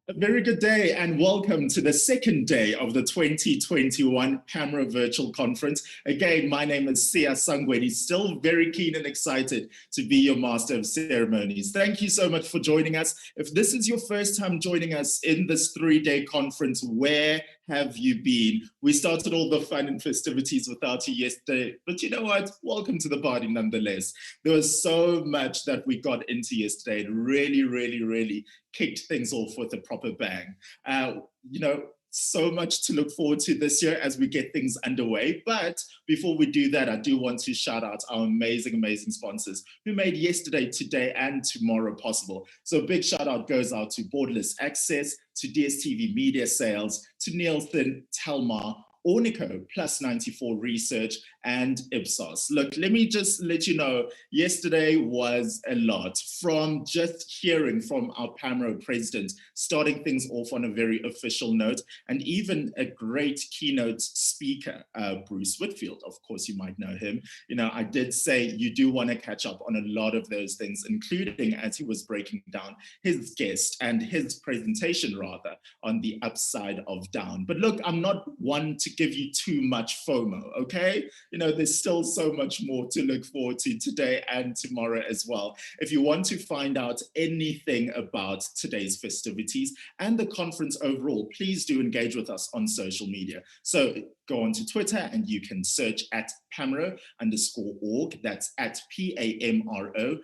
A very good day and welcome to the second day of the 2021 PAMRO Virtual Conference. Again, my name is Sia Sangweni, still very keen and excited to be your Master of Ceremonies. Thank you so much for joining us. If this is your first time joining us in this three-day conference, where have you been? We started all the fun and festivities without you yesterday, but you know what? Welcome to the party nonetheless. There was so much that we got into yesterday. It really kicked things off with a proper bang. So much to look forward to this year as we get things underway. But before we do that, I do want to shout out our amazing sponsors who made yesterday, today, and tomorrow possible. So a big shout out goes out to Borderless Access, to DSTV Media Sales, to Nielsen, Telmar, Ornico, Plus 94 Research, and Ipsos. Look, let me just let you know, yesterday was a lot. From just hearing from our PAMRO president, starting things off on a very official note, and even a great keynote speaker, Bruce Whitfield. Of course, you might know him. You know, I did say you do want to catch up on a lot of those things, including as he was breaking down his guest and his presentation, rather, on the upside of down. But look, I'm not one to give you too much FOMO, okay? You know, there's still so much more to look forward to today and tomorrow as well. If you want to find out anything about today's festivities and the conference overall, please do engage with us on social media. So go onto Twitter and you can search at PAMRO_org. That's at PAMRO_org,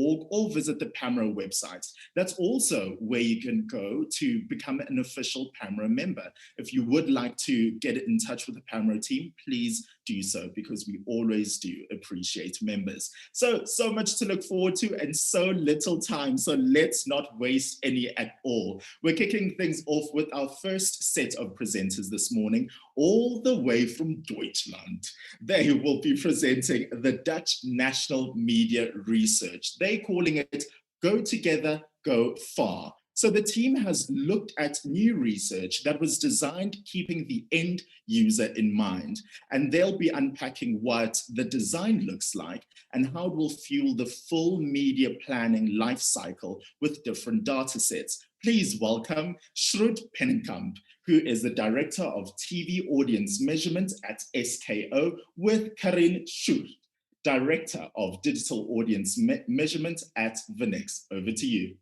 or visit the PAMRO website. That's also where you can go to become an official PAMRO member. If you would like to get in touch with the PAMRO team, please do so, because we always do appreciate members. So much to look forward to and so little time. So let's not waste any at all. We're kicking things off with our first set of presenters this morning, all the way from Deutschland. They will be presenting the Dutch National Media Research. They're calling it Go Together, Go Far. So the team has looked at new research that was designed keeping the end user in mind, and they'll be unpacking what the design looks like and how it will fuel the full media planning life cycle with different data sets. Please welcome Shrut Penninkamp, who is the Director of TV Audience Measurement at SKO, with Karin Schur, Director of Digital Audience Measurement at Vinex. Over to you.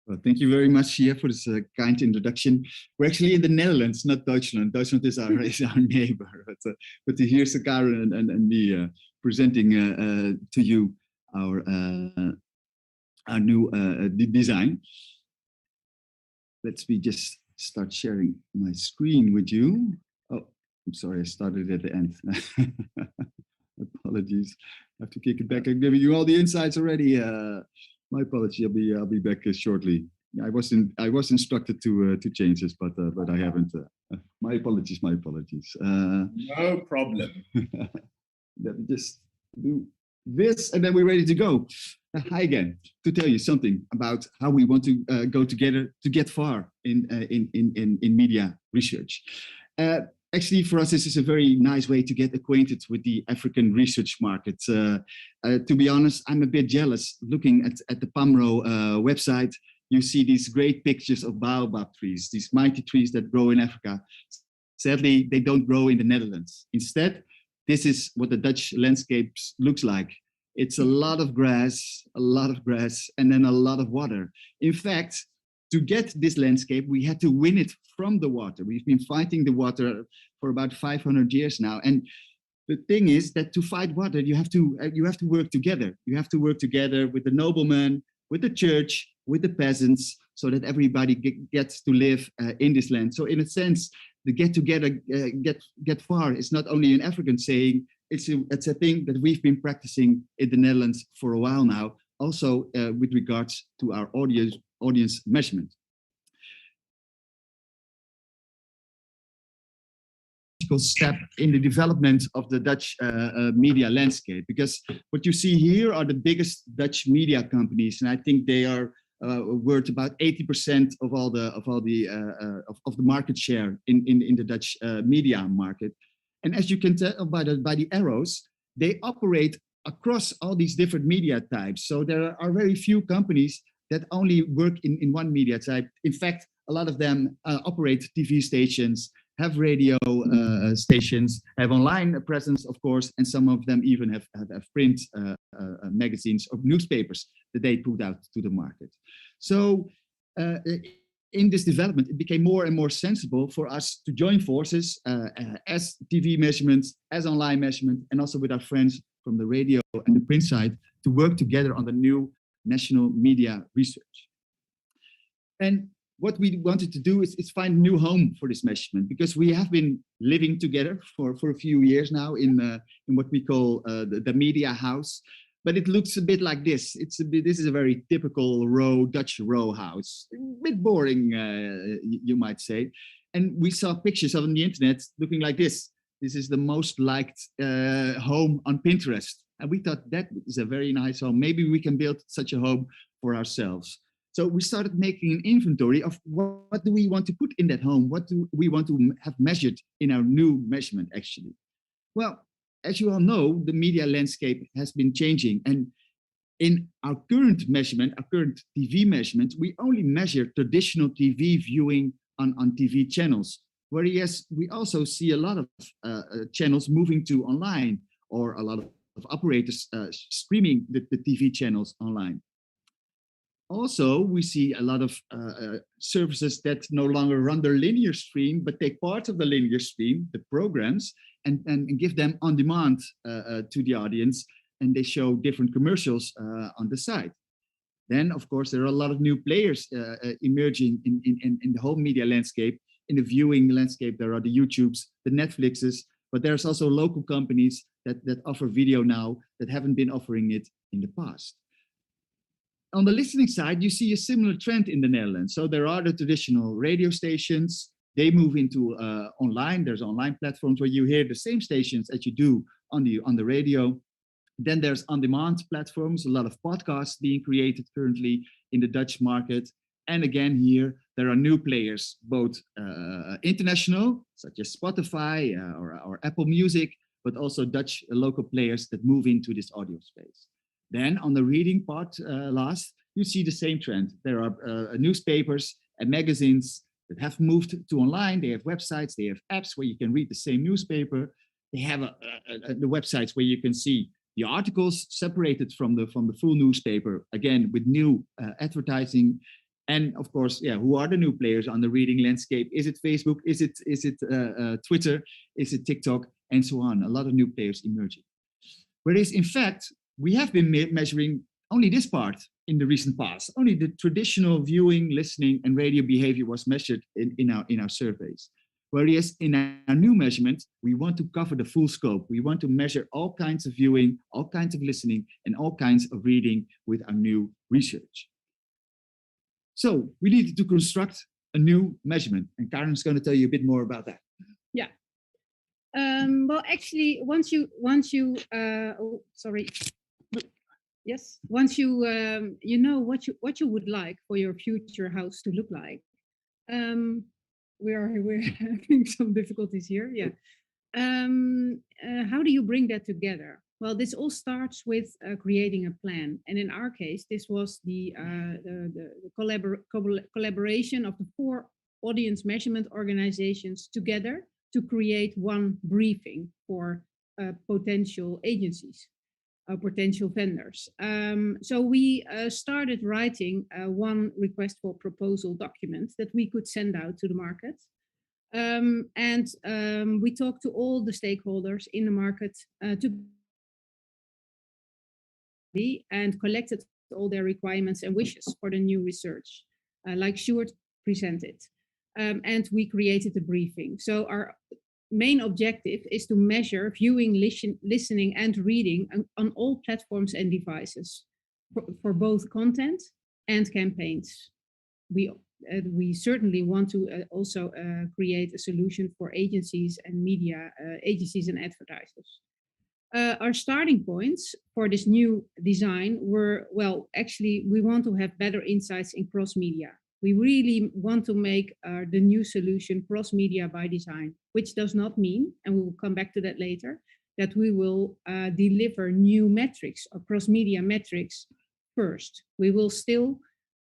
Well, thank you very much, Sia, for this kind introduction. We're actually in the Netherlands, not Deutschland. Deutschland is our neighbor. But here's Karen and me presenting to you our new design. Let me just start sharing my screen with you. Oh, I'm sorry, I started at the end. Apologies. I have to kick it back. I'm giving you all the insights already. My apology. I'll be back shortly. I was instructed to change this, but I haven't. My apologies. No problem. Let me just do this, and then we're ready to go. Hi again. To tell you something about how we want to go together to get far in media research. Actually, for us, this is a very nice way to get acquainted with the African research market. To be honest, I'm a bit jealous. Looking at the PAMRO website, you see these great pictures of baobab trees, these mighty trees that grow in Africa. Sadly, they don't grow in the Netherlands. Instead, this is what the Dutch landscape looks like. It's a lot of grass, and then a lot of water. In fact, to get this landscape, we had to win it from the water. We've been fighting the water for about 500 years now. And the thing is that to fight water, you have to work together. You have to work together with the noblemen, with the church, with the peasants, so that everybody gets to live in this land. So in a sense, the get together, get far is not only an African saying, it's a thing that we've been practicing in the Netherlands for a while now, also with regards to our audience measurement. Step in the development of the Dutch media landscape, because what you see here are the biggest Dutch media companies, and I think they are worth about 80% of the market share in the Dutch media market. And as you can tell by the arrows, they operate across all these different media types. So there are very few companies that only work in one media type. In fact, a lot of them operate TV stations, have radio stations, have online presence, of course, and some of them even have print magazines or newspapers that they put out to the market. So in this development, it became more and more sensible for us to join forces as TV measurement, as online measurement, and also with our friends from the radio and the print side to work together on the new national media research. And what we wanted to do is find a new home for this measurement, because we have been living together for a few years now in what we call the media house. But it looks a bit like this. This is a very typical Dutch row house, a bit boring, you might say. And we saw pictures on the internet looking like this. This is the most liked home on Pinterest. And we thought that is a very nice home. Maybe we can build such a home for ourselves. So we started making an inventory of what do we want to put in that home? What do we want to have measured in our new measurement, actually? Well, as you all know, the media landscape has been changing. And in our current measurement, our current TV measurement, we only measure traditional TV viewing on TV channels. Whereas we also see a lot of channels moving to online, or a lot of operators streaming the TV channels online. Also, we see a lot of services that no longer run their linear stream, but take part of the linear stream, the programs, and give them on demand to the audience, and they show different commercials on the side. Then, of course, there are a lot of new players emerging in the whole media landscape. In the viewing landscape, there are the YouTubes, the Netflixes, but there's also local companies that offer video now that haven't been offering it in the past. On the listening side, you see a similar trend in the Netherlands. So there are the traditional radio stations. They move into online. There's online platforms where you hear the same stations as you do on the radio. Then there's on-demand platforms, a lot of podcasts being created currently in the Dutch market. And again, here, there are new players, both international, such as Spotify or Apple Music, but also Dutch local players that move into this audio space. Then on the reading part, last, you see the same trend. There are newspapers and magazines that have moved to online. They have websites, they have apps where you can read the same newspaper. They have the websites where you can see the articles separated from the full newspaper, again, with new advertising. And of course, yeah, who are the new players on the reading landscape? Is it Facebook? Is it Twitter? Is it TikTok? And so on. A lot of new players emerging. Whereas, in fact, we have been measuring only this part in the recent past. Only the traditional viewing, listening, and radio behavior was measured in our surveys. Whereas in our new measurement, we want to cover the full scope. We want to measure all kinds of viewing, all kinds of listening, and all kinds of reading with our new research. So we needed to construct a new measurement, and Karen's going to tell you a bit more about that. Yeah. Well, actually, once you Once you know what you would like for your future house to look like. We're having some difficulties here. Yeah. How do you bring that together? Well, this all starts with creating a plan, and in our case, this was the collaboration of the 4 audience measurement organizations together to create one briefing for potential agencies, potential vendors. So we started writing one request for proposal document that we could send out to the market. And we talked to all the stakeholders in the market and collected all their requirements and wishes for the new research, like Sjoerd presented. And we created a briefing. So our main objective is to measure viewing, listening, and reading on all platforms and devices for both content and campaigns. We certainly want to also create a solution for agencies and media agencies and advertisers. Our starting points for this new design were, well, actually, we want to have better insights in cross-media. We really want to make the new solution cross-media by design, which does not mean, and we will come back to that later, that we will deliver new metrics or cross-media metrics first. We will still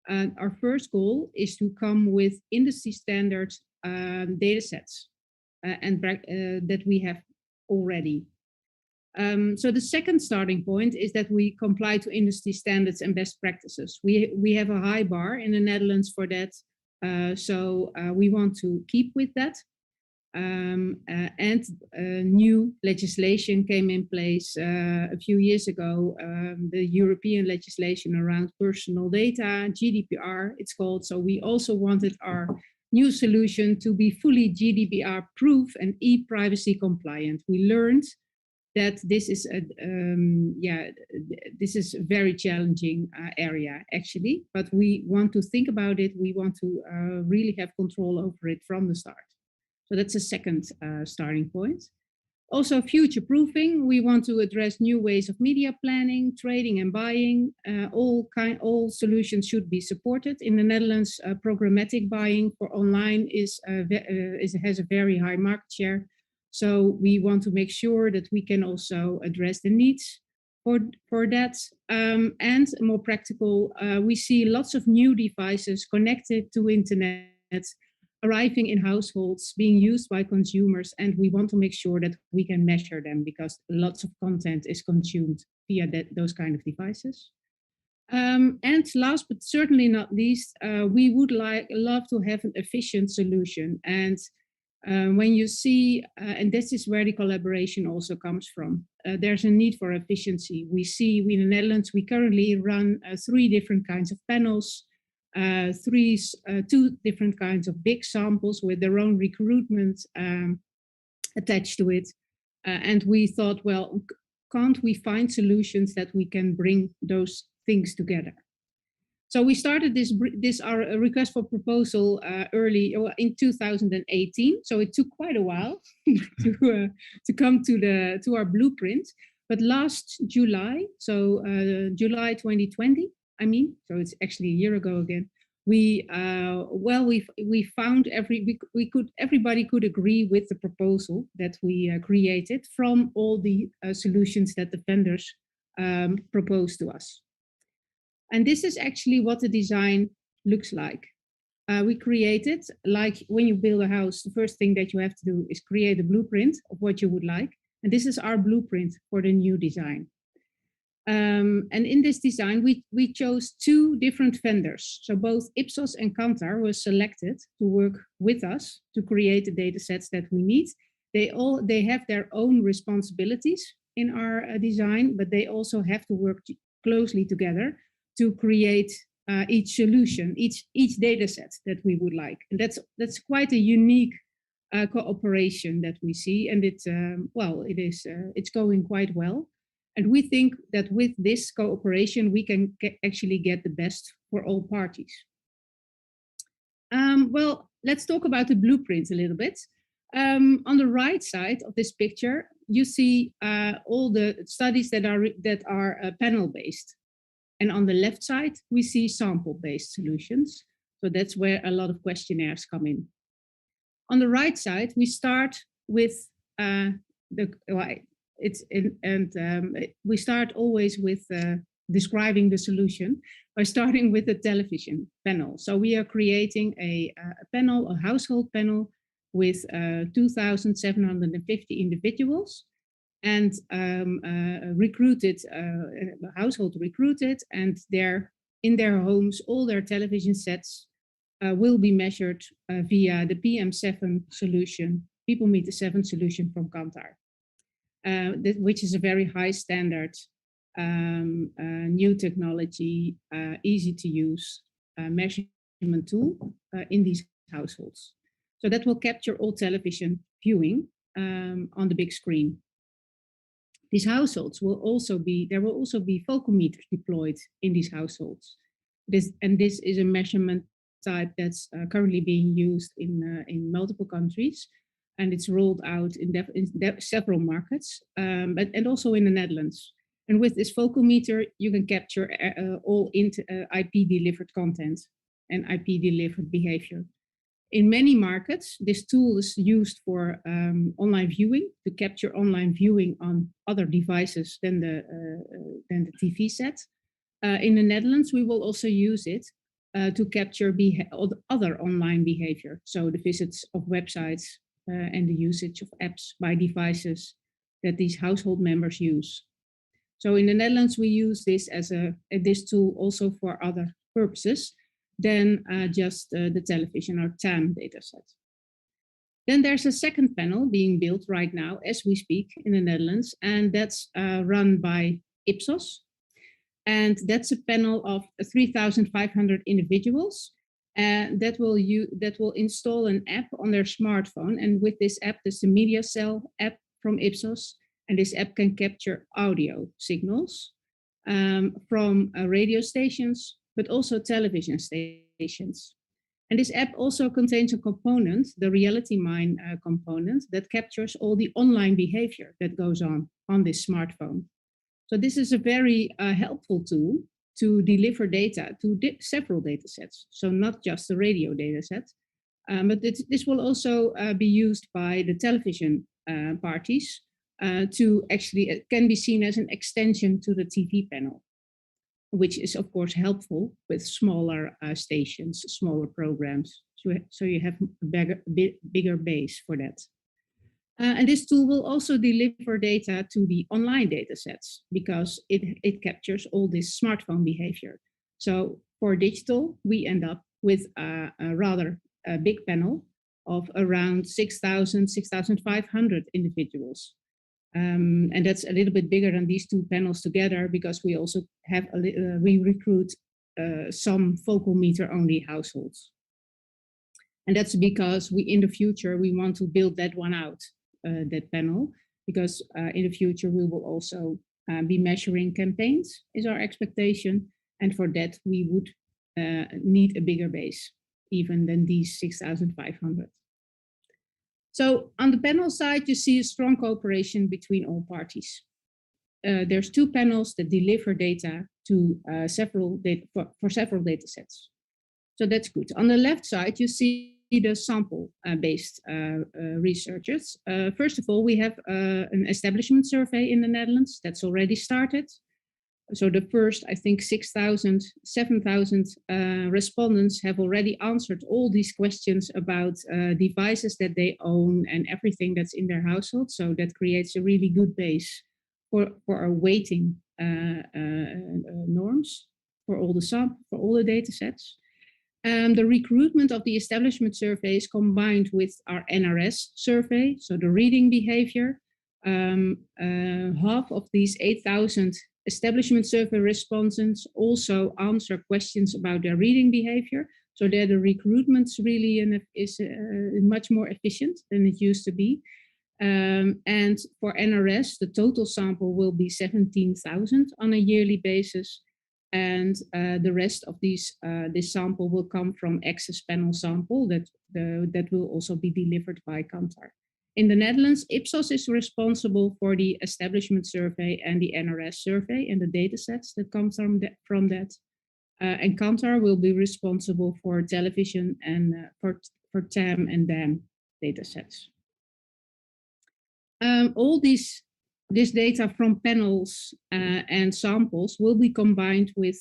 our first goal is to come with industry standard data sets that we have already. So the second starting point is that we comply to industry standards and best practices. We have a high bar in the Netherlands for that, so we want to keep with that. And new legislation came in place a few years ago, the European legislation around personal data, GDPR it's called. So we also wanted our new solution to be fully GDPR proof and e-privacy compliant. We learned that this is a very challenging area actually, but we want to think about it. We want to really have control over it from the start. So that's a second starting point. Also future-proofing, we want to address new ways of media planning, trading and buying. All solutions should be supported. In the Netherlands, programmatic buying for online has a very high market share. So we want to make sure that we can also address the needs for that. And more practical, we see lots of new devices connected to internet, arriving in households, being used by consumers, and we want to make sure that we can measure them because lots of content is consumed via those kind of devices. And last but certainly not least, we would love to have an efficient solution. And when you see, and this is where the collaboration also comes from, there's a need for efficiency. We see in the Netherlands, we currently run 3 different kinds of panels, 2 different kinds of big samples with their own recruitment attached to it. And we thought, well, can't we find solutions that we can bring those things together? So we started our request for proposal early in 2018. So it took quite a while to come to our blueprint. But last July, so July 2020, so it's actually a year ago again. We found everybody could agree with the proposal that we created from all the solutions that the vendors proposed to us. And this is actually what the design looks like. We created, like when you build a house, the first thing that you have to do is create a blueprint of what you would like. And this is our blueprint for the new design. And in this design, we chose 2 different vendors. So both Ipsos and Kantar were selected to work with us to create the data sets that we need. They have their own responsibilities in our design, but they also have to work closely together to create each solution, each data set that we would like. And that's quite a unique cooperation that we see, and it's going quite well. And we think that with this cooperation, we can actually get the best for all parties. Well, let's talk about the blueprint a little bit. On the right side of this picture, you see all the studies that are panel-based. And on the left side, we see sample-based solutions. So that's where a lot of questionnaires come in. On the right side, we start with we start always with describing the solution by starting with the television panel. So we are creating a household panel with 2,750 individuals and household recruited, and in their homes, all their television sets will be measured via the PM7 solution, People Meter 7 solution from Kantar, which is a very high standard, new technology, easy to use measurement tool in these households. So that will capture all television viewing on the big screen. These households there will also be focal meters deployed in these households. This is a measurement type that's currently being used in multiple countries, and it's rolled out in several markets, and also in the Netherlands. And with this focal meter, you can capture all IP delivered content and IP delivered behavior. In many markets, this tool is used for online viewing, to capture online viewing on other devices than the TV set. In the Netherlands, we will also use it to capture other online behavior. So the visits of websites and the usage of apps by devices that these household members use. So in the Netherlands, we use this as this tool also for other purposes than just the television or TAM dataset. Then there's a second panel being built right now as we speak in the Netherlands, and that's run by Ipsos. And that's a panel of 3,500 individuals that will install an app on their smartphone. And with this app, there's the Media Cell app from Ipsos. And this app can capture audio signals from radio stations, but also television stations. And this app also contains a component, the Reality Mine component, that captures all the online behavior that goes on this smartphone. So this is a very helpful tool to deliver data to several data sets. So not just the radio data set, but this will also be used by the television parties to actually, it can be seen as an extension to the TV panel, which is of course helpful with smaller stations, smaller programs. So you have a bigger base for that. And this tool will also deliver data to the online data sets because it captures all this smartphone behavior. So for digital, we end up with a rather big panel of around 6,000, 6,500 individuals. And that's a little bit bigger than these two panels together because we also have, we recruit some focal meter only households. And that's because in the future, we want to build that one out. That panel, because in the future we will also be measuring campaigns is our expectation, and for that we would need a bigger base even than these 6,500. So on the panel side you see a strong cooperation between all parties. There's two panels that deliver data to several data sets, so that's good. On the left side you see the sample-based researchers. First of all, we have an establishment survey in the Netherlands that's already started. So the first, I think, 6,000, 7,000 respondents have already answered all these questions about devices that they own and everything that's in their household. So that creates a really good base for our weighting norms for all the data sets. The recruitment of the establishment survey is combined with our NRS survey, so the reading behavior. Half of these 8,000 establishment survey respondents also answer questions about their reading behavior. So there the recruitment really is much more efficient than it used to be. And for NRS, the total sample will be 17,000 on a yearly basis. And the rest of this sample will come from access panel sample that will also be delivered by Kantar. In the Netherlands, Ipsos is responsible for the establishment survey and the NRS survey and the data sets that come from that. And Kantar will be responsible for television and for TAM and DAM data sets. All this data from panels and samples will be combined with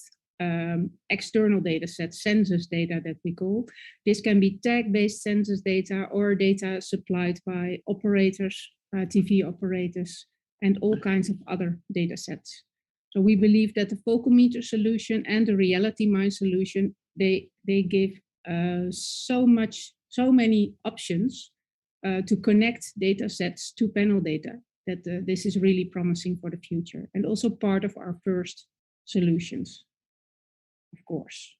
external data sets, census data that we call. This can be tag-based census data or data supplied by operators, TV operators, and all kinds of other data sets. So we believe that the focal meter solution and the Reality Mine solution, they give so many options to connect data sets to panel data that this is really promising for the future and also part of our first solutions, of course.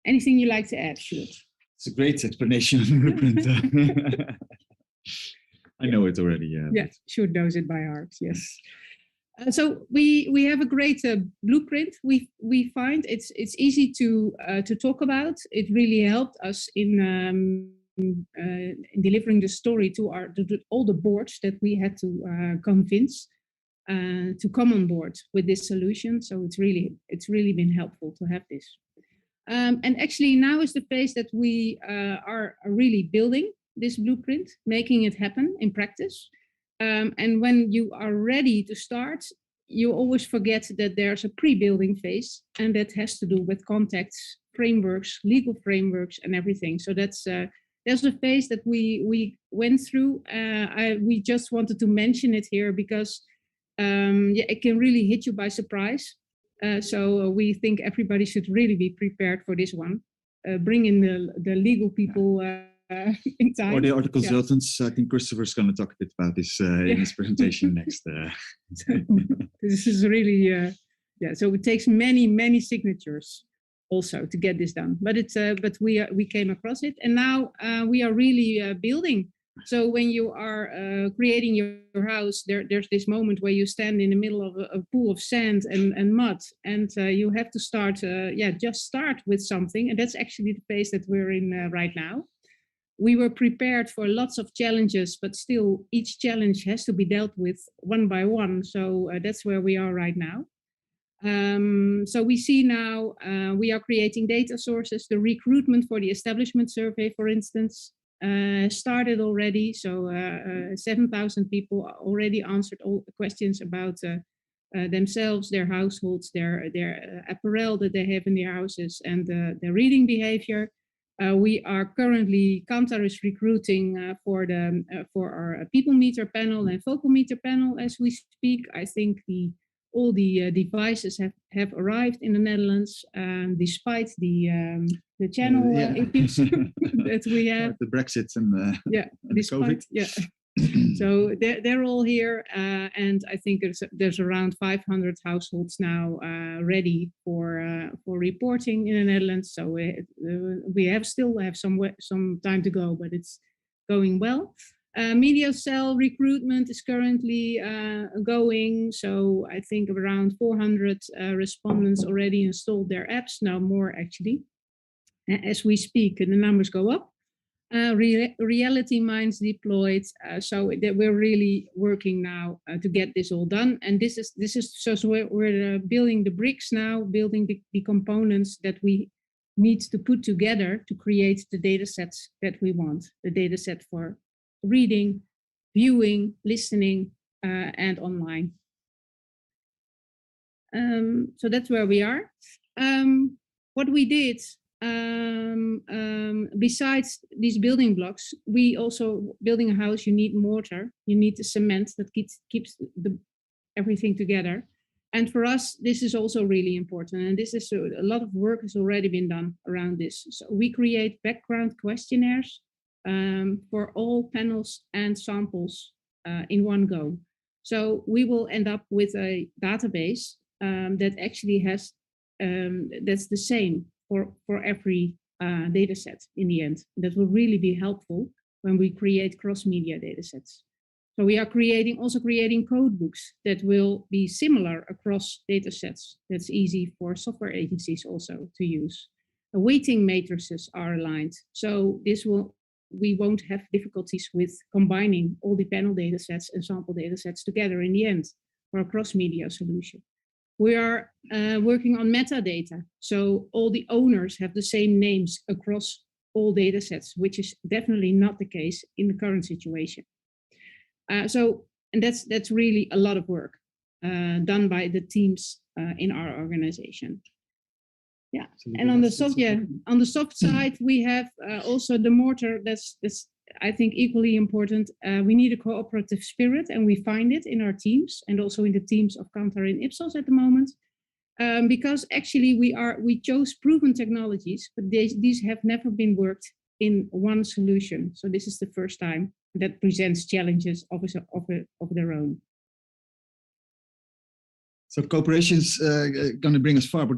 Anything you like to add, Sjoerd? It's a great explanation of the blueprint. I know it already. Yeah, Sjoerd knows it by heart, yes. So we have a great blueprint. We find it's easy to talk about. It really helped us in delivering the story to all the boards that we had to convince to come on board with this solution. So it's really been helpful to have this. And actually now is the phase that we are really building this blueprint, making it happen in practice. And when you are ready to start, you always forget that there's a pre-building phase, and that has to do with contacts frameworks, legal frameworks, and everything. So that's the phase that we went through. We just wanted to mention it here because yeah, it can really hit you by surprise. So we think everybody should really be prepared for this one. Bring in the legal people in time. Or the consultants. Yeah. I think Christopher's going to talk a bit about this in his presentation next. This is really, yeah. So it takes many signatures also to get this done. But it's but we came across it, and now we are really building. So when you are creating your house, there's this moment where you stand in the middle of a pool of sand and mud, and you have to start, just start with something. And that's actually the phase that we're in right now. We were prepared for lots of challenges, but still each challenge has to be dealt with one by one. So that's where we are right now. So we see now we are creating data sources. The recruitment for the establishment survey, for instance, started already. So 7,000 people already answered all the questions about themselves, their households, their apparel that they have in their houses, and their reading behavior. We are currently, Kantar is recruiting for our people meter panel and focal meter panel as we speak. I think all the devices have arrived in the Netherlands, despite the channel issues that we have. The Brexit and despite, COVID. So they're all here, and I think there's around 500 households now ready for reporting in the Netherlands. So we still have some time to go, but it's going well. Media cell recruitment is currently going. So I think around 400 respondents already installed their apps, now more actually. As we speak, the numbers go up. Reality Minds deployed, so that we're really working now to get this all done. And this is so we're building the bricks now, building the components that we need to put together to create the data sets that we want. The data set for reading, viewing, listening, and online. So that's where we are. What we did. Besides these building blocks, we also, building a house, you need mortar, you need the cement that keeps everything together. And for us, this is also really important. And this is a lot of work has already been done around this. So we create background questionnaires for all panels and samples in one go. So we will end up with a database that actually has, that's the same for every data set in the end. That will really be helpful when we create cross-media data sets. So we are also creating code books that will be similar across data sets. That's easy for software agencies also to use. The weighting matrices are aligned. So we won't have difficulties with combining all the panel data sets and sample data sets together in the end for a cross-media solution. We are working on metadata, so all the owners have the same names across all data sets, which is definitely not the case in the current situation. And that's really a lot of work done by the teams in our organization. Yeah, and on the soft side, we have also the mortar. That's I think equally important. We need a cooperative spirit, and we find it in our teams and also in the teams of Kantar and Ipsos at the moment, because actually we chose proven technologies, but these have never been worked in one solution. So this is the first time that presents challenges of their own. So cooperation is going to bring us far, but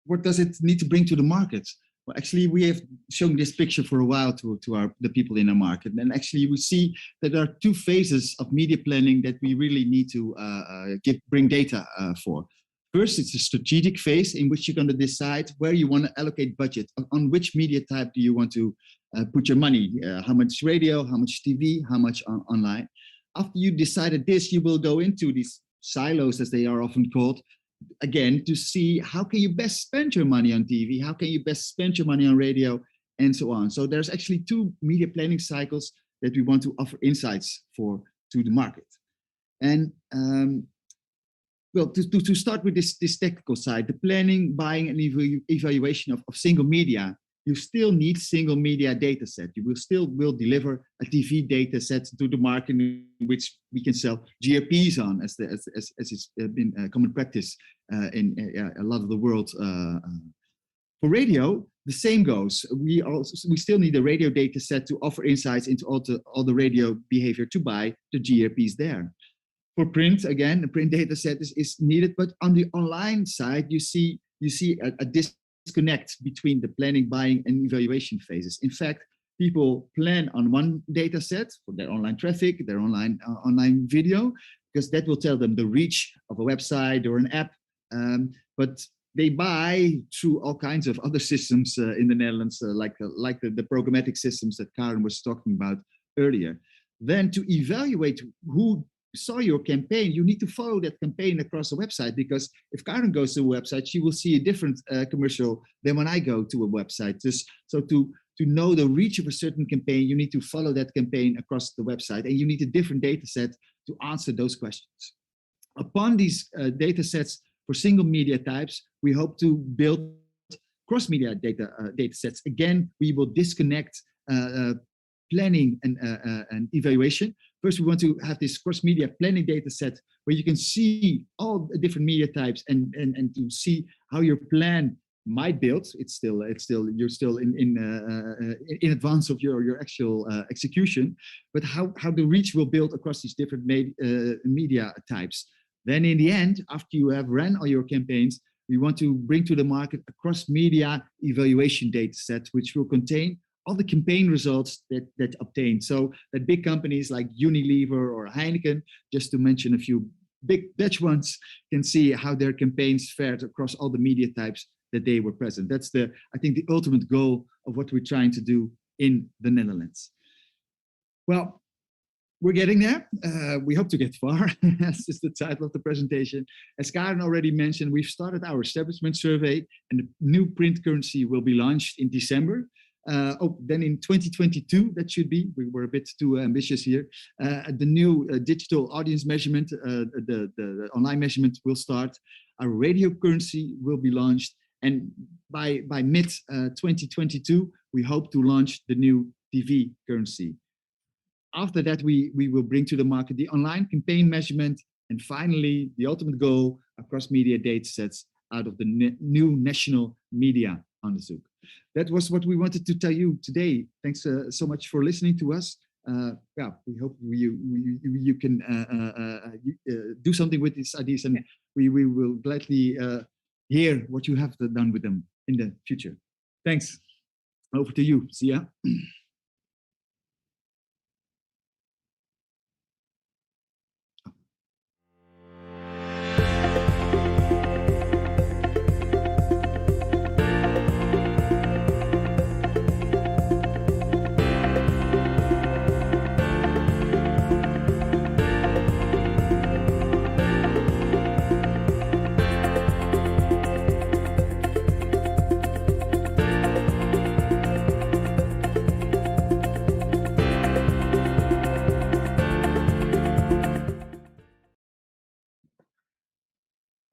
what does it need to bring to the market? Well, actually, we have shown this picture for a while to the people in our market. And actually, we see that there are two phases of media planning that we really need to bring data for. First, it's a strategic phase in which you're going to decide where you want to allocate budget, on which media type do you want to put your money, how much radio, how much TV, how much online. After you decided this, you will go into these silos, as they are often called, again, to see how can you best spend your money on TV, how can you best spend your money on radio, and so on. So there's actually two media planning cycles that we want to offer insights to the market. And well, to start with this technical side, the planning, buying, and evaluation of single media, you still need single media data set. You will deliver a TV data set to the market in which we can sell GRPs on, as it's been common practice in a lot of the world. For radio, the same goes. We still need a radio data set to offer insights into all the radio behavior to buy the GRPs there. For print, again, the print data set is needed, but on the online side, you see a disconnect between the planning, buying, and evaluation phases. In fact, people plan on one data set for their online traffic, their online video, because that will tell them the reach of a website or an app. But they buy through all kinds of other systems in the Netherlands, like the programmatic systems that Karen was talking about earlier. Then to evaluate who saw your campaign, you need to follow that campaign across the website, because if Karen goes to a website, she will see a different commercial than when I go to a website. So to know the reach of a certain campaign, you need to follow that campaign across the website, and you need a different data set to answer those questions. Upon these data sets for single media types, we hope to build cross-media data sets. Again, we will disconnect planning and evaluation. First, we want to have this cross-media planning data set where you can see all the different media types and to see how your plan might build. You're still in advance of your actual execution, but how the reach will build across these different media types. Then in the end, after you have ran all your campaigns, we want to bring to the market a cross-media evaluation data set, which will contain all the campaign results that obtained. So that big companies like Unilever or Heineken, just to mention a few big Dutch ones, can see how their campaigns fared across all the media types that they were present. That's I think the ultimate goal of what we're trying to do in the Netherlands. Well, we're getting there. We hope to get far. That's just the title of the presentation. As Karen already mentioned, we've started our establishment survey, and the new print currency will be launched in December. Then in 2022, that should be, we were a bit too ambitious here, the new digital audience measurement, the online measurement will start. Our radio currency will be launched, and by mid 2022, we hope to launch the new TV currency. After that, we will bring to the market the online campaign measurement, and finally, the ultimate goal, across media data sets out of the new national media onderzoek. That was what we wanted to tell you today. Thanks so much for listening to us. Yeah, we hope you can do something with these ideas, and we will gladly hear what you have done with them in the future. Thanks. Over to you, Sia.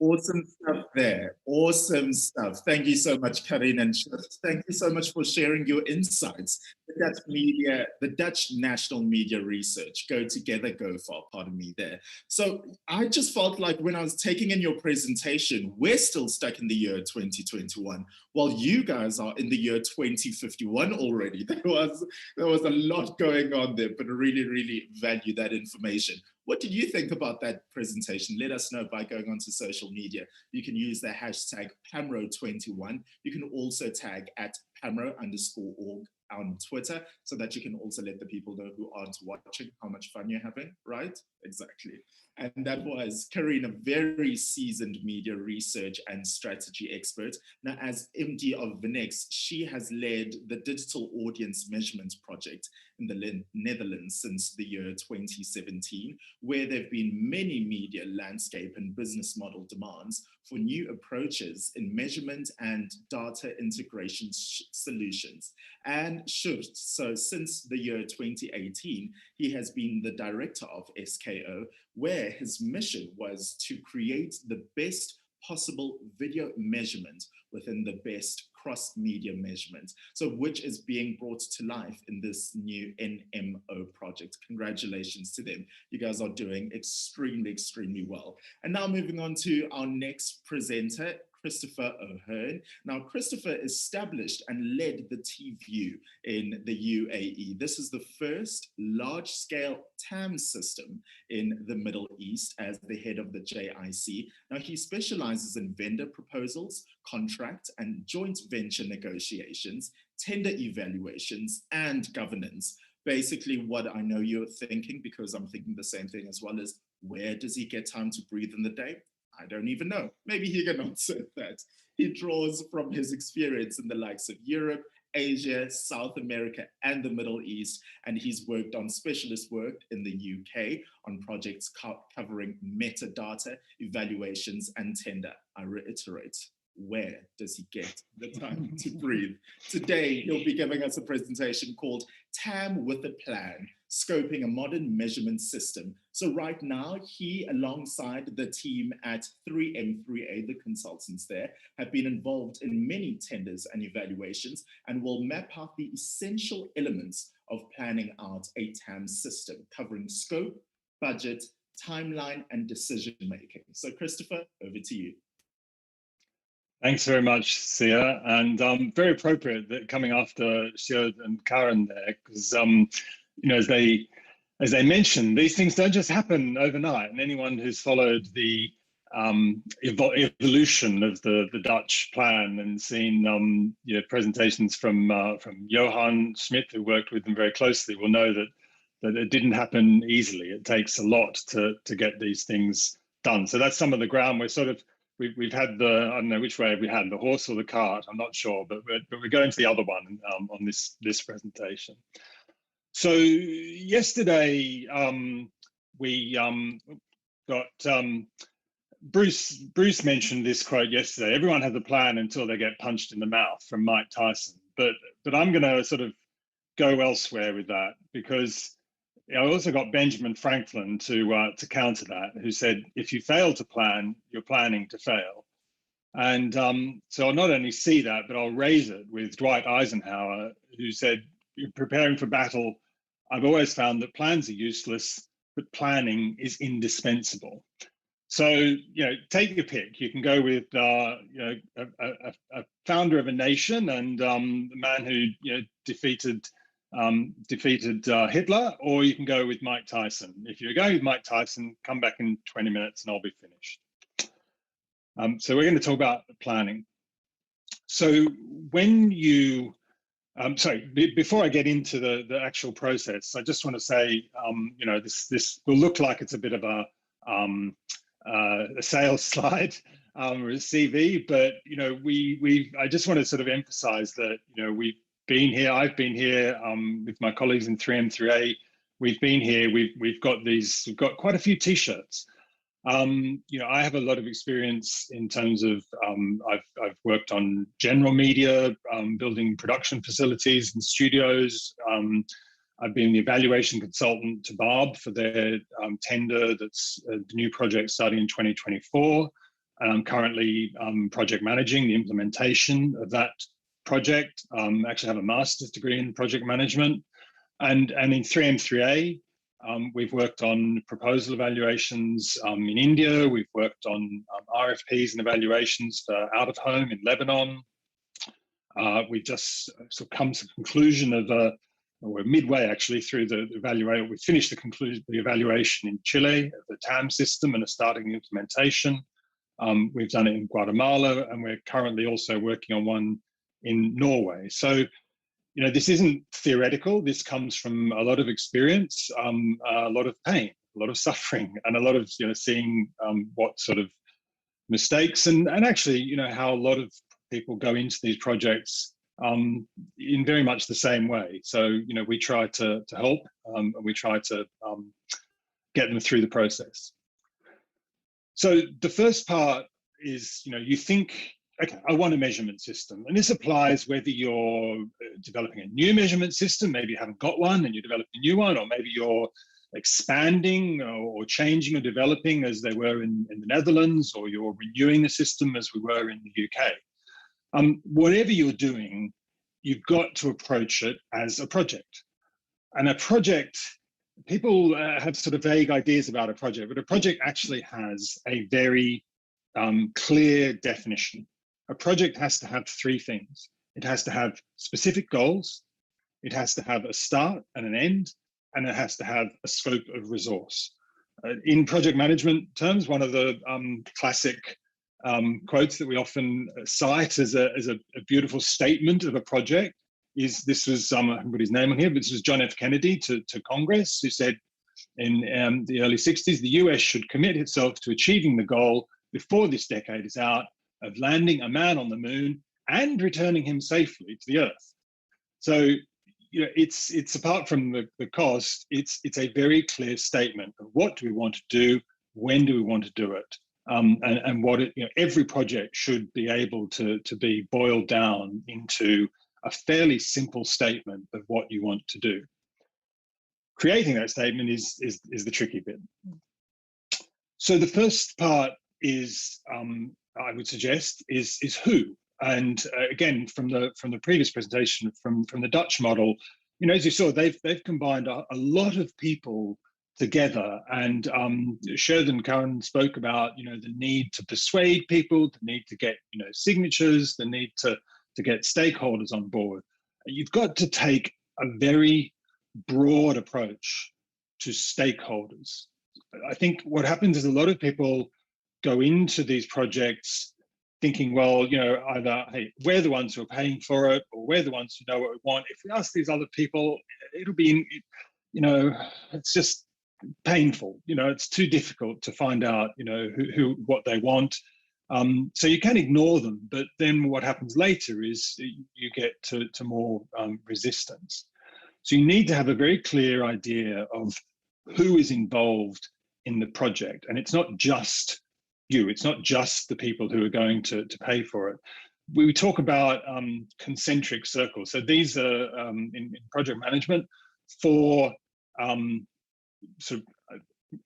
Awesome stuff there. Awesome stuff. Thank you so much, Karin, and thank you so much for sharing your insights. The Dutch National Media Research, go together, go far, pardon me there. So I just felt like when I was taking in your presentation, we're still stuck in the year 2021, while you guys are in the year 2051 already. There was a lot going on there, but I really, really value that information. What did you think about that presentation? Let us know by going onto social media. You can use the hashtag PAMRO21. You can also tag at PAMRO_org on Twitter, so that you can also let the people know who aren't watching how much fun you're having, right? Exactly. And that was Karin, a very seasoned media research and strategy expert. Now, as MD of Vinex, she has led the digital audience measurement project in the Netherlands since the year 2017, where there have been many media landscape and business model demands for new approaches in measurement and data integration solutions. And Sjoerd, so since the year 2018, he has been the director of SKO, where his mission was to create the best possible video measurement within the best cross-media measurement, so which is being brought to life in this new NMO project. Congratulations to them. You guys are doing extremely, extremely well. And now moving on to our next presenter, Christopher O'Hearn. Now, Christopher established and led the T-View in the UAE. This is the first large-scale TAM system in the Middle East as the head of the JIC. Now, he specializes in vendor proposals, contract and joint venture negotiations, tender evaluations, and governance. Basically, what I know you're thinking, because I'm thinking the same thing as well, is where does he get time to breathe in the day? I don't even know. Maybe he can answer that. He draws from his experience in the likes of Europe, Asia, South America, and the Middle East, and he's worked on specialist work in the UK on projects covering metadata, evaluations, and tender. I reiterate, where does he get the time to breathe? Today, he'll be giving us a presentation called TAM with a Plan, Scoping a Modern Measurement System. So right now, he, alongside the team at 3M3A, the consultants there, have been involved in many tenders and evaluations and will map out the essential elements of planning out a TAM system, covering scope, budget, timeline, and decision-making. So Christopher, over to you. Thanks very much, Sia, and very appropriate that coming after Sjoerd and Karen there, because you know, as they mentioned, these things don't just happen overnight. And anyone who's followed the evolution of the Dutch plan and seen you know, presentations from Johan Schmidt, who worked with them very closely, will know that it didn't happen easily. It takes a lot to get these things done. So that's some of the ground we're sort of. We've had the, I don't know which way we had, the horse or the cart, I'm not sure, but we're going to the other one on this presentation. So yesterday we got, Bruce mentioned this quote yesterday, everyone has a plan until they get punched in the mouth, from Mike Tyson. But I'm going to sort of go elsewhere with that, because I also got Benjamin Franklin to counter that, who said, if you fail to plan, you're planning to fail. And so I'll not only see that, but I'll raise it with Dwight Eisenhower, who said, preparing for battle, I've always found that plans are useless, but planning is indispensable. So, you know, take your pick. You can go with, you know, a founder of a nation and the man who, you know, defeated Hitler, or you can go with Mike Tyson. If you're going with Mike Tyson, come back in 20 minutes and I'll be finished. So we're going to talk about planning. So when you, sorry, before I get into the actual process, I just want to say, you know, this will look like it's a bit of a sales slide or a CV, but, you know, I just want to sort of emphasize that, you know, been here. I've been here with my colleagues in 3M3A. We've been here. We've got quite a few T-shirts. You know, I have a lot of experience in terms of I've worked on general media, building production facilities and studios. I've been the evaluation consultant to Barb for their tender. That's the new project starting in 2024. And I'm currently project managing the implementation of that project. Actually have a master's degree in project management, and in 3M3A we've worked on proposal evaluations in India. We've worked on RFPs and evaluations for out of home in Lebanon. We just sort of come to the conclusion of we're midway actually through the evaluation. We finished the evaluation in Chile of the TAM system and are starting the implementation. We've done it in Guatemala, and we're currently also working on one in Norway. So, you know, this isn't theoretical. This comes from a lot of experience, a lot of pain, a lot of suffering, and a lot of, you know, seeing what sort of mistakes and actually, you know, how a lot of people go into these projects in very much the same way. So, we try to help, and we try to get them through the process. So the first part is, you think, okay, I want a measurement system. And this applies whether you're developing a new measurement system, maybe you haven't got one and you're developing a new one, or maybe you're expanding or changing or developing as they were in the Netherlands, or you're renewing the system as we were in the UK. Whatever you're doing, you've got to approach it as a project. And a project, people have sort of vague ideas about a project, but a project actually has a very clear definition. A project has to have three things. It has to have specific goals, it has to have a start and an end, and it has to have a scope of resource. In project management terms, one of the classic quotes that we often cite as a beautiful statement of a project is, this was, I haven't got his name on here, but this was John F. Kennedy to Congress, who said in the early 60s, the US should commit itself to achieving the goal before this decade is out of landing a man on the moon and returning him safely to the Earth. So, it's apart from the cost, it's a very clear statement of what do we want to do, when do we want to do it, and what every project should be able to be boiled down into a fairly simple statement of what you want to do. Creating that statement is the tricky bit. So the first part is, I would suggest, is who. And again, from the previous presentation, from the Dutch model, as you saw, they've combined a lot of people together. And Sjoerd and Karen spoke about the need to persuade people, the need to get signatures, the need to get stakeholders on board. You've got to take a very broad approach to stakeholders. I think what happens is a lot of people go into these projects thinking, well, either, hey, we're the ones who are paying for it, or we're the ones who know what we want. If we ask these other people, it'll be, it's just painful. It's too difficult to find out, what they want. So you can ignore them, but then what happens later is you get to more resistance. So you need to have a very clear idea of who is involved in the project. And it's not just you, it's not just the people who are going to pay for it. We talk about concentric circles. So these are, in project management, 4 sort of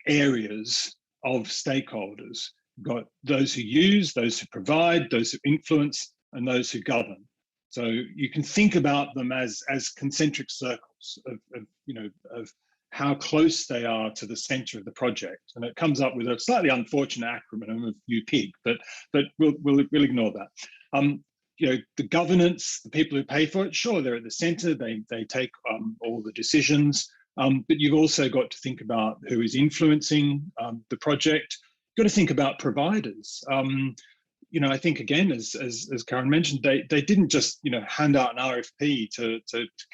areas of stakeholders. You've got those who use, those who provide, those who influence, and those who govern. So you can think about them as concentric circles of how close they are to the center of the project. And it comes up with a slightly unfortunate acronym of UPIG, but we'll ignore that. The governance, the people who pay for it, sure, they're at the center, they take all the decisions, but you've also got to think about who is influencing the project. You've got to think about providers. I think, again, as Karen mentioned, they didn't just hand out an RFP to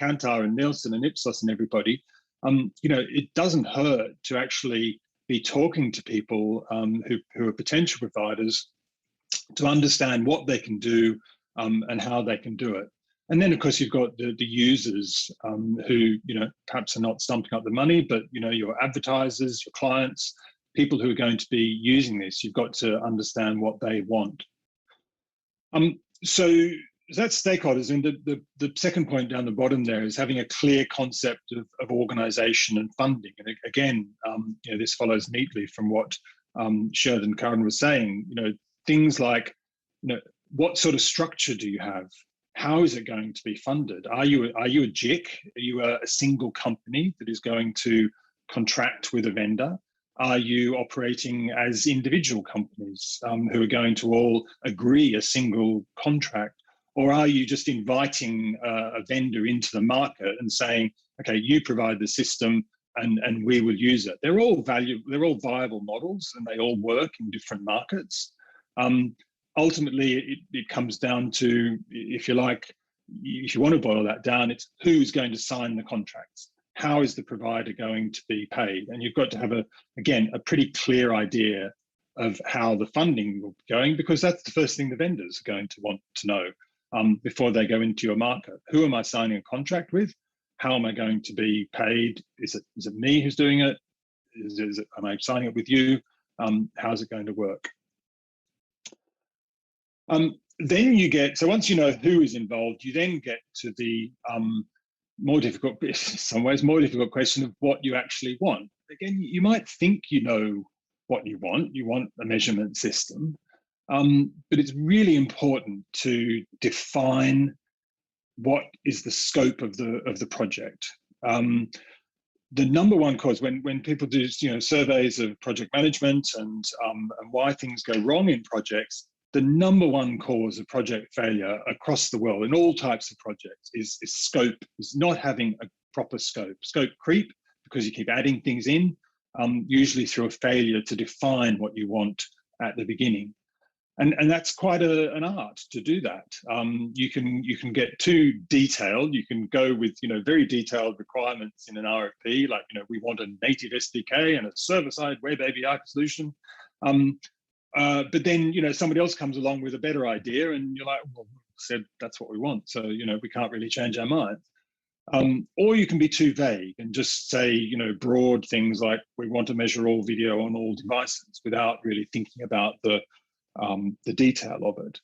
Kantar and Nielsen and Ipsos and everybody. It doesn't hurt to actually be talking to people who are potential providers to understand what they can do and how they can do it. And then, of course, you've got the users who perhaps are not stumping up the money, but your advertisers, your clients, people who are going to be using this. You've got to understand what they want. So that's stakeholders. And the second point down the bottom there is having a clear concept of organization and funding. And again, this follows neatly from what Sjoerd and Karen was saying. Things like, what sort of structure do you have? How is it going to be funded? Are you a JIC? Are you a single company that is going to contract with a vendor? Are you operating as individual companies who are going to all agree a single contract? Or are you just inviting a vendor into the market and saying, okay, you provide the system and we will use it? They're all viable models, and they all work in different markets. Ultimately, it comes down to, if you like, if you want to boil that down, it's who's going to sign the contracts. How is the provider going to be paid? And you've got to have, again, a pretty clear idea of how the funding will be going, because that's the first thing the vendors are going to want to know. before they go into your market. Who am I signing a contract with? How am I going to be paid? Is it me who's doing it? Am I signing it with you? How's it going to work? Then you get, so once you know who is involved, you then get to the more difficult, in some ways, more difficult question of what you actually want. Again, you might think you know what you want a measurement system, but it's really important to define what is the scope of the project. The number one cause when people do surveys of project management and why things go wrong in projects, the number one cause of project failure across the world in all types of projects is scope, is not having a proper scope. Scope creep, because you keep adding things in, usually through a failure to define what you want at the beginning. And that's quite an art to do that. You can get too detailed. You can go with very detailed requirements in an RFP, like we want a native SDK and a server-side web API solution. But then somebody else comes along with a better idea, and you're like, well, we said that's what we want, so we can't really change our minds. Or you can be too vague and just say broad things like we want to measure all video on all devices without really thinking about the detail of it.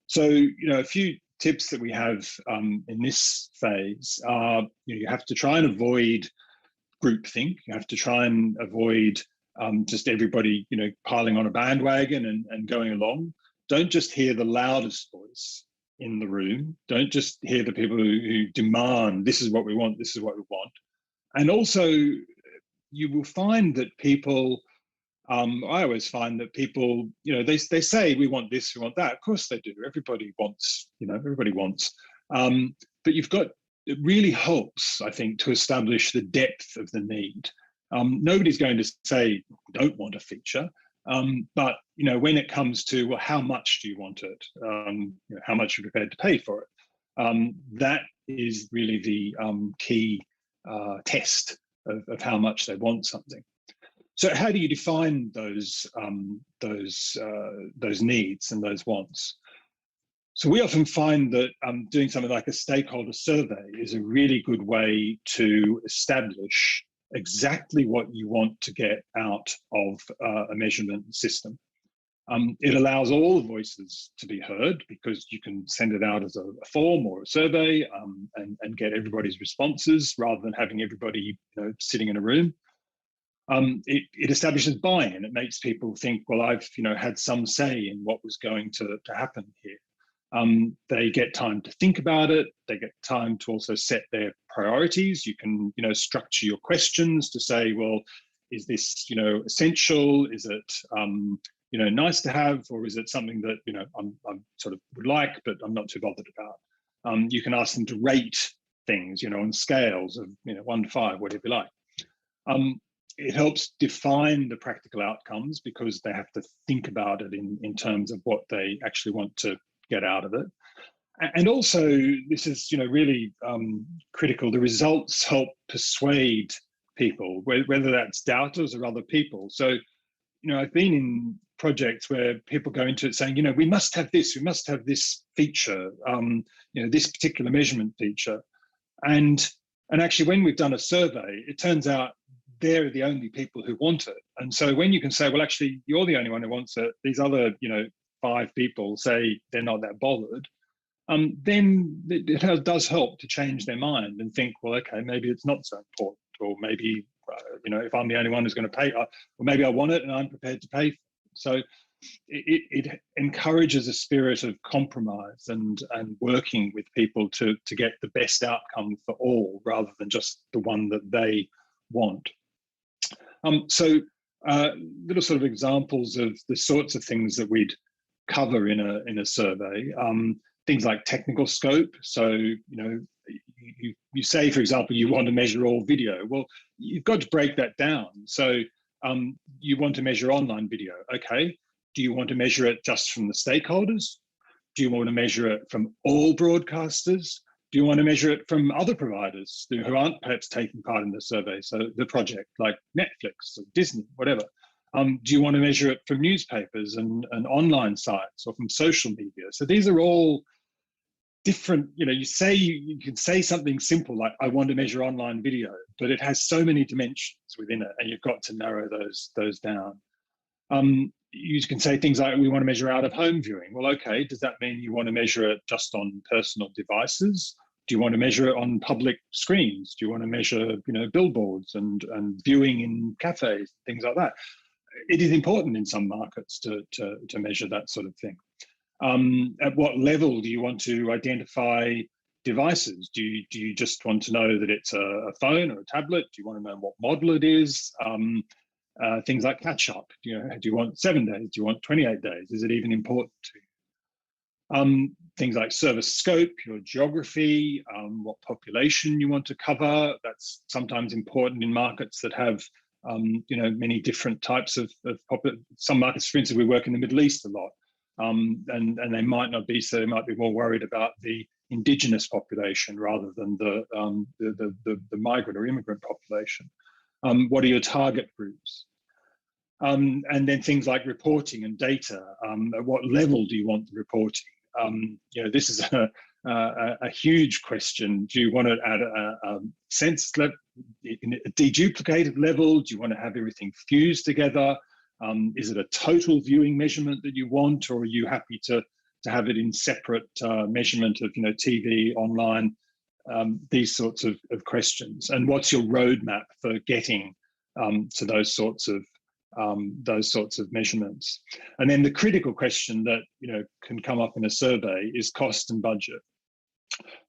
So a few tips that we have in this phase are you have to try and avoid groupthink. You have to try and avoid just everybody piling on a bandwagon and going along. Don't just hear the loudest voice in the room. Don't just hear the people who demand this is what we want, this is what we want. And also you will find that people, I always find that people, they say we want this, we want that. Of course they do. Everybody wants, everybody wants. But it really helps, I think, to establish the depth of the need. Nobody's going to say we don't want a feature, but when it comes to, well, how much do you want it? How much are you prepared to pay for it? That is really the key test of how much they want something. So how do you define those needs and those wants? So we often find that doing something like a stakeholder survey is a really good way to establish exactly what you want to get out of a measurement system. It allows all voices to be heard because you can send it out as a form or a survey and get everybody's responses rather than having everybody sitting in a room. It establishes buy-in. It makes people think, well, I've had some say in what was going to happen here. They get time to think about it. They get time to also set their priorities. You can structure your questions to say, well, is this essential? Is it nice to have, or is it something that I'm sort of would like, but I'm not too bothered about? You can ask them to rate things on scales of 1 to 5, whatever you like. It helps define the practical outcomes because they have to think about it in terms of what they actually want to get out of it. And also, this is really critical. The results help persuade people, whether that's doubters or other people. So I've been in projects where people go into it saying, we must have this feature, this particular measurement feature. And actually, when we've done a survey, it turns out they're the only people who want it. And so when you can say, well, actually, you're the only one who wants it, these other 5 people say they're not that bothered, then it does help to change their mind and think, well, okay, maybe it's not so important, or maybe if I'm the only one who's going to pay, or maybe I want it and I'm prepared to pay for it. So it encourages a spirit of compromise and working with people to get the best outcome for all, rather than just the one that they want. So little sort of examples of the sorts of things that we'd cover in a survey, things like technical scope. So you say, for example, you want to measure all video. Well, you've got to break that down. So you want to measure online video. Okay, do you want to measure it just from the stakeholders? Do you want to measure it from all broadcasters? Do you want to measure it from other providers who aren't perhaps taking part in the survey, so the project, like Netflix or Disney, whatever? Do you want to measure it from newspapers and online sites, or from social media? So these are all different, you know, you can say something simple like, I want to measure online video, but it has so many dimensions within it, and you've got to narrow those down. You can say things like, we want to measure out of home viewing. Well, okay, does that mean you want to measure it just on personal devices? Do you want to measure it on public screens? Do you want to measure, you know, billboards and viewing in cafes, things like that? It is important in some markets to measure that sort of thing. At what level do you want to identify devices? Do you just want to know that it's a phone or a tablet? Do you want to know what model it is? Things like catch-up. Do you want 7 days? Do you want 28 days? Is it even important to you? Things like service scope, your geography, what population you want to cover. That's sometimes important in markets that have you know, many different types of some markets, for instance, we work in the Middle East a lot. And they might not be, so they might be more worried about the indigenous population rather than the migrant or immigrant population. What are your target groups? And then things like reporting and data. At what level do you want the reporting? You know, this is a huge question. Do you want it at a census level, a deduplicated level? Do you want to have everything fused together? Is it a total viewing measurement that you want, or are you happy to have it in separate measurement of, you know, TV, online, these sorts of questions? And what's your roadmap for getting to those sorts of measurements? And then the critical question that, you know, can come up in a survey is cost and budget.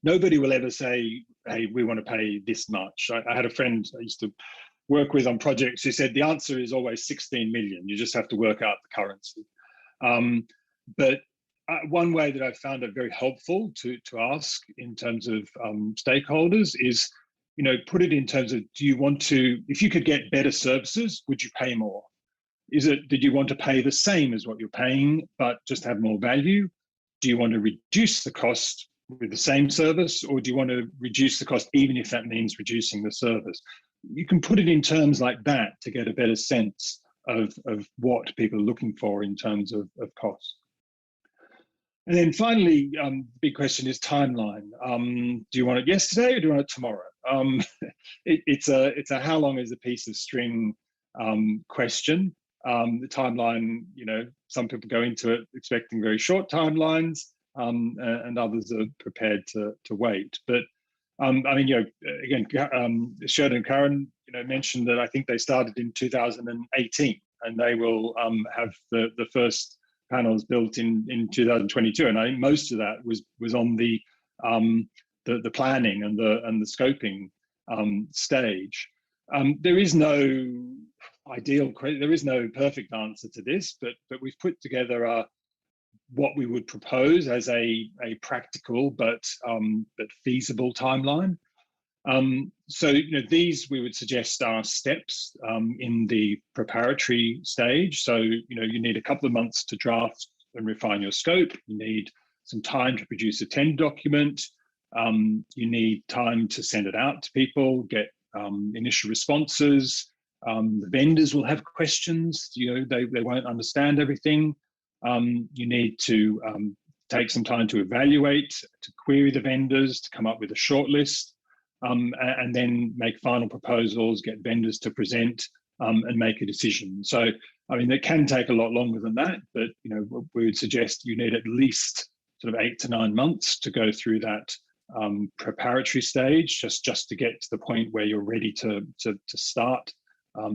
Nobody will ever say, hey, we want to pay this much. I had a friend I used to work with on projects who said the answer is always 16 million. You just have to work out the currency. But one way that I've found it very helpful to ask in terms of stakeholders is, you know, put it in terms of, do you want to, if you could get better services, would you pay more? Did you want to pay the same as what you're paying, but just have more value? Do you want to reduce the cost with the same service, or do you want to reduce the cost even if that means reducing the service? You can put it in terms like that to get a better sense of what people are looking for in terms of cost. And then finally, the big question is timeline. Do you want it yesterday or do you want it tomorrow? It's a how long is a piece of string question. The timeline, you know, some people go into it expecting very short timelines, and others are prepared to wait. But I mean, you know, again, Sheridan and Karen, you know, mentioned that I think they started in 2018, and they will have the first panels built in 2022. And I think most of that was on the planning and the scoping stage. There is no there is no perfect answer to this, but we've put together what we would propose as a practical but feasible timeline. So, you know, these we would suggest are steps in the preparatory stage. So, you know, you need a couple of months to draft and refine your scope. You need some time to produce a tender document. You need time to send it out to people, get initial responses. The vendors will have questions. You know, they won't understand everything. You need to take some time to evaluate, to query the vendors, to come up with a short list. And then make final proposals, get vendors to present, and make a decision. So, I mean, it can take a lot longer than that, but, you know, we would suggest you need at least sort of 8 to 9 months to go through that preparatory stage, just to get to the point where you're ready to start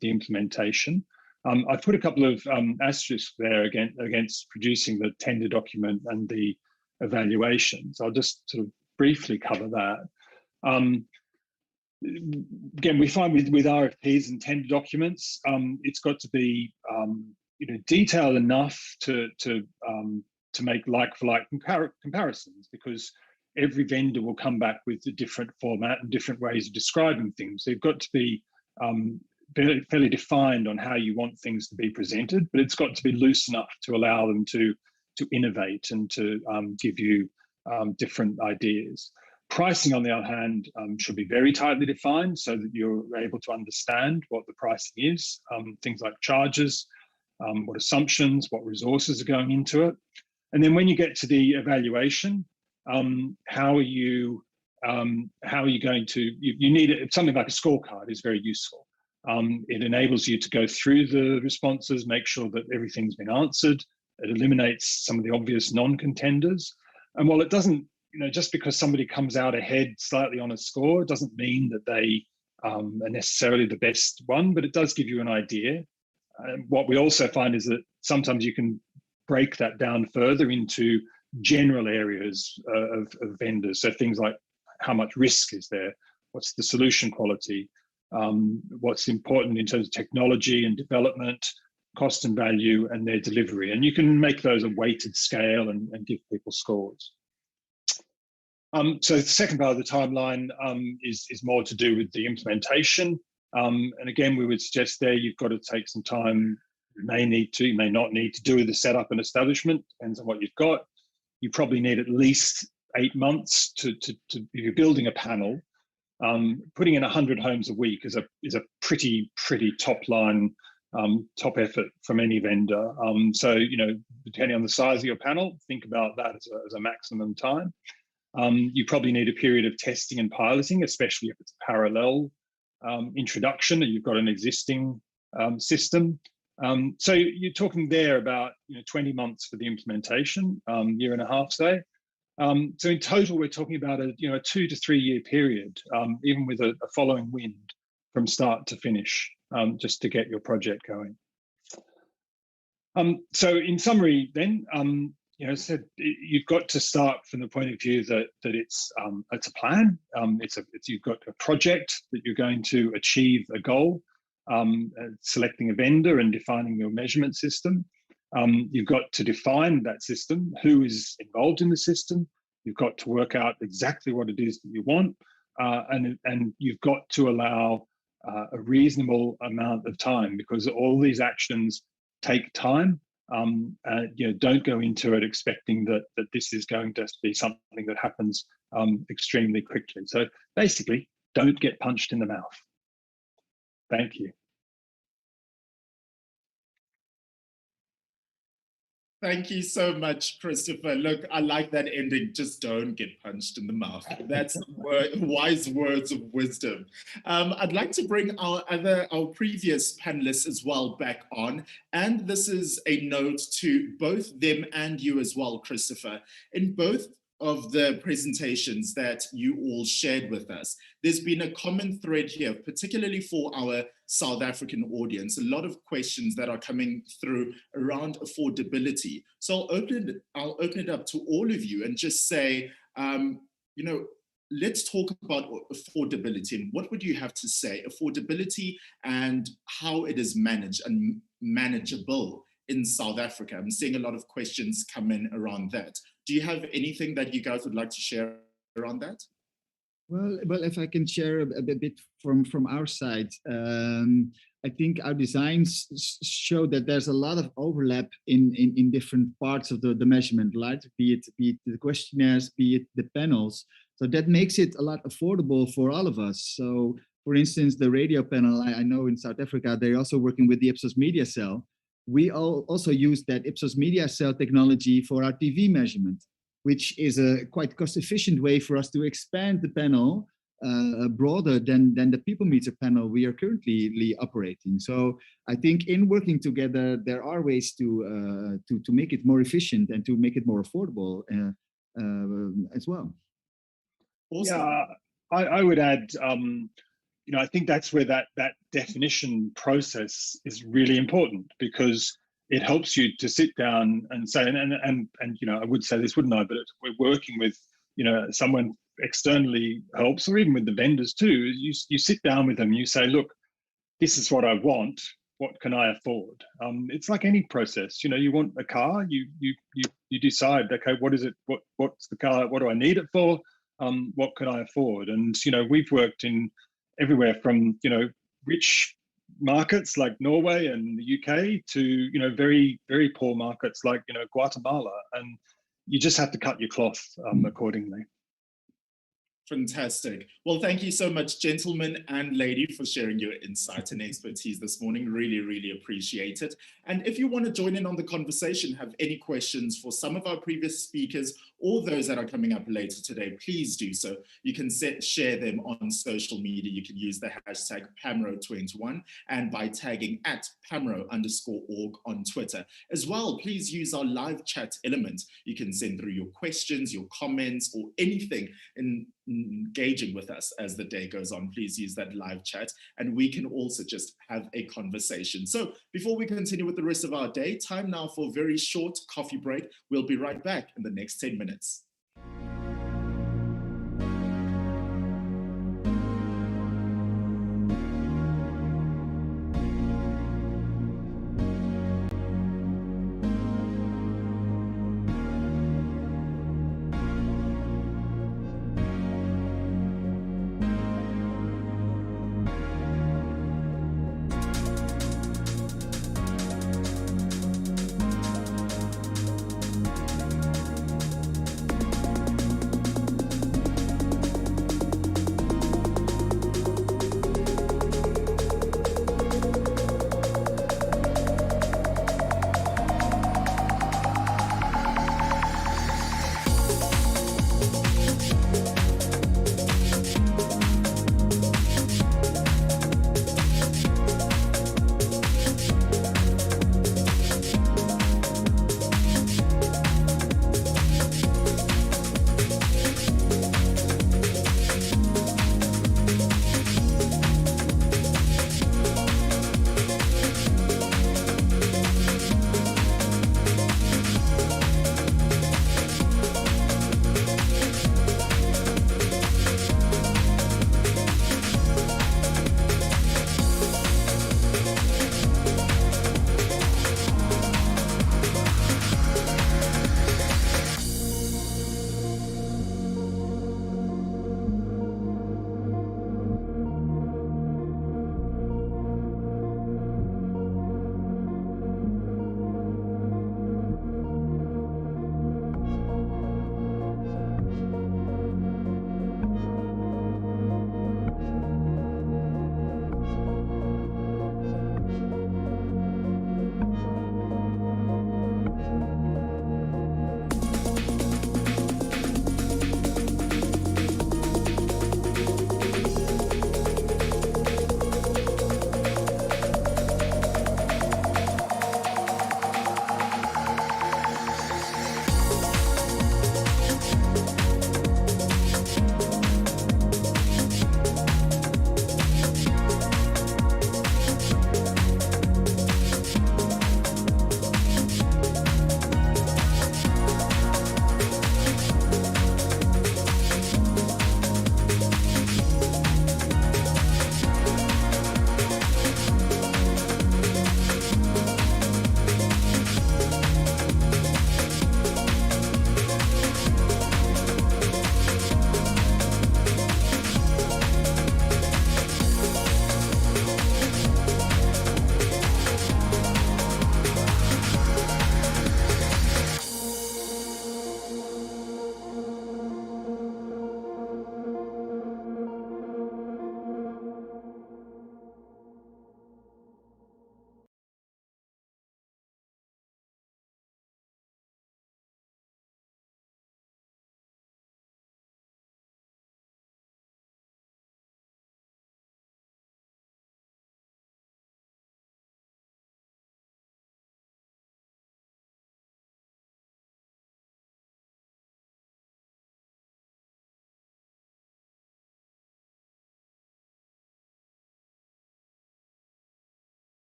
the implementation. I've put a couple of asterisks there against producing the tender document and the evaluations. I'll just sort of briefly cover that. Again, we find with RFPs and tender documents, it's got to be you know, detailed enough to make like-for-like comparisons, because every vendor will come back with a different format and different ways of describing things. So you've got to be fairly defined on how you want things to be presented, but it's got to be loose enough to allow them to innovate and to give you different ideas. Pricing, on the other hand, should be very tightly defined so that you're able to understand what the pricing is, things like charges, what assumptions, what resources are going into it. And then when you get to the evaluation, how are you going to, you need something like a scorecard is very useful. It enables you to go through the responses, make sure that everything's been answered. It eliminates some of the obvious non-contenders. And while it doesn't, just because somebody comes out ahead slightly on a score, it doesn't mean that they are necessarily the best one, but it does give you an idea. What we also find is that sometimes you can break that down further into general areas of vendors. So things like how much risk is there? What's the solution quality? What's important in terms of technology and development, cost and value, and their delivery. And you can make those a weighted scale and give people scores. So the second part of the timeline is more to do with the implementation. And again, we would suggest there you've got to take some time. You may need to, you may not need to do the setup and establishment, depends on what you've got. You probably need at least 8 months to if you're building a panel. Putting in 100 homes a week is a pretty top line, top effort from any vendor. So depending on the size of your panel, think about that as a maximum time. You probably need a period of testing and piloting, especially if it's a parallel introduction and you've got an existing system. So you're talking there about 20 months for the implementation, year and a half, say. So in total, we're talking about a 2 to 3 year period, even with a following wind from start to finish, just to get your project going. So in summary, then, said you've got to start from the point of view that it's a plan. You've got a project that you're going to achieve a goal, selecting a vendor and defining your measurement system. You've got to define that system, who is involved in the system. You've got to work out exactly what it is that you want, and you've got to allow a reasonable amount of time, because all these actions take time. Don't go into it expecting that this is going to be something that happens extremely quickly. So basically, don't get punched in the mouth. Thank you. Thank you so much, Christopher. Look, I like that ending. Just don't get punched in the mouth. That's wise words of wisdom. I'd like to bring our previous panelists as well back on. And this is a note to both them and you as well, Christopher. In both of the presentations that you all shared with us, there's been a common thread here, particularly for our South African audience, a lot of questions that are coming through around affordability. So I'll open it up to all of you and just say, let's talk about affordability and what would you have to say, affordability and how it is managed and manageable in South Africa. I'm seeing a lot of questions come in around that. Do you have anything that you guys would like to share around that? Well, if I can share a bit from our side, I think our designs show that there's a lot of overlap in different parts of the measurement, right? Be it the questionnaires, be it the panels. So that makes it a lot affordable for all of us. So, for instance, the radio panel, I know in South Africa, they're also working with the Ipsos Media Cell. We also use that Ipsos Media Cell technology for our TV measurement, which is a quite cost-efficient way for us to expand the panel broader than the people meter panel we are currently operating. So I think in working together, there are ways to make it more efficient and to make it more affordable as well. Awesome. Yeah, I would add, I think that's where that definition process is really important, because it helps you to sit down and say, and I would say this, wouldn't I? But we're working with, someone externally helps, or even with the vendors too. You sit down with them, you say, look, this is what I want. What can I afford? It's like any process. You want a car, you decide, okay, what is it? What's the car? What do I need it for? What can I afford? And we've worked in everywhere from rich markets like Norway and the UK to very, very poor markets like Guatemala, and you just have to cut your cloth accordingly. Fantastic. Well, thank you so much, gentlemen and lady, for sharing your insight and expertise this morning. Really, really appreciate it. And if you want to join in on the conversation, have any questions for some of our previous speakers or those that are coming up later today, please do so. You can share them on social media. You can use the hashtag PAMRO21 and by tagging at PAMRO_org on Twitter. As well, please use our live chat element. You can send through your questions, your comments, or anything in engaging with us as the day goes on. Please use that live chat and we can also just have a conversation. So before we continue with the rest of our day, time now for a very short coffee break. We'll be right back in the next 10 minutes.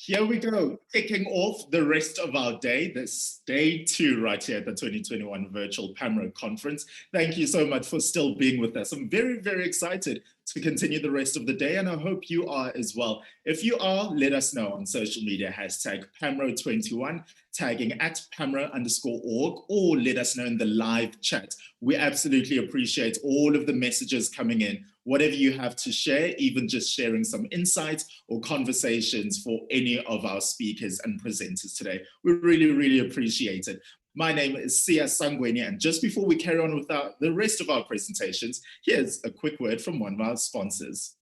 Here we go, kicking off the rest of our day, this day 2 right here at the 2021 virtual PAMRO Conference. Thank you so much for still being with us. I'm very, very excited to continue the rest of the day, and I hope you are as well. If you are, let us know on social media, hashtag PAMRO21, tagging at PAMRO_org, or let us know in the live chat. We absolutely appreciate all of the messages coming in. Whatever you have to share, even just sharing some insights or conversations for any of our speakers and presenters today. We really, really appreciate it. My name is Sia Sangweni, and just before we carry on with the rest of our presentations, here's a quick word from one of our sponsors.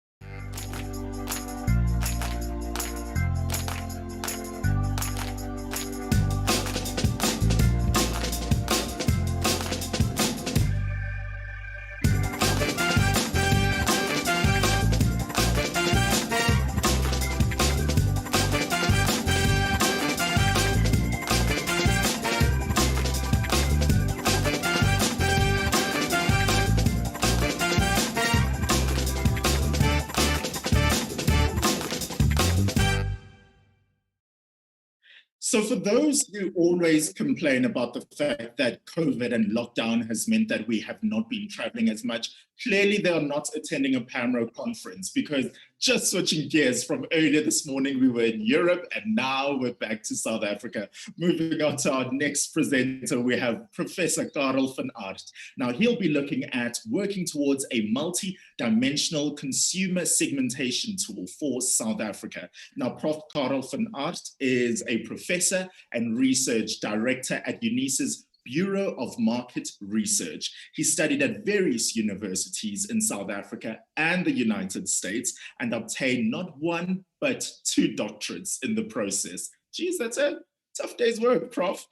So for those who always complain about the fact that COVID and lockdown has meant that we have not been traveling as much, clearly they are not attending a PAMRO conference, because just switching gears, from earlier this morning, we were in Europe and now we're back to South Africa. Moving on to our next presenter, we have Professor Karel van Aert. Now he'll be looking at working towards a multi-dimensional consumer segmentation tool for South Africa. Now Prof. Karel van Aert is a professor and research director at UNISA's Bureau of Market Research. He studied at various universities in South Africa and the United States and obtained not one, but 2 doctorates in the process. Geez, that's a tough day's work, Prof.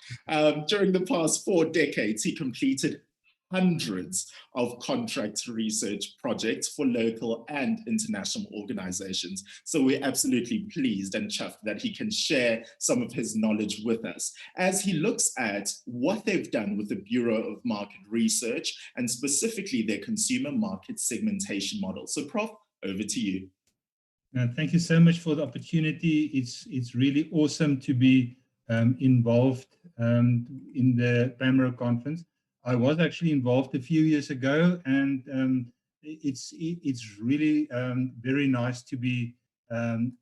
During the past 4 decades, he completed hundreds of contract research projects for local and international organizations. So we're absolutely pleased and chuffed that he can share some of his knowledge with us as he looks at what they've done with the Bureau of Market Research and specifically their consumer market segmentation model. So Prof, over to you. Thank you so much for the opportunity. It's really awesome to be involved in the PAMRO conference. I was actually involved a few years ago, and it's really very nice to be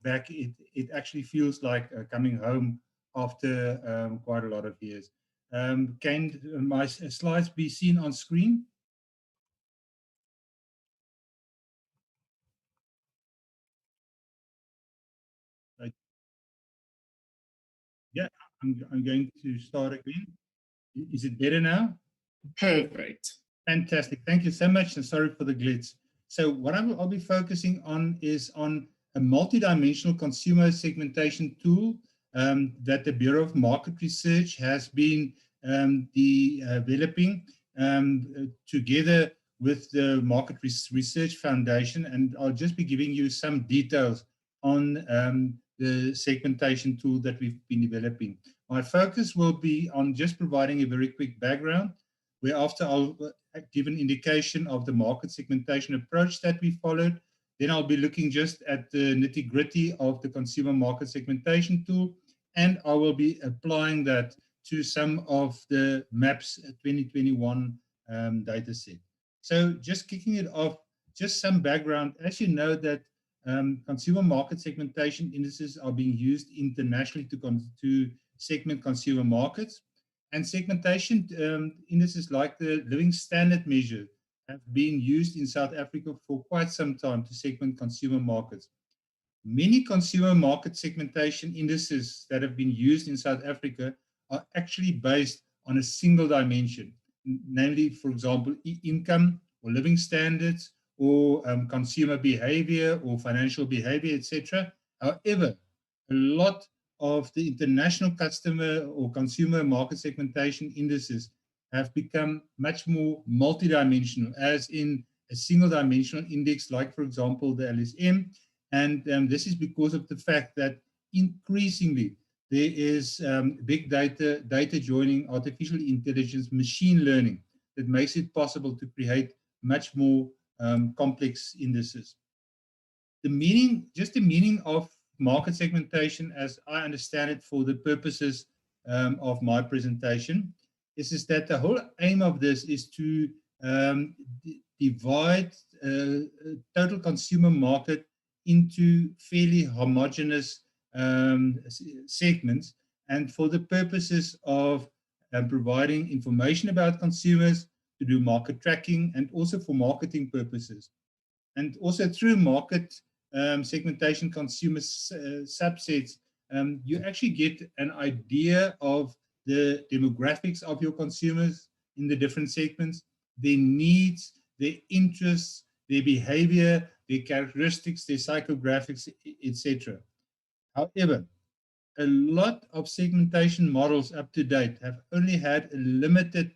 back. It actually feels like coming home after quite a lot of years. Can my slides be seen on screen? Yeah, I'm going to start again. Is it better now? Perfect. Fantastic. Thank you so much, and sorry for the glitch. So what I'll be focusing on is on a multidimensional consumer segmentation tool that the Bureau of Market Research has been developing together with the Market Research Foundation. And I'll just be giving you some details on the segmentation tool that we've been developing. My focus will be on just providing a very quick background, whereafter I'll give an indication of the market segmentation approach that we followed. Then I'll be looking just at the nitty-gritty of the consumer market segmentation tool, and I will be applying that to some of the MAPS 2021 data set. So just kicking it off, just some background. As you know that consumer market segmentation indices are being used internationally to segment consumer markets. And segmentation indices like the Living Standard measure have been used in South Africa for quite some time to segment consumer markets. Many consumer market segmentation indices that have been used in South Africa are actually based on a single dimension, namely, for example, income or living standards or consumer behavior or financial behavior, etc. However, a lot of the international customer or consumer market segmentation indices have become much more multidimensional, as in a single dimensional index, like, for example, the LSM. And this is because of the fact that increasingly there is big data, data joining, artificial intelligence, machine learning that makes it possible to create much more complex indices. The meaning of market segmentation, as I understand it for the purposes of my presentation, is that the whole aim of this is to divide total consumer market into fairly homogeneous segments, and for the purposes of providing information about consumers, to do market tracking, and also for marketing purposes. And also through market segmentation consumer subsets, you actually get an idea of the demographics of your consumers in the different segments, their needs, their interests, their behavior, their characteristics, their psychographics, etc. However, a lot of segmentation models up to date have only had a limited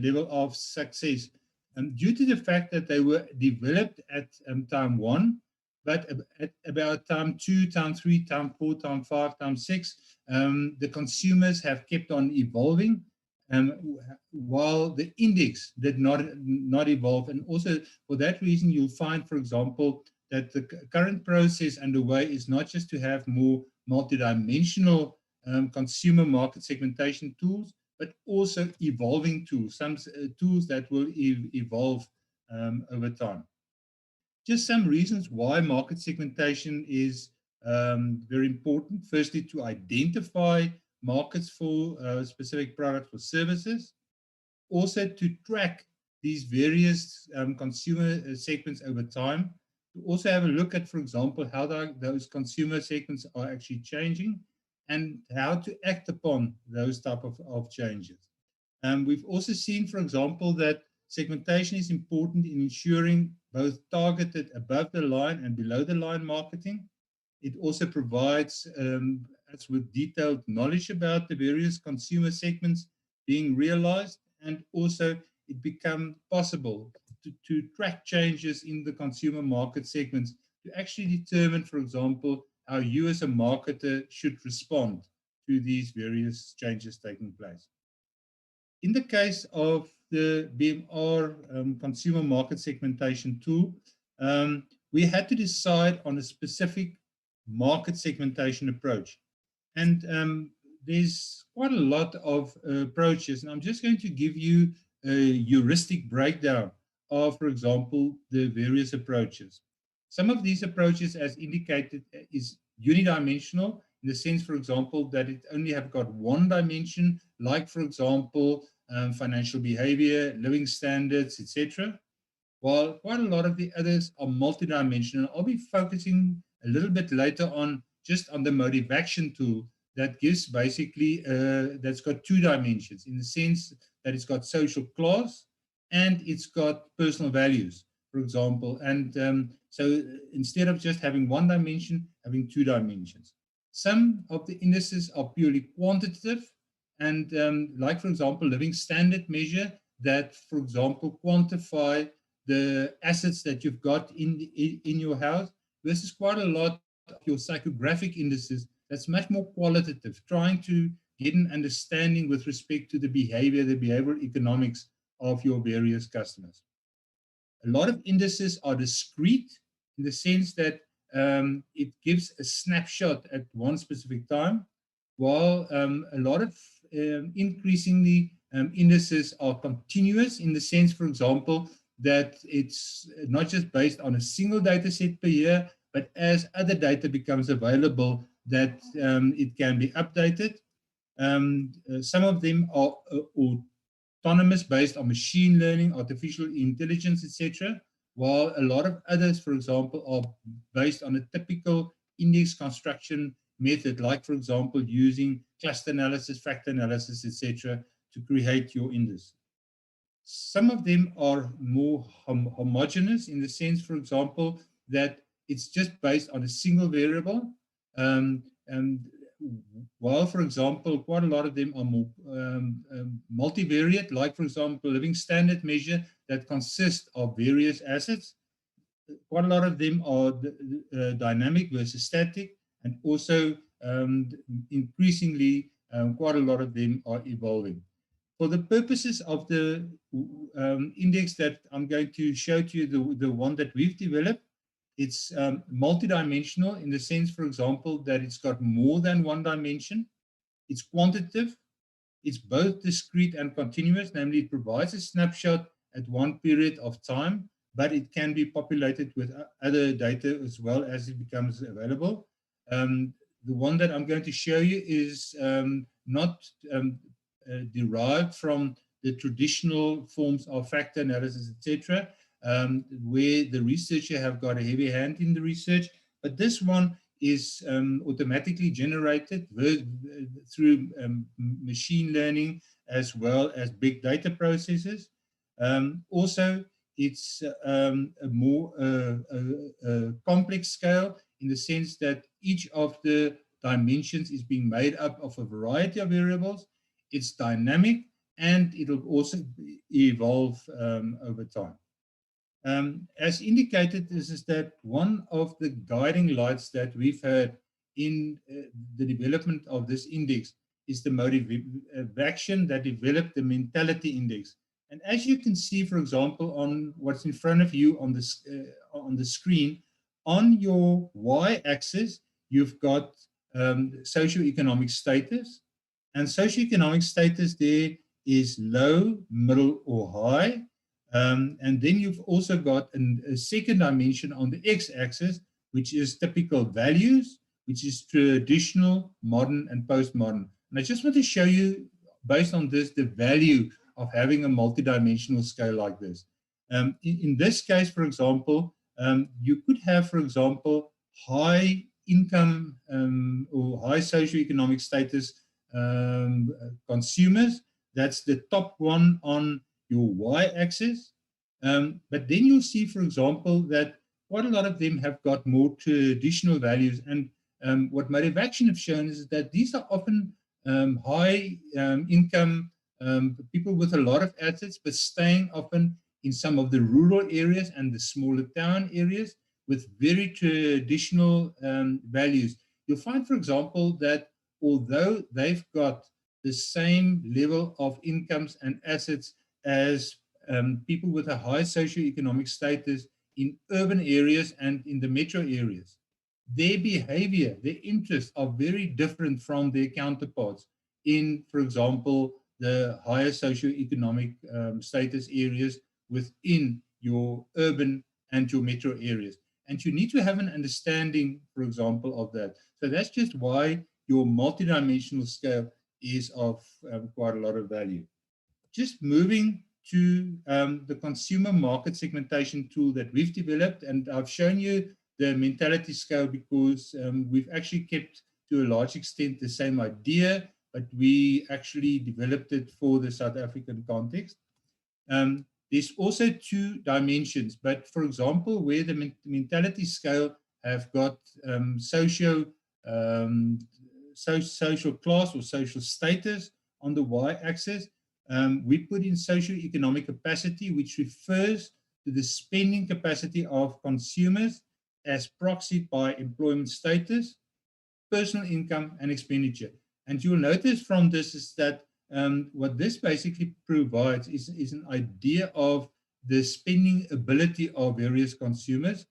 level of success due to the fact that they were developed at time 1, but at about time 2, time 3, time 4, time 5, time 6, the consumers have kept on evolving, while the index did not evolve. And also for that reason, you'll find, for example, that the current process underway is not just to have more multidimensional consumer market segmentation tools, but also evolving tools, some tools that will evolve over time. Just some reasons why market segmentation is very important. Firstly, to identify markets for specific products or services. Also to track these various consumer segments over time. To also have a look at, for example, how those consumer segments are actually changing and how to act upon those type of changes. We've also seen, for example, that segmentation is important in ensuring both targeted above the line and below the line marketing. It also provides us with detailed knowledge about the various consumer segments being realized, and also it becomes possible to track changes in the consumer market segments to actually determine, for example, how you as a marketer should respond to these various changes taking place. In the case of the BMR consumer market segmentation tool, we had to decide on a specific market segmentation approach. And there's quite a lot of approaches, and I'm just going to give you a heuristic breakdown of, for example, the various approaches. Some of these approaches, as indicated, is unidimensional in the sense, for example, that it only have got one dimension, like, for example, financial behavior, living standards, etc. While quite a lot of the others are multidimensional. I'll be focusing a little bit later on just on the motive action tool that gives basically, that's got two dimensions in the sense that it's got social class and it's got personal values, for example. And so instead of just having one dimension, having two dimensions. Some of the indices are purely quantitative and like, for example, living standard measure that, for example, quantify the assets that you've got in your house versus quite a lot of your psychographic indices that's much more qualitative, trying to get an understanding with respect to the behavioral economics of your various customers. A lot of indices are discrete in the sense that it gives a snapshot at one specific time, while a lot of increasingly indices are continuous in the sense, for example, that it's not just based on a single data set per year, but as other data becomes available, that it can be updated. Some of them are autonomous based on machine learning, artificial intelligence, etc., while a lot of others, for example, are based on a typical index construction method, like, for example, using cluster analysis, factor analysis, etc., to create your index. Some of them are more homogeneous in the sense, for example, that it's just based on a single variable. And while, for example, quite a lot of them are more multivariate, like, for example, living standard measure that consists of various assets. Quite a lot of them are dynamic versus static, and also increasingly, quite a lot of them are evolving. For the purposes of the index that I'm going to show to you, the one that we've developed, It's multidimensional in the sense, for example, that it's got more than one dimension. It's quantitative. It's both discrete and continuous, namely it provides a snapshot at one period of time, but it can be populated with other data as well as it becomes available. The one that I'm going to show you is not derived from the traditional forms of factor analysis, etc., where the researcher have got a heavy hand in the research, but this one is automatically generated through machine learning as well as big data processes. Also, it's a more complex scale in the sense that each of the dimensions is being made up of a variety of variables. It's dynamic and it'll also evolve over time. As indicated, this is that one of the guiding lights that we've had in the development of this index is the motivation that developed the mentality index. And as you can see, for example, on what's in front of you on the screen, on your y-axis, you've got socioeconomic status. And socioeconomic status there is low, middle, or high. And then you've also got a second dimension on the x-axis, which is typical values, which is traditional, modern, and postmodern. And I just want to show you, based on this, the value of having a multidimensional scale like this. In this case, for example, you could have, for example, high income or high socioeconomic status consumers. That's the top one on your y-axis. But then you'll see, for example, that quite a lot of them have got more traditional values. And what Motivation have shown is that these are often high income people with a lot of assets, but staying often in some of the rural areas and the smaller town areas with very traditional values. You'll find, for example, that although they've got the same level of incomes and assets as people with a high socioeconomic status in urban areas and in the metro areas, their behavior, their interests are very different from their counterparts in, for example, the higher socioeconomic status areas within your urban and your metro areas. And you need to have an understanding, for example, of that. So that's just why your multidimensional scale is of quite a lot of value. Just moving to the consumer market segmentation tool that we've developed, and I've shown you the mentality scale because we've actually kept to a large extent the same idea, but we actually developed it for the South African context. There's also two dimensions, but for example, where the mentality scale have got social class or social status on the y-axis, we put in socioeconomic capacity, which refers to the spending capacity of consumers as proxied by employment status, personal income, and expenditure. And you'll notice from this is that what this basically provides is an idea of the spending ability of various consumers.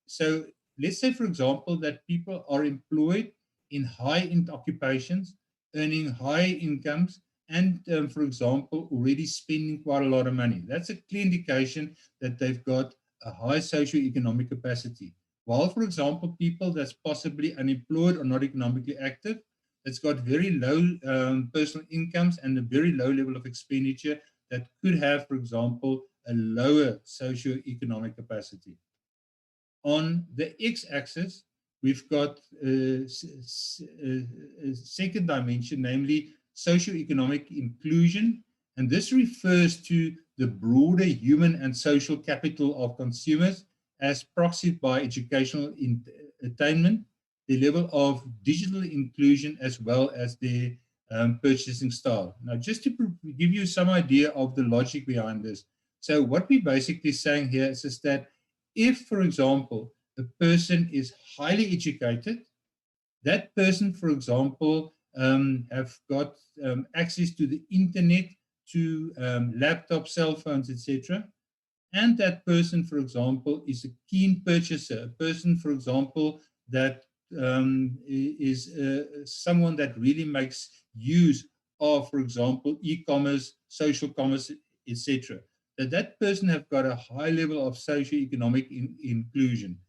So let's say, for example, that people are employed in high-end occupations, earning high incomes, and, for example, already spending quite a lot of money. That's a clear indication that they've got a high socioeconomic capacity. While, for example, people that's possibly unemployed or not economically active, that's got very low personal incomes and a very low level of expenditure that could have, for example, a lower socioeconomic capacity. On the x-axis, we've got a second dimension, namely socioeconomic inclusion, and this refers to the broader human and social capital of consumers as proxied by educational attainment, the level of digital inclusion, as well as their purchasing style. Now, just to give you some idea of the logic behind this. So what we're basically saying here is that if, for example, a person is highly educated, that person, for example, have got access to the internet, to laptops, cell phones, etc. and that person, for example, is a keen purchaser, a person, for example, that is someone that really makes use of, for example, e-commerce, social commerce, etc., that person have got a high level of socioeconomic inclusion.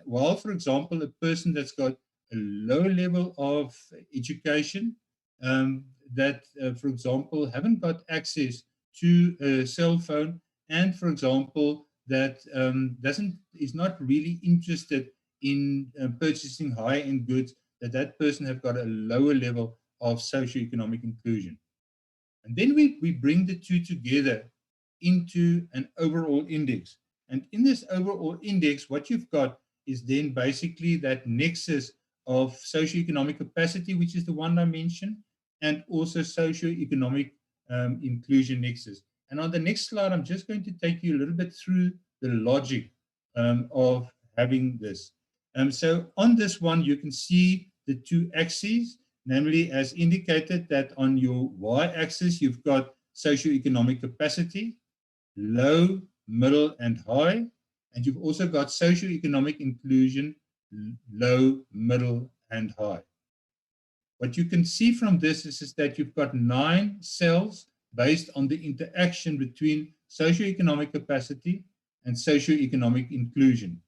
While, for example, a person that's got a low level of education, that, for example, haven't got access to a cell phone, and, for example, that is not really interested in purchasing high-end goods, that person have got a lower level of socioeconomic inclusion. And then we bring the two together into an overall index. And in this overall index, what you've got is then basically that nexus of socioeconomic capacity, which is the one I mentioned, and also socioeconomic inclusion nexus. And on the next slide, I'm just going to take you a little bit through the logic of having this. So on this one, you can see the two axes, namely as indicated that on your y-axis, you've got socioeconomic capacity, low, middle, and high. And you've also got socioeconomic inclusion, low, middle, and high. What you can see from this is that you've got 9 cells based on the interaction between socioeconomic capacity and socioeconomic inclusion.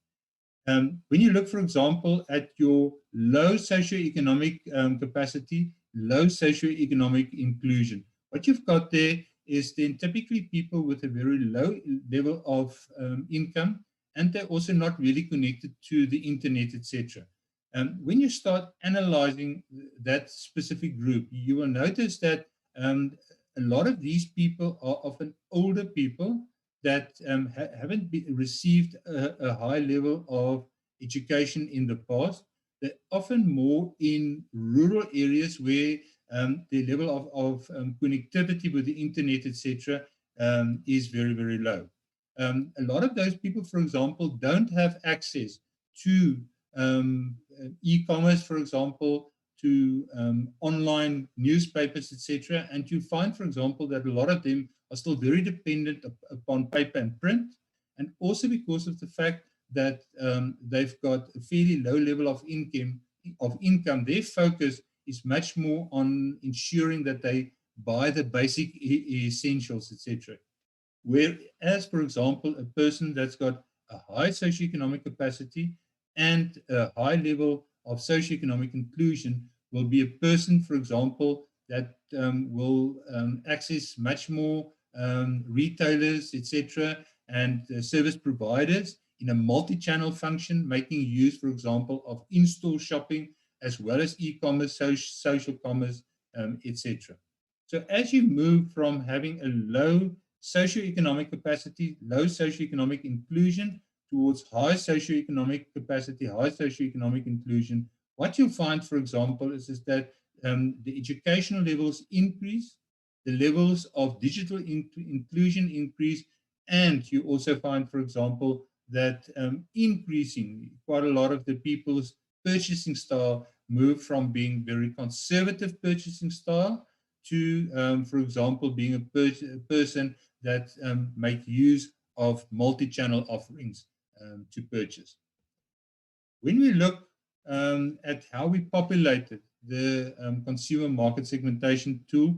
When you look, for example, at your low socioeconomic capacity, low socioeconomic inclusion, what you've got there is then typically people with a very low level of income, and they're also not really connected to the internet, etc. When you start analyzing that specific group, you will notice that a lot of these people are often older people that haven't received a high level of education in the past. They're often more in rural areas where the level of connectivity with the internet, etc., is very, very low. A lot of those people, for example, don't have access to e-commerce, for example, to online newspapers, etc. And you find, for example, that a lot of them are still very dependent upon paper and print, and also because of the fact that they've got a fairly low level of income, their focus is much more on ensuring that they buy the basic essentials, etc. Whereas, for example, a person that's got a high socioeconomic capacity and a high level of socioeconomic inclusion will be a person, for example, that will access much more retailers, etc., and service providers in a multi-channel function, making use, for example, of in-store shopping as well as e-commerce, social commerce, etc. So as you move from having a low socioeconomic capacity, low socioeconomic inclusion, towards high socioeconomic capacity, high socioeconomic inclusion, what you'll find, for example, is that the educational levels increase, the levels of digital inclusion increase, and you also find, for example, that increasing quite a lot of the people's purchasing style move from being very conservative purchasing style to, for example, being a person that make use of multi-channel offerings to purchase. When we look at how we populated the consumer market segmentation tool,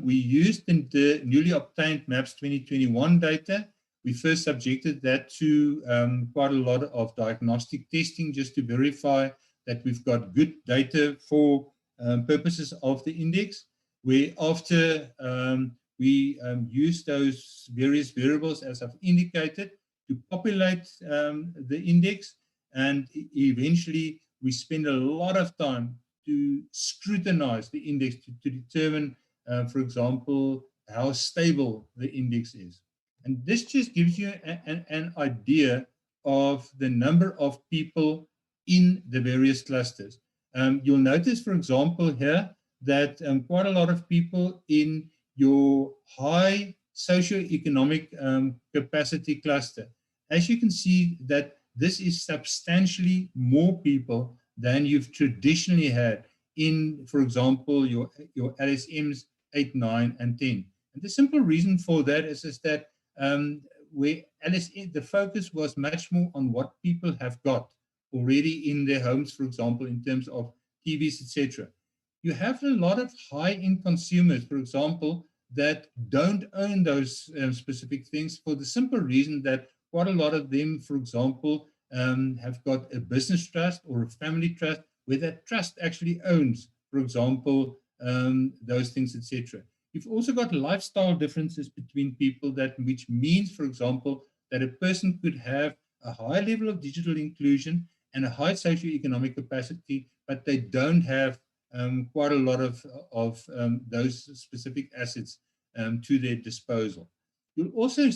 we used the newly obtained MAPS 2021 data. We first subjected that to quite a lot of diagnostic testing just to verify that we've got good data for purposes of the index, where after we use those various variables, as I've indicated, to populate the index, and eventually we spend a lot of time to scrutinize the index to determine, for example, how stable the index is. And this just gives you an idea of the number of people in the various clusters. You'll notice, for example, here that quite a lot of people in your high socioeconomic capacity cluster. As you can see, that this is substantially more people than you've traditionally had in, for example, your LSMs 8, 9, and 10. And the simple reason for that is that where LSN, the focus was much more on what people have got already in their homes, for example, in terms of TVs, etc. You have a lot of high-end consumers, for example, that don't own those specific things for the simple reason that quite a lot of them, for example, have got a business trust or a family trust where that trust actually owns, for example, those things, etc. You've also got lifestyle differences between people, that which means, for example, that a person could have a high level of digital inclusion and a high socioeconomic capacity, but they don't have quite a lot of those specific assets to their disposal. You'll also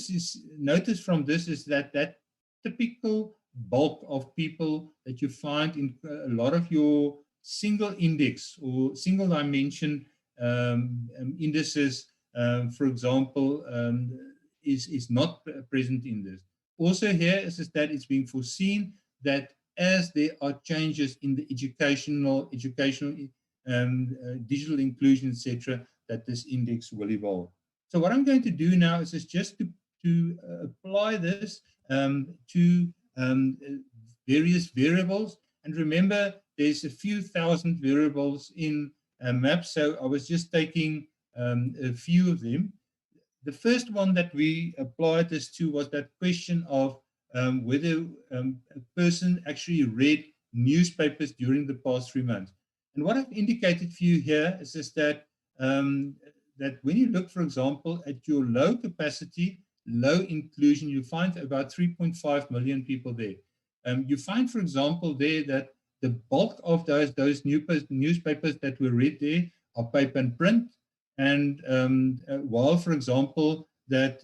notice from this is that that typical bulk of people that you find in a lot of your single index or single dimension indices, for example, is not present in this. Also here is that it's being foreseen that as there are changes in the educational digital inclusion, etc., that this index will evolve. So what I'm going to do now is just to apply this to various variables. And remember, there's a few thousand variables in maps, so I was just taking a few of them. The first one that we applied this to was that question of whether a person actually read newspapers during the past 3 months. And what I've indicated for you here is that that when you look, for example, at your low capacity, low inclusion, you find about 3.5 million people there. You find, for example, there that the bulk of those newspapers that were read there are paper and print. And while, for example, that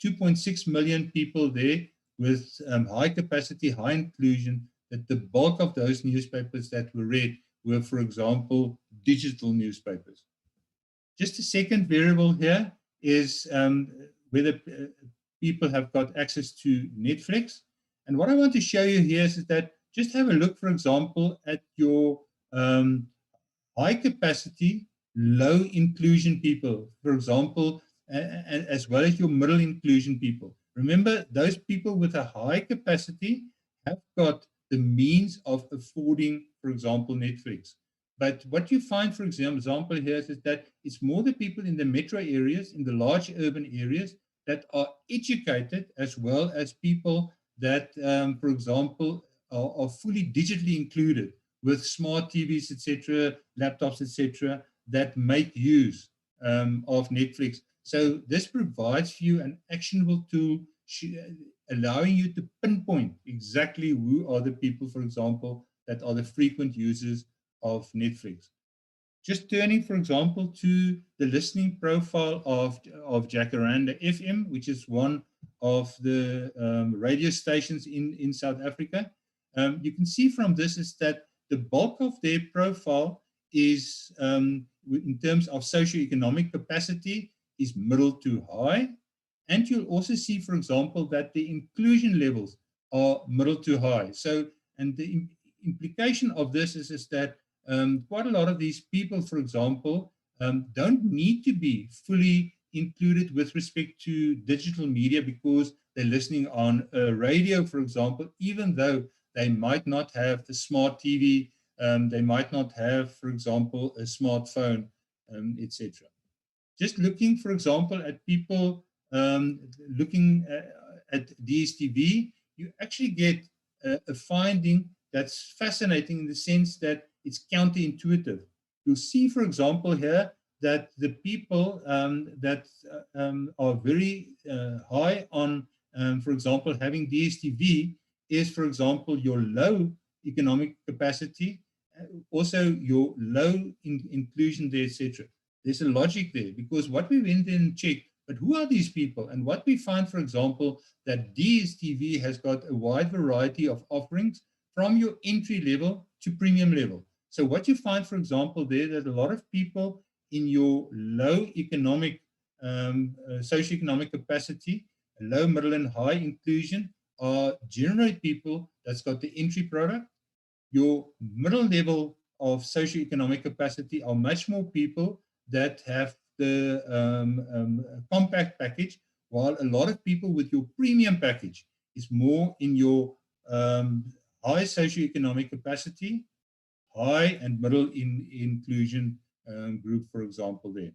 2.6 million people there with high capacity, high inclusion, that the bulk of those newspapers that were read were, for example, digital newspapers. Just a second variable here is whether people have got access to Netflix. And what I want to show you here is that just have a look, for example, at your high capacity, low inclusion people, for example, as well as your middle inclusion people. Remember, those people with a high capacity have got the means of affording, for example, Netflix. But what you find, for example, here is that it's more the people in the metro areas, in the large urban areas, that are educated, as well as people that, for example, are fully digitally included with smart TVs, etc., laptops, etc., that make use of Netflix. So this provides for you an actionable tool allowing you to pinpoint exactly who are the people, for example, that are the frequent users of Netflix. Just turning, for example, to the listening profile of Jacaranda FM, which is one of the radio stations in South Africa. You can see from this is that the bulk of their profile is, in terms of socioeconomic capacity, is middle to high. And you'll also see, for example, that the inclusion levels are middle to high. So, and the implication of this is that quite a lot of these people, for example, don't need to be fully included with respect to digital media because they're listening on a radio, for example, even though they might not have a smart TV, they might not have, for example, a smartphone, etc. Just looking, for example, at people looking at DSTV, you actually get a finding that's fascinating in the sense that it's counterintuitive. You'll see, for example, here that the people that are very high on, for example, having DSTV is, for example, your low economic capacity, also your low inclusion there, etc. There's a logic there because what we went in and checked, but who are these people? And what we find, for example, that DSTV has got a wide variety of offerings from your entry level to premium level. So what you find, for example, there, that a lot of people in your low economic, socioeconomic capacity, low, middle, and high inclusion are generally people that's got the entry product. Your middle level of socioeconomic capacity are much more people that have the compact package, while a lot of people with your premium package is more in your high socioeconomic capacity, high and middle inclusion group, for example, there.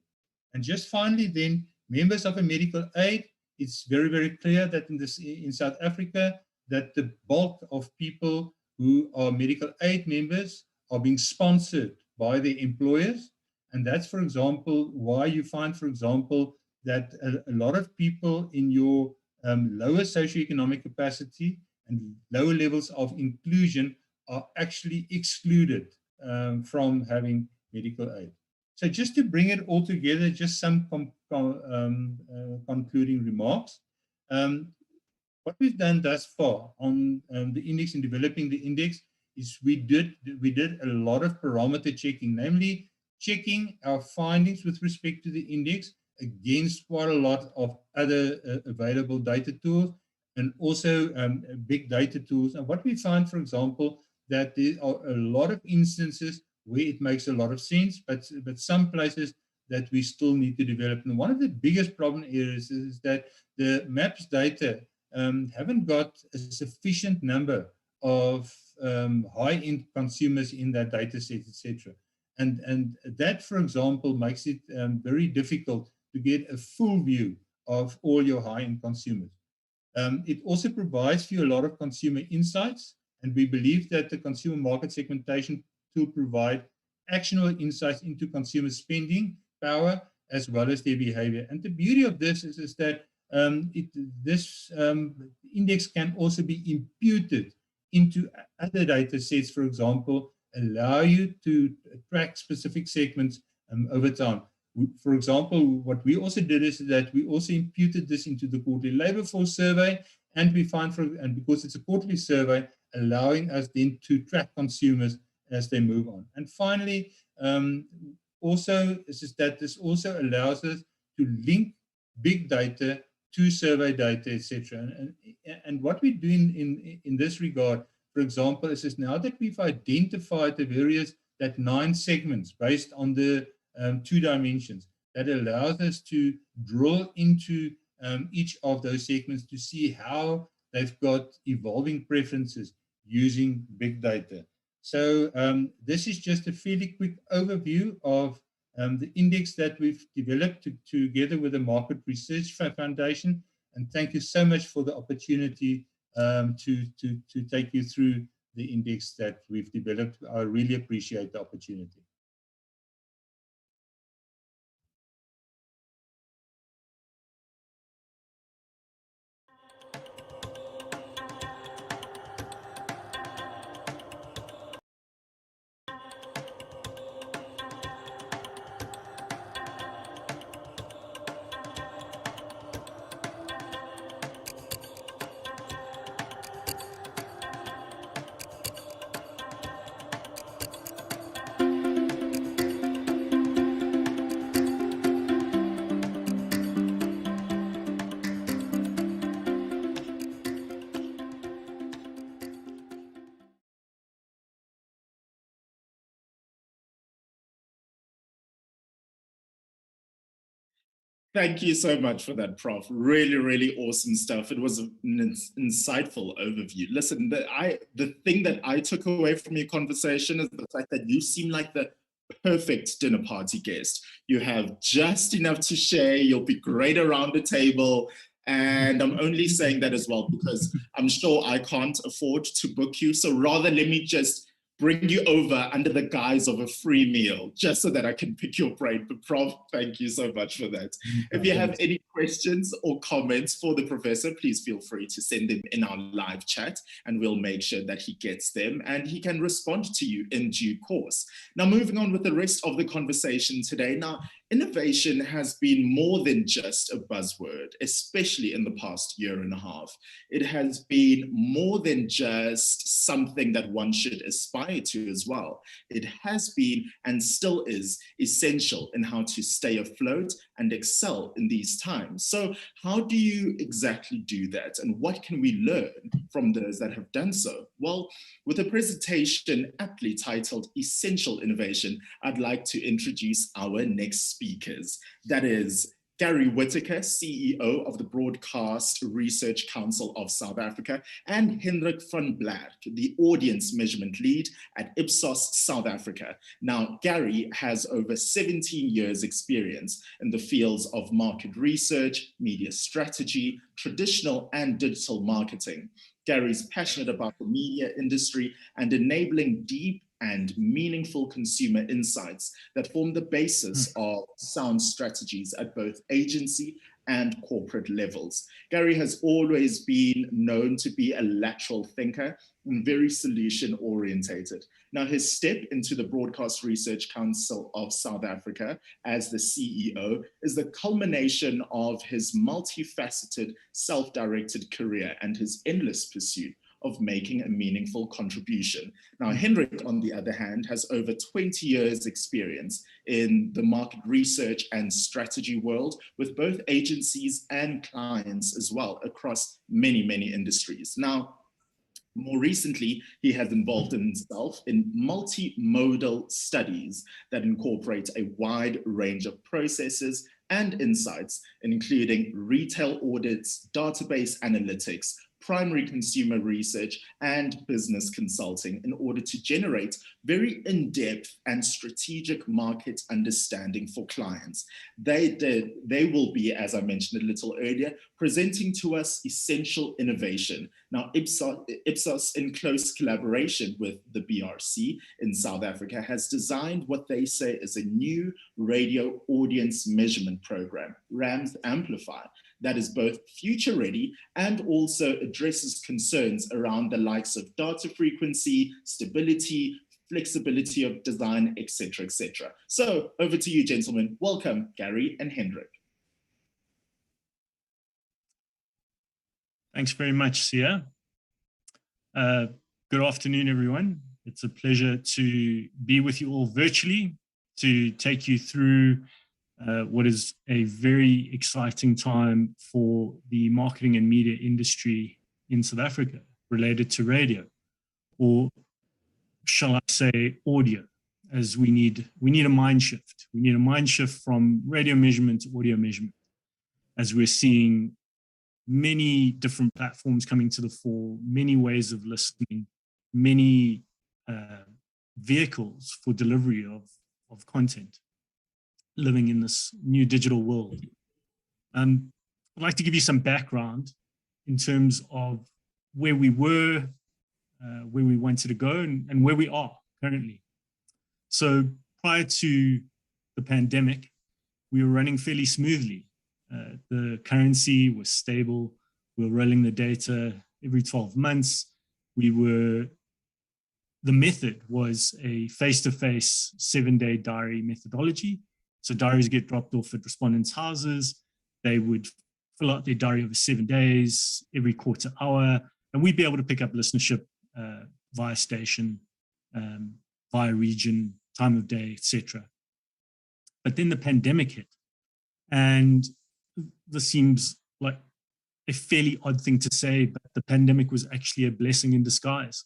And just finally then, members of a medical aid, it's very, very clear that in South Africa, that the bulk of people who are medical aid members are being sponsored by their employers. And that's, for example, why you find, for example, that a lot of people in your lower socioeconomic capacity and lower levels of inclusion are actually excluded from having medical aid. So just to bring it all together, just some concluding remarks. What we've done thus far on the index and developing the index is we did a lot of parameter checking, namely checking our findings with respect to the index against quite a lot of other available data tools and also big data tools. And what we found, for example, that there are a lot of instances where it makes a lot of sense, but some places that we still need to develop. And one of the biggest problem areas is that the MAPS data haven't got a sufficient number of high-end consumers in that data set, etc. And that, for example, makes it very difficult to get a full view of all your high-end consumers. It also provides for you a lot of consumer insights, and we believe that the consumer market segmentation tool provide actionable insights into consumer spending power as well as their behavior. And the beauty of this is that this index can also be imputed into other data sets, for example, allow you to track specific segments over time. For example, what we also did is that we also imputed this into the quarterly labor force survey, and we find, and because it's a quarterly survey, allowing us then to track consumers as they move on. And finally, also is that this also allows us to link big data to survey data, etc. And what we do in this regard, for example, is now that we've identified the various, that 9 segments based on the 2 dimensions, that allows us to drill into each of those segments to see how they've got evolving preferences using big data. So this is just a fairly quick overview of the index that we've developed together with the Market Research Foundation. And thank you so much for the opportunity to take you through the index that we've developed. I really appreciate the opportunity. Thank you so much for that, Prof. Really, really awesome stuff. It was an insightful overview. Listen, the thing that I took away from your conversation is the fact that you seem like the perfect dinner party guest. You have just enough to share. You'll be great around the table. And I'm only saying that as well because I'm sure I can't afford to book you. So rather, let me just bring you over under the guise of a free meal, just so that I can pick your brain. But Prof, thank you so much for that. If you have any questions or comments for the professor, please feel free to send them in our live chat, and we'll make sure that he gets them and he can respond to you in due course. Now, moving on with the rest of the conversation today. Now, innovation has been more than just a buzzword, especially in the past year and a half. It has been more than just something that one should aspire to as well. It has been and still is essential in how to stay afloat and excel in these times. So how do you exactly do that? And what can we learn from those that have done so? Well, with a presentation aptly titled Essential Innovation, I'd like to introduce our next speakers. That is Gary Whittaker, CEO of the Broadcast Research Council of South Africa, and Hendrik van Blerk, the audience measurement lead at Ipsos South Africa. Now, Gary has over 17 years experience in the fields of market research, media strategy, traditional and digital marketing. Gary's passionate about the media industry and enabling deep and meaningful consumer insights that form the basis of sound strategies at both agency and corporate levels. Gary has always been known to be a lateral thinker and very solution orientated. Now, his step into the Broadcast Research Council of South Africa as the CEO is the culmination of his multifaceted, self-directed career and his endless pursuit of making a meaningful contribution. Now, Hendrik, on the other hand, has over 20 years experience in the market research and strategy world with both agencies and clients as well across many, many industries. Now, more recently, he has involved himself in multimodal studies that incorporate a wide range of processes and insights, including retail audits, database analytics, primary consumer research, and business consulting in order to generate very in-depth and strategic market understanding for clients. They will be, as I mentioned a little earlier, presenting to us essential innovation. Now, Ipsos, in close collaboration with the BRC in South Africa, has designed what they say is a new radio audience measurement program, RAMS Amplify, that is both future ready and also addresses concerns around the likes of data frequency, stability, flexibility of design, etc., etc. So over to you, gentlemen. Welcome, Gary and Hendrik. Thanks very much, Sia. Good afternoon, everyone. It's a pleasure to be with you all virtually to take you through what is a very exciting time for the marketing and media industry in South Africa related to radio, or shall I say audio, as we need a mind shift. We need a mind shift from radio measurement to audio measurement, as we're seeing many different platforms coming to the fore, many ways of listening, many vehicles for delivery of content, living in this new digital world. I'd like to give you some background in terms of where we were, where we wanted to go, and where we are currently. So prior to the pandemic, we were running fairly smoothly. The currency was stable. We were rolling the data every 12 months. The method was a face-to-face 7-day diary methodology. So diaries get dropped off at respondents' houses. They would fill out their diary over 7 days, every quarter hour, and we'd be able to pick up listenership via station, via region, time of day, etc. But then the pandemic hit, and this seems like a fairly odd thing to say, but the pandemic was actually a blessing in disguise,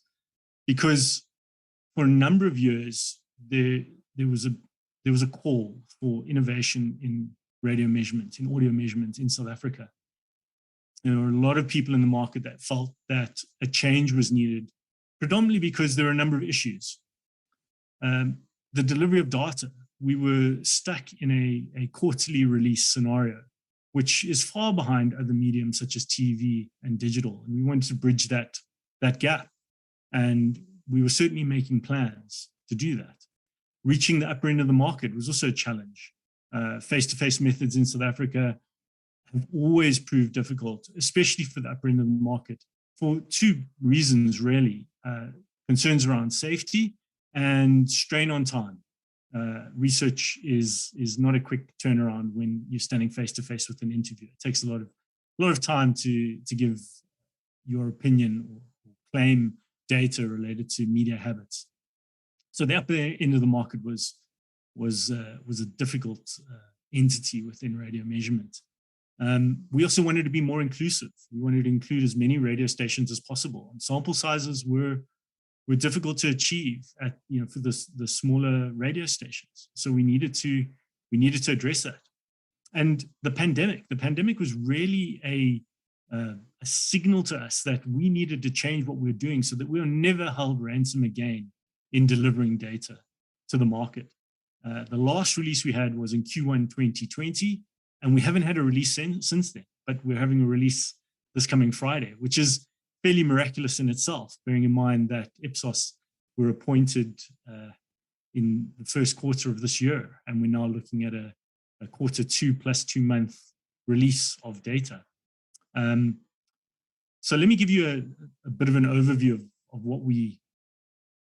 because for a number of years there was a call for innovation in radio measurement, in audio measurement in South Africa. There were a lot of people in the market that felt that a change was needed, predominantly because there were a number of issues. The delivery of data, we were stuck in a quarterly release scenario, which is far behind other mediums such as TV and digital. And we wanted to bridge that gap. And we were certainly making plans to do that. Reaching the upper end of the market was also a challenge. Face-to-face methods in South Africa have always proved difficult, especially for the upper end of the market, for two reasons, really. Concerns around safety and strain on time. Research is not a quick turnaround when you're standing face-to-face with an interviewer. It takes a lot of time to give your opinion or claim data related to media habits. So the upper end of the market was a difficult entity within radio measurement. We also wanted to be more inclusive. We wanted to include as many radio stations as possible. And sample sizes were difficult to achieve for the smaller radio stations. So we needed to address that. And the pandemic was really a signal to us that we needed to change what we were doing so that we were never held ransom again in delivering data to the market. The last release we had was in Q1 2020, and we haven't had a release since then, but we're having a release this coming Friday, which is fairly miraculous in itself, bearing in mind that Ipsos were appointed in the first quarter of this year, and we're now looking at a Q2 plus 2 month release of data. So let me give you a bit of an overview of what we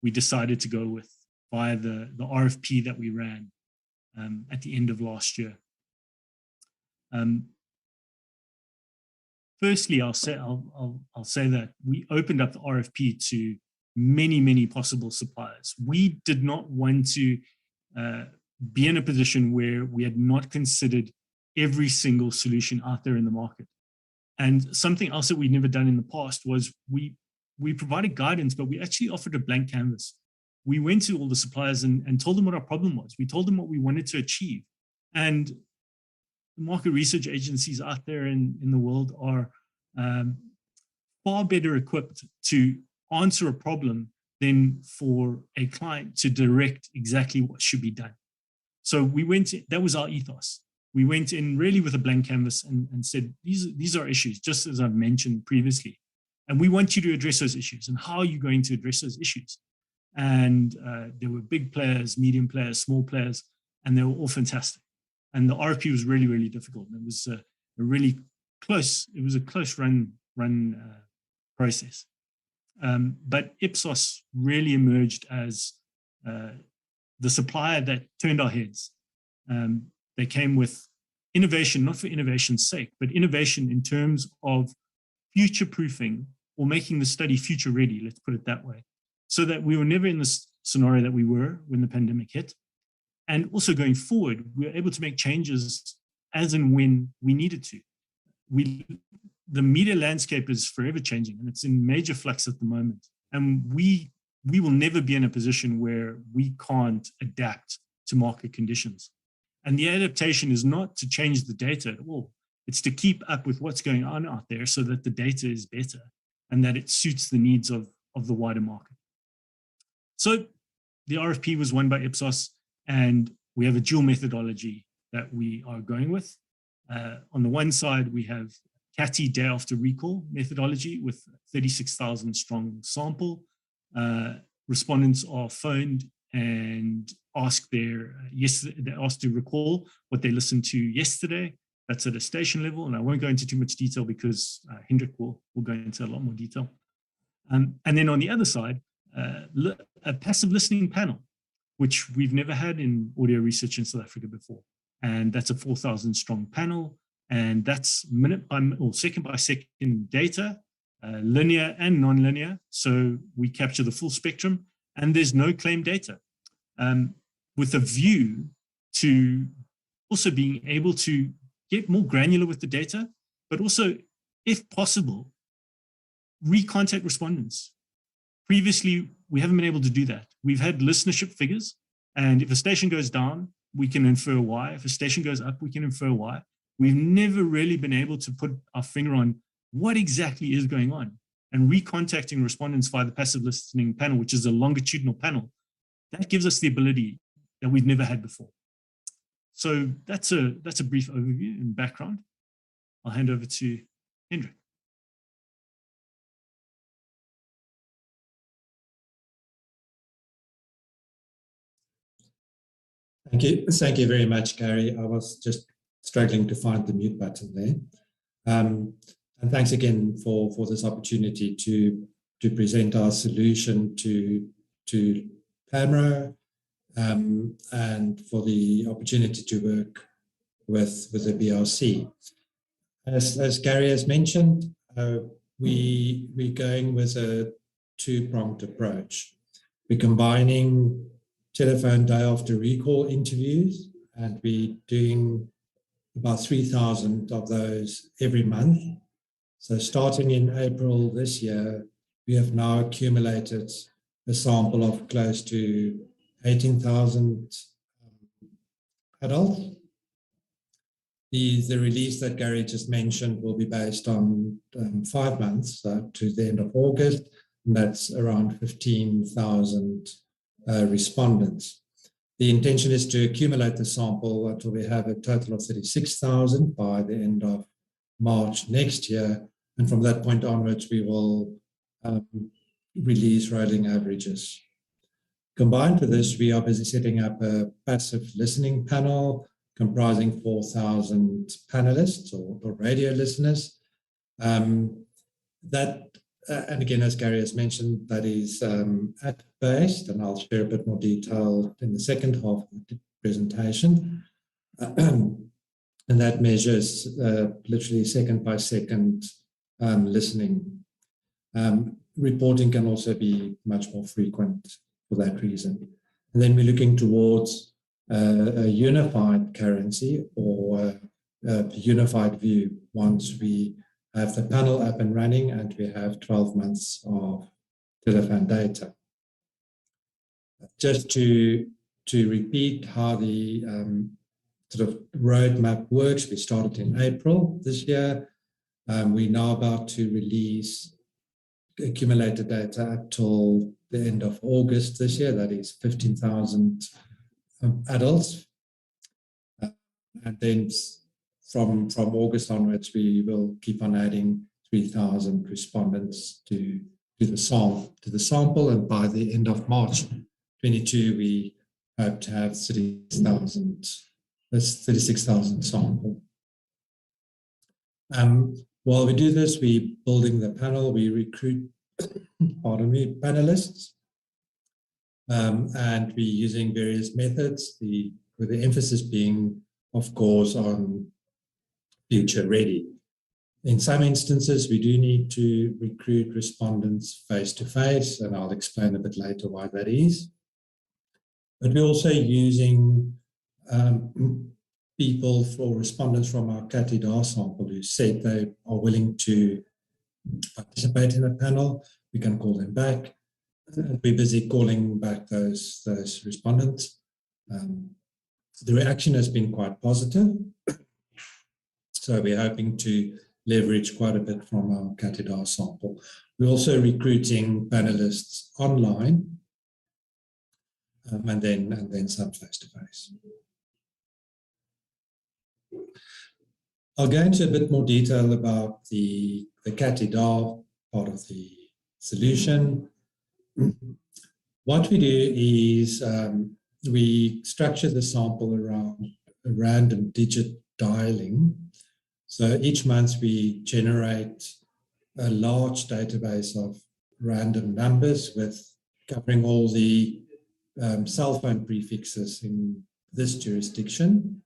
decided to go with via the RFP that we ran at the end of last year. Firstly, I'll say that we opened up the RFP to many possible suppliers. We did not want to be in a position where we had not considered every single solution out there in the market. And something else that we'd never done in the past was we provided guidance, but we actually offered a blank canvas. We went to all the suppliers and told them what our problem was. We told them what we wanted to achieve. And the market research agencies out there in the world are far better equipped to answer a problem than for a client to direct exactly what should be done. So we went, that was our ethos. We went in really with a blank canvas and said, these are issues, just as I've mentioned previously. And we want you to address those issues. And how are you going to address those issues? And there were big players, medium players, small players, and they were all fantastic. And the RFP was really difficult. And it was a really close, it was a close run process. But Ipsos really emerged as the supplier that turned our heads. They came with innovation, not for innovation's sake, but innovation in terms of future-proofing or making the study future-ready, let's put it that way, so that we were never in the scenario that we were when the pandemic hit. And also going forward, we were able to make changes as and when we needed to. The media landscape is forever changing, and it's in major flux at the moment. And we will never be in a position where we can't adapt to market conditions. And the adaptation is not to change the data at all. It's to keep up with what's going on out there so that the data is better and that it suits the needs of the wider market. So the RFP was won by Ipsos, and we have a dual methodology that we are going with. On the one side, we have CATI day after recall methodology with 36,000 strong sample. Respondents are phoned and asked they're asked to recall what they listened to yesterday. That's at a station level, and I won't go into too much detail because Hendrik will go into a lot more detail. And then on the other side, a passive listening panel, which we've never had in audio research in South Africa before. And that's a 4,000 strong panel, and that's minute by or second by second data, linear and non-linear. So we capture the full spectrum, and there's no claim data, with a view to also being able to get more granular with the data, but also, if possible, recontact respondents. Previously, we haven't been able to do that. We've had listenership figures, and if a station goes down, we can infer why. If a station goes up, we can infer why. We've never really been able to put our finger on what exactly is going on. And recontacting respondents via the passive listening panel, which is a longitudinal panel, that gives us the ability that we've never had before. So that's a brief overview and background. I'll hand over to Hendrik. Thank you very much, Gary. I was just struggling to find the mute button there. And thanks again for this opportunity to present our solution to PAMRO, and for the opportunity to work with the BRC. As Gary has mentioned, we're going with a two-pronged approach. We're combining telephone day after recall interviews, and we're doing about 3,000 of those every month. So starting in April this year, we have now accumulated a sample of close to 18,000 adults. The release that Gary just mentioned will be based on 5 months to the end of August, and that's around 15,000 respondents. The intention is to accumulate the sample until we have a total of 36,000 by the end of March next year, and from that point onwards we will release rolling averages. Combined with this, we are busy setting up a passive listening panel comprising 4,000 panelists or radio listeners. And again, as Gary has mentioned, that is app-based, and I'll share a bit more detail in the second half of the presentation. And that measures literally second by second listening. Reporting can also be much more frequent for that reason. And then we're looking towards a unified currency or a unified view once we have the panel up and running and we have 12 months of telephone data. Just to repeat how the sort of roadmap works, we started in April this year. We're now about to release accumulated data up till the end of August this year. That is 15,000 adults. And then from August onwards, we will keep on adding 3,000 respondents to the sample. And by the end of March 22, we hope to have 36,000 sample. While we do this, we're building the panel, we recruit, panelists. And we're using various methods, with the emphasis being, of course, on future ready. In some instances, we do need to recruit respondents face-to-face, and I'll explain a bit later why that is. But we're also using people or respondents from our CATIDA sample who said they are willing to participate in a panel. We can call them back. We're busy calling back those respondents. The reaction has been quite positive. So we're hoping to leverage quite a bit from our CATIDA sample. We're also recruiting panelists online and then some face-to-face. I'll go into a bit more detail about the CATIDA part of the solution. What we do is we structure the sample around a random digit dialing. So each month we generate a large database of random numbers covering all the cell phone prefixes in this jurisdiction.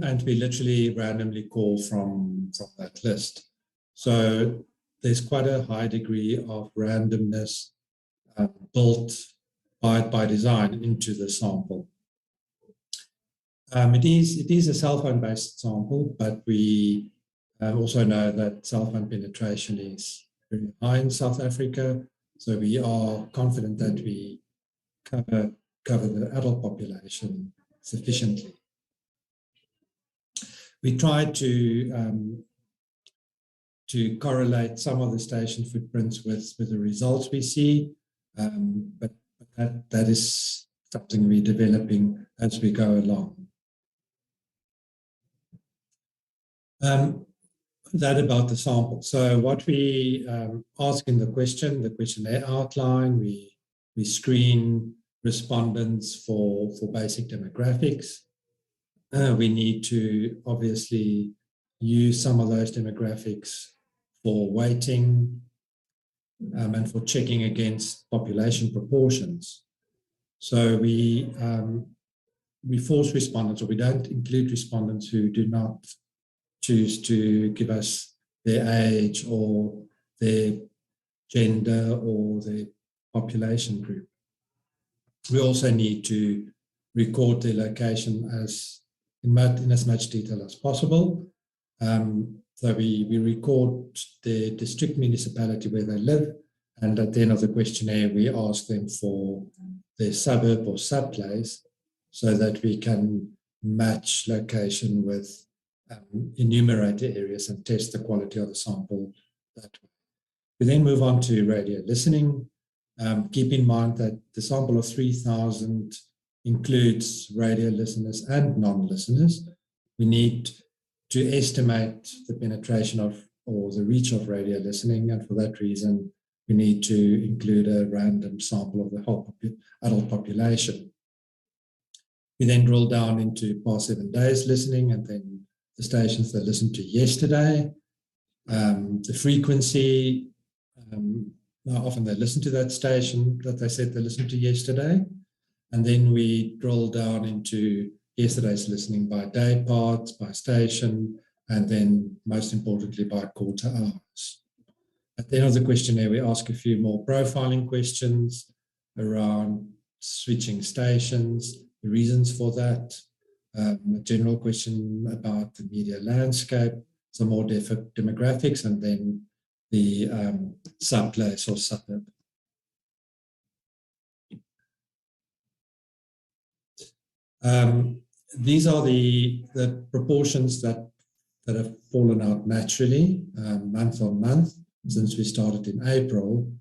And we literally randomly call from that list. So there's quite a high degree of randomness built by design into the sample. It is a cell phone based sample, but we also know that cell phone penetration is very high in South Africa. So we are confident that we cover the adult population sufficiently. We tried to correlate some of the station footprints with the results we see, but that is something we're developing as we go along. That about the sample. So what we ask in the questionnaire outline, we screen respondents for basic demographics. We need to obviously use some of those demographics for weighting and for checking against population proportions. So we force respondents, or we don't include respondents who do not choose to give us their age or their gender or their population group. We also need to record their location in as much detail as possible. So we record the district municipality where they live, and at the end of the questionnaire, we ask them for their suburb or subplace so that we can match location with enumerate the areas and test the quality of the sample that way. We then move on to radio listening. Keep in mind that the sample of 3,000 includes radio listeners and non-listeners. We need to estimate the penetration of or the reach of radio listening, and for that reason, we need to include a random sample of the whole adult population. We then drill down into past 7 days listening, and then the stations that listened to yesterday, the frequency, how often they listen to that station that they said they listened to yesterday. And then we drill down into yesterday's listening by day parts, by station, and then most importantly by quarter hours. At the end of the questionnaire, we ask a few more profiling questions around switching stations, the reasons for that, a general question about the media landscape, some more demographics, and then the subplace or suburb. These are the proportions that have fallen out naturally month on month since we started in April.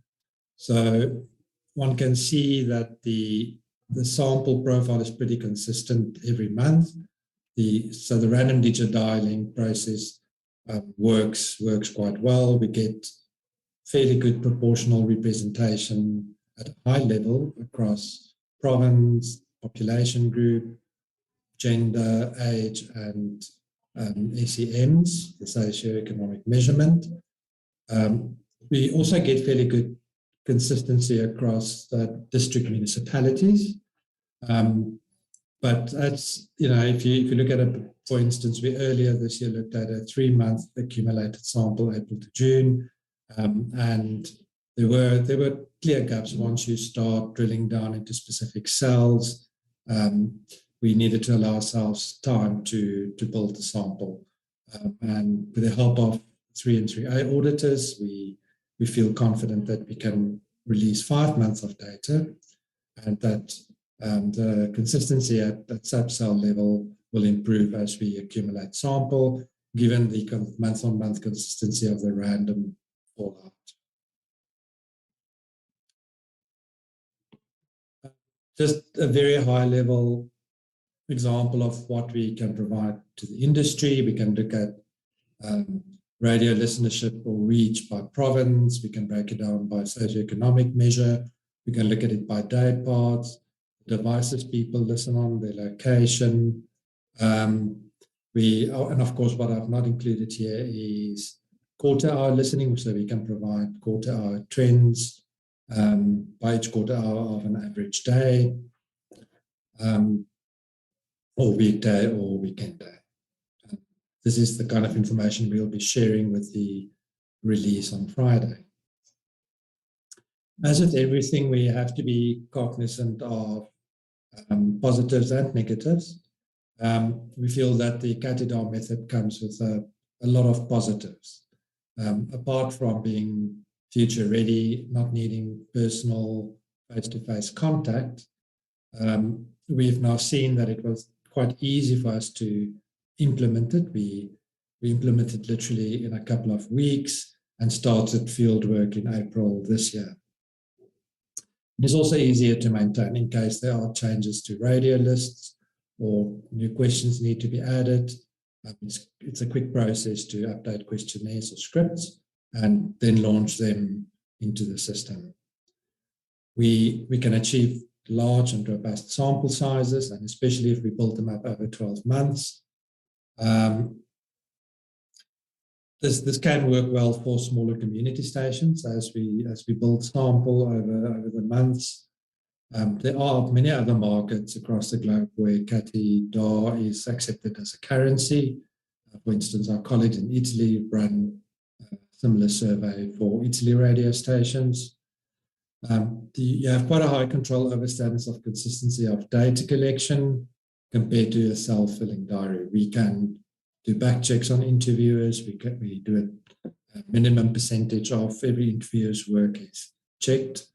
So one can see that the sample profile is pretty consistent every month. So the random digit dialing process works quite well. We get fairly good proportional representation at a high level across province, population group, gender, age, and SEMs, the socioeconomic measurement. We also get fairly good consistency across the district municipalities. But that's, if you look at it, for instance, we earlier this year looked at a 3-month accumulated sample, April to June, and there were clear gaps once you start drilling down into specific cells. We needed to allow ourselves time to build the sample. And with the help of 3 and 3A auditors, we feel confident that we can release 5 months of data, and that the consistency at sub-cell level will improve as we accumulate sample, given the month-on-month consistency of the random fallout. Just a very high-level example of what we can provide to the industry. We can look at radio listenership or reach by province. We can break it down by socioeconomic measure. We can look at it by day parts, devices people listen on, their location. And of course, what I've not included here is quarter-hour listening, so we can provide quarter-hour trends by each quarter hour of an average day, or weekday or weekend day. This is the kind of information we'll be sharing with the release on Friday. As with everything, we have to be cognizant of positives and negatives. We feel that the Catadar method comes with a lot of positives. Apart from being future ready, not needing personal face-to-face contact, we've now seen that it was quite easy for us to implement it. We implemented literally in a couple of weeks and started field work in April this year. It is also easier to maintain in case there are changes to radio lists or new questions need to be added. It's a quick process to update questionnaires or scripts and then launch them into the system. We can achieve large and robust sample sizes, and especially if we build them up over 12 months. This can work well for smaller community stations as we build sample over the months. There are many other markets across the globe where Catadar is accepted as a currency. For instance, our colleagues in Italy run a similar survey for Italy radio stations. You have quite a high control over standards of consistency of data collection compared to a self-filling diary. We can do back checks on interviewers. We do a minimum percentage of every interviewer's work is checked,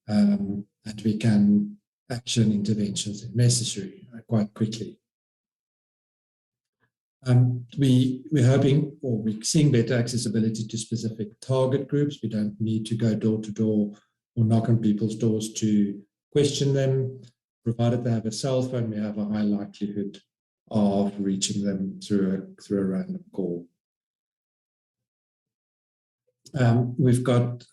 and we can action interventions if necessary quite quickly. We're hoping, or we're seeing better accessibility to specific target groups. We don't need to go door to door or knock on people's doors to question them. Provided they have a cell phone, we have a high likelihood of reaching them through a random call. We've got,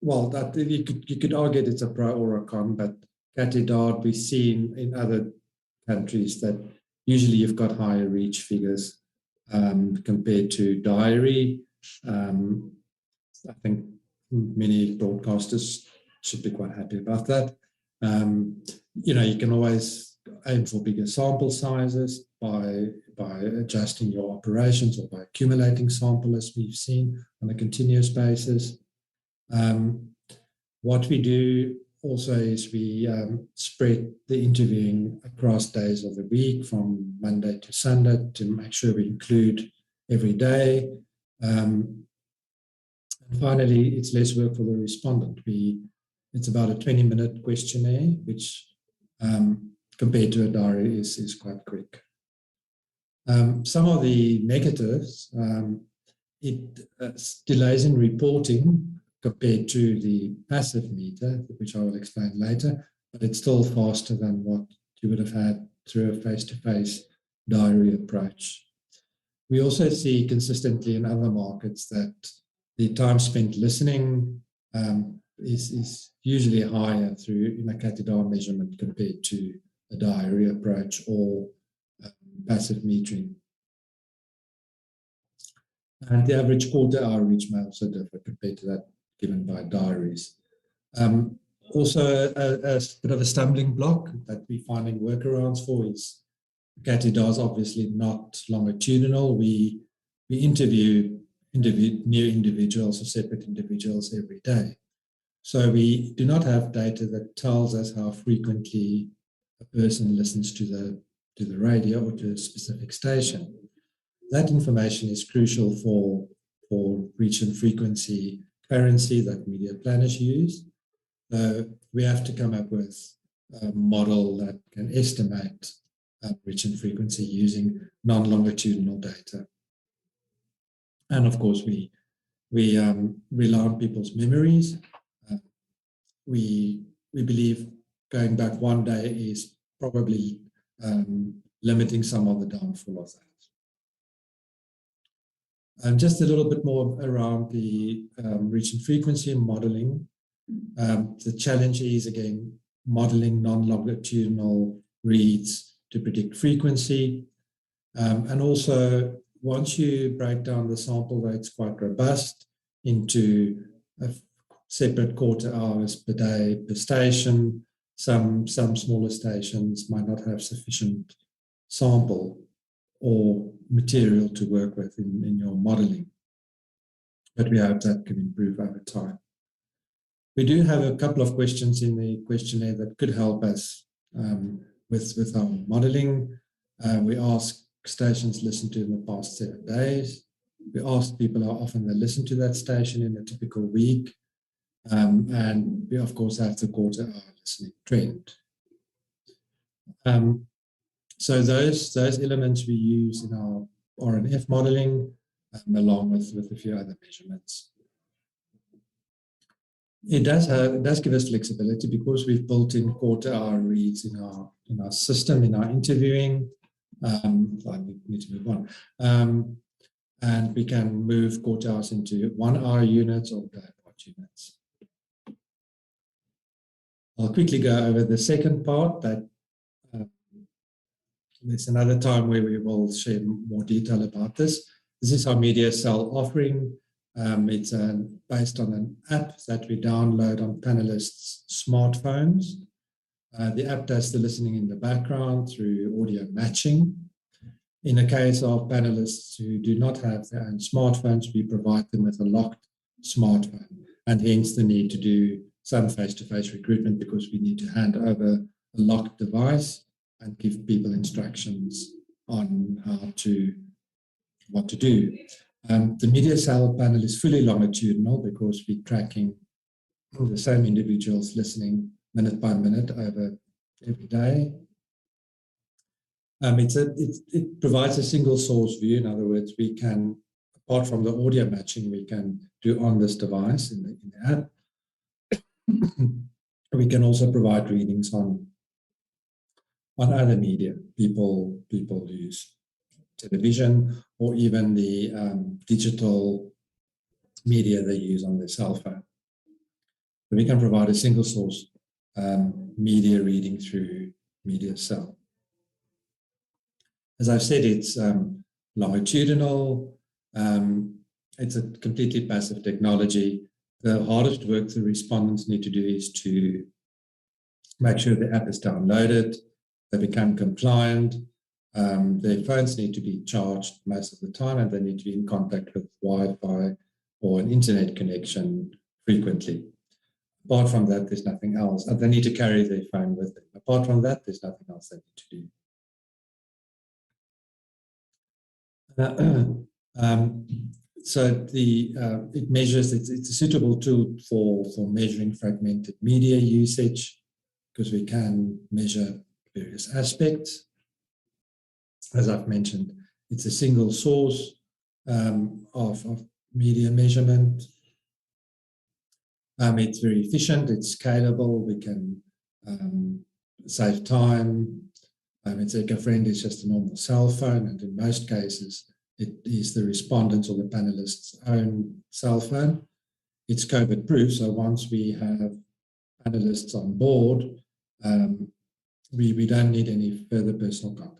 well, that you could argue it's a pro or a con, but Catedard we've seen in other countries that usually you've got higher reach figures compared to diary. I think many broadcasters should be quite happy about that. You know, you can always aim for bigger sample sizes by adjusting your operations or by accumulating sample, as we've seen on a continuous basis. What we do also is we spread the interviewing across days of the week from Monday to Sunday to make sure we include every day. And finally, it's less work for the respondent. It's about a 20-minute questionnaire, which compared to a diary is quite quick. Some of the negatives, it delays in reporting compared to the passive meter, which I will explain later, but it's still faster than what you would have had through a face-to-face diary approach. We also see consistently in other markets that the time spent listening is usually higher through a Catedard measurement compared to a diary approach or passive metering. And the average quarter-hour reach may also differ compared to that given by diaries. Also, a bit of a stumbling block that we're finding workarounds for is Catedard is obviously not longitudinal. We interview new individuals or separate individuals every day. So we do not have data that tells us how frequently a person listens to the radio or to a specific station. That information is crucial for reach and frequency currency that media planners use. We have to come up with a model that can estimate reach and frequency using non-longitudinal data. And of course, we rely on people's memories. We believe going back one day is probably limiting some of the downfall of that. Just a little bit more around the reach and frequency modeling. The challenge is, again, modeling non-longitudinal reads to predict frequency. And also, once you break down the sample rates quite robust into separate quarter hours per day per station, some smaller stations might not have sufficient sample or material to work with in your modeling. But we hope that can improve over time. We do have a couple of questions in the questionnaire that could help us with our modeling. We ask stations listened to in the past 7 days. We ask people how often they listen to that station in a typical week. And we, of course, have the quarter-hour listening trend. So those elements we use in our RNF modeling, along with a few other measurements. It does give us flexibility because we've built in quarter-hour reads in our system, in our interviewing. I need to move on. And we can move quarter hours into 1 hour units or day part units. I'll quickly go over the second part. That there's another time where we will share more detail about this. This is our media cell offering. It's based on an app that we download on panelists' smartphones. The app does the listening in the background through audio matching. In the case of panelists who do not have their own smartphones, we provide them with a locked smartphone, and hence the need to do some face-to-face recruitment because we need to hand over a locked device and give people instructions on what to do. The media cell panel is fully longitudinal because we're tracking the same individuals listening minute by minute over every day. It provides a single source view. In other words, we can, apart from the audio matching, we can do on this device in the app. We can also provide readings on other media. People use television or even the digital media they use on their cell phone. So we can provide a single source media reading through MediaCell. As I've said, it's longitudinal. It's a completely passive technology. The hardest work the respondents need to do is to make sure the app is downloaded, they become compliant, their phones need to be charged most of the time, and they need to be in contact with Wi-Fi or an internet connection frequently. Apart from that, there's nothing else. And they need to carry their phone with them. Apart from that, there's nothing else they need to do. So it measures, it's a suitable tool for measuring fragmented media usage, because we can measure various aspects. As I've mentioned, it's a single source of media measurement. It's very efficient, it's scalable, we can save time. It's eco-friendly, it's just a normal cell phone, and in most cases, it is the respondent's or the panelist's own cell phone. It's COVID-proof, so once we have panelists on board, we don't need any further personal contact.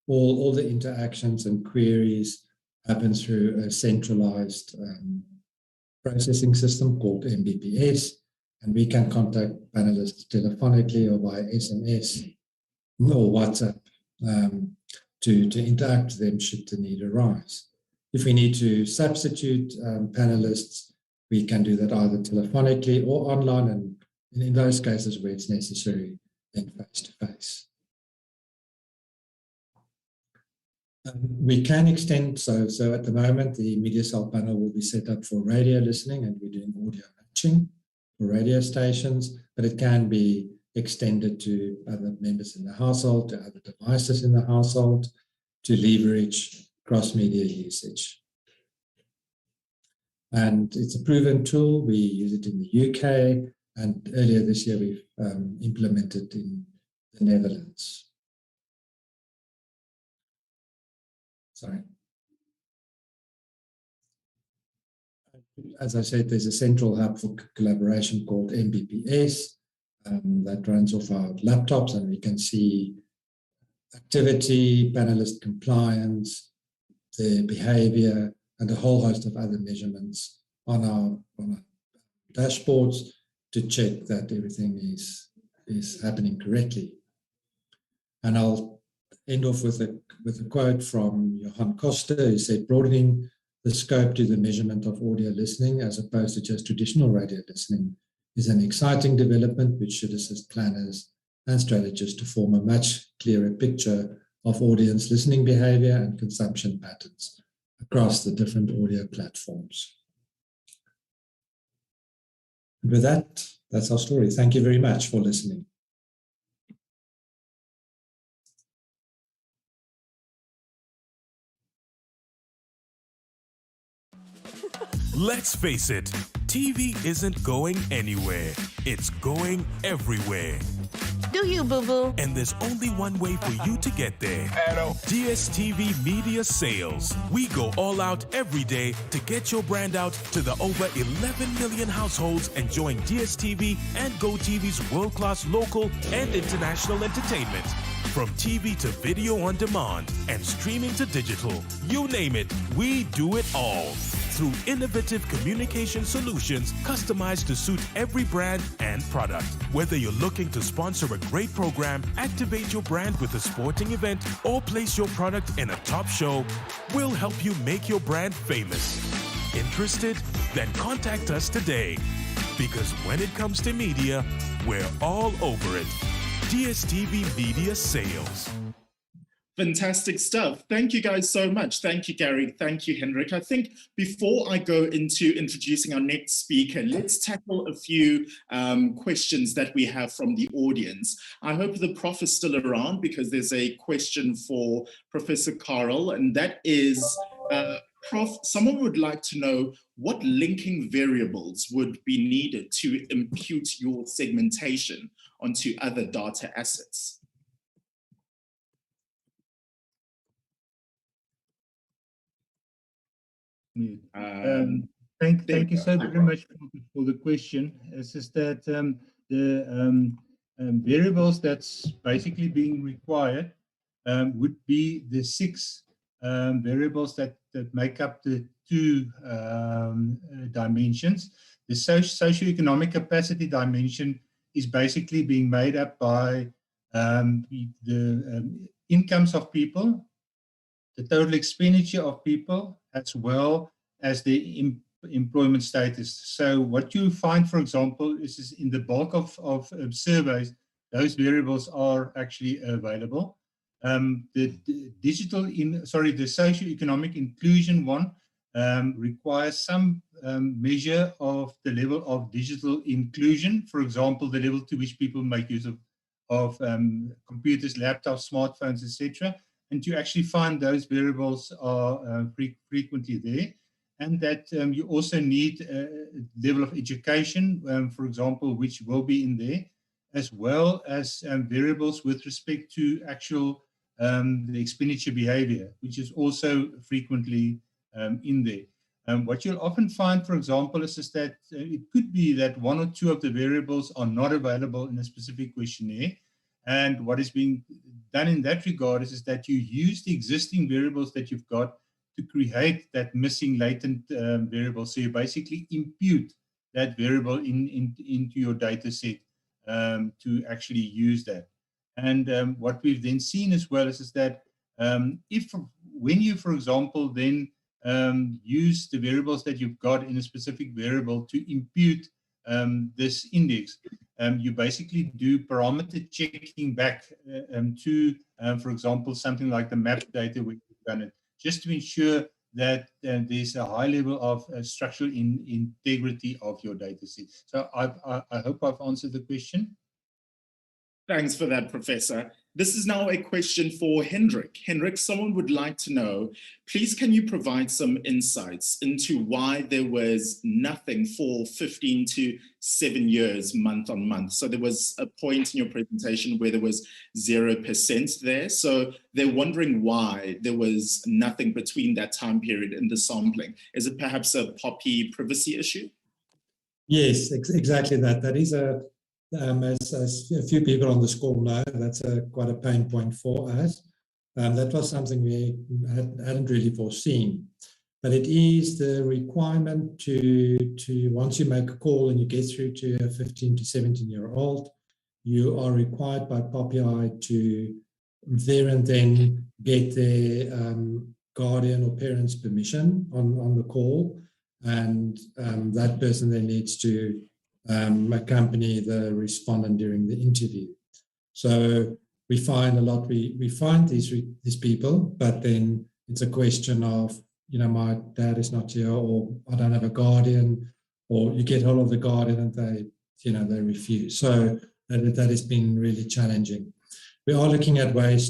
All the interactions and queries happen through a centralized processing system called MBPS, and we can contact panelists telephonically or via SMS or WhatsApp to interact with them should the need arise. If we need to substitute panelists, we can do that either telephonically or online, and in those cases where it's necessary, then face-to-face. We can extend, so at the moment, the MediaCell panel will be set up for radio listening, and we're doing audio matching for radio stations, but it can be extended to other members in the household, to other devices in the household, to leverage cross-media usage. And it's a proven tool. We use it in the UK, and earlier this year we've implemented in the Netherlands. Sorry. As I said, there's a central hub for collaboration called MBPS that runs off our laptops, and we can see activity, panelist compliance, their behavior, and a whole host of other measurements on our dashboards to check that everything is happening correctly. And I'll end off with a quote from Johan Koster, who said, broadening the scope to the measurement of audio listening as opposed to just traditional radio listening is an exciting development which should assist planners and strategists to form a much clearer picture of audience listening behavior and consumption patterns across the different audio platforms. And with that, that's our story. Thank you very much for listening. Let's face it, TV isn't going anywhere. It's going everywhere. Do you, boo-boo? And there's only one way for you to get there. DSTV Media Sales. We go all out every day to get your brand out to the over 11 million households enjoying DSTV and GoTV's world-class local and international entertainment. From TV to video on demand and streaming to digital, you name it, we do it all. Through innovative communication solutions customized to suit every brand and product. Whether you're looking to sponsor a great program, activate your brand with a sporting event, or place your product in a top show, we'll help you make your brand famous. Interested? Then contact us today. Because when it comes to media, we're all over it. DSTV Media Sales. Fantastic stuff. Thank you guys so much. Thank you, Gary. Thank you, Hendrik. I think before I go into introducing our next speaker, let's tackle a few questions that we have from the audience. I hope the prof is still around because there's a question for Professor Carl, and that is, Prof, someone would like to know what linking variables would be needed to impute your segmentation onto other data assets. Thank you so very much for the question. It's just that the variables that's basically being required would be the 6 variables that make up the 2 dimensions. The socioeconomic capacity dimension is basically being made up by the incomes of people, the total expenditure of people, as well as the employment status. So what you find, for example, is in the bulk of surveys, those variables are actually available. The socioeconomic inclusion one requires some measure of the level of digital inclusion. For example, the level to which people make use of computers, laptops, smartphones, etc. And to actually find those variables are frequently there. And that you also need a level of education, for example, which will be in there, as well as variables with respect to actual the expenditure behavior, which is also frequently in there. What you'll often find, for example, is that it could be that 1 or 2 of the variables are not available in a specific questionnaire. And what is being done in that regard is that you use the existing variables that you've got to create that missing latent variable. So you basically impute that variable into your data set to actually use that. And what we've then seen as well is that when you, for example, then use the variables that you've got in a specific variable to impute this index, you basically do parameter checking back to, for example, something like the map data where you've done it, just to ensure that there's a high level of structural integrity of your data set. So I hope I've answered the question. Thanks for that, Professor. This is now a question for Hendrik. Hendrik, someone would like to know, please can you provide some insights into why there was nothing for 15 to 7 years month on month? So there was a point in your presentation where there was 0% there. So they're wondering why there was nothing between that time period in the sampling. Is it perhaps a POPI privacy issue? Yes, exactly that. That is as a few people on this call know, that's quite a pain point for us. That was something we hadn't really foreseen. But it is the requirement to once you make a call and you get through to a 15 to 17-year-old, you are required by POPI to there and then get their guardian or parent's permission on the call. And that person then needs to accompany the respondent during the interview. So we find a lot, we find these people, but then it's a question of, you know, my dad is not here, or I don't have a guardian, or you get hold of the guardian and they refuse. So that has been really challenging. We are looking at ways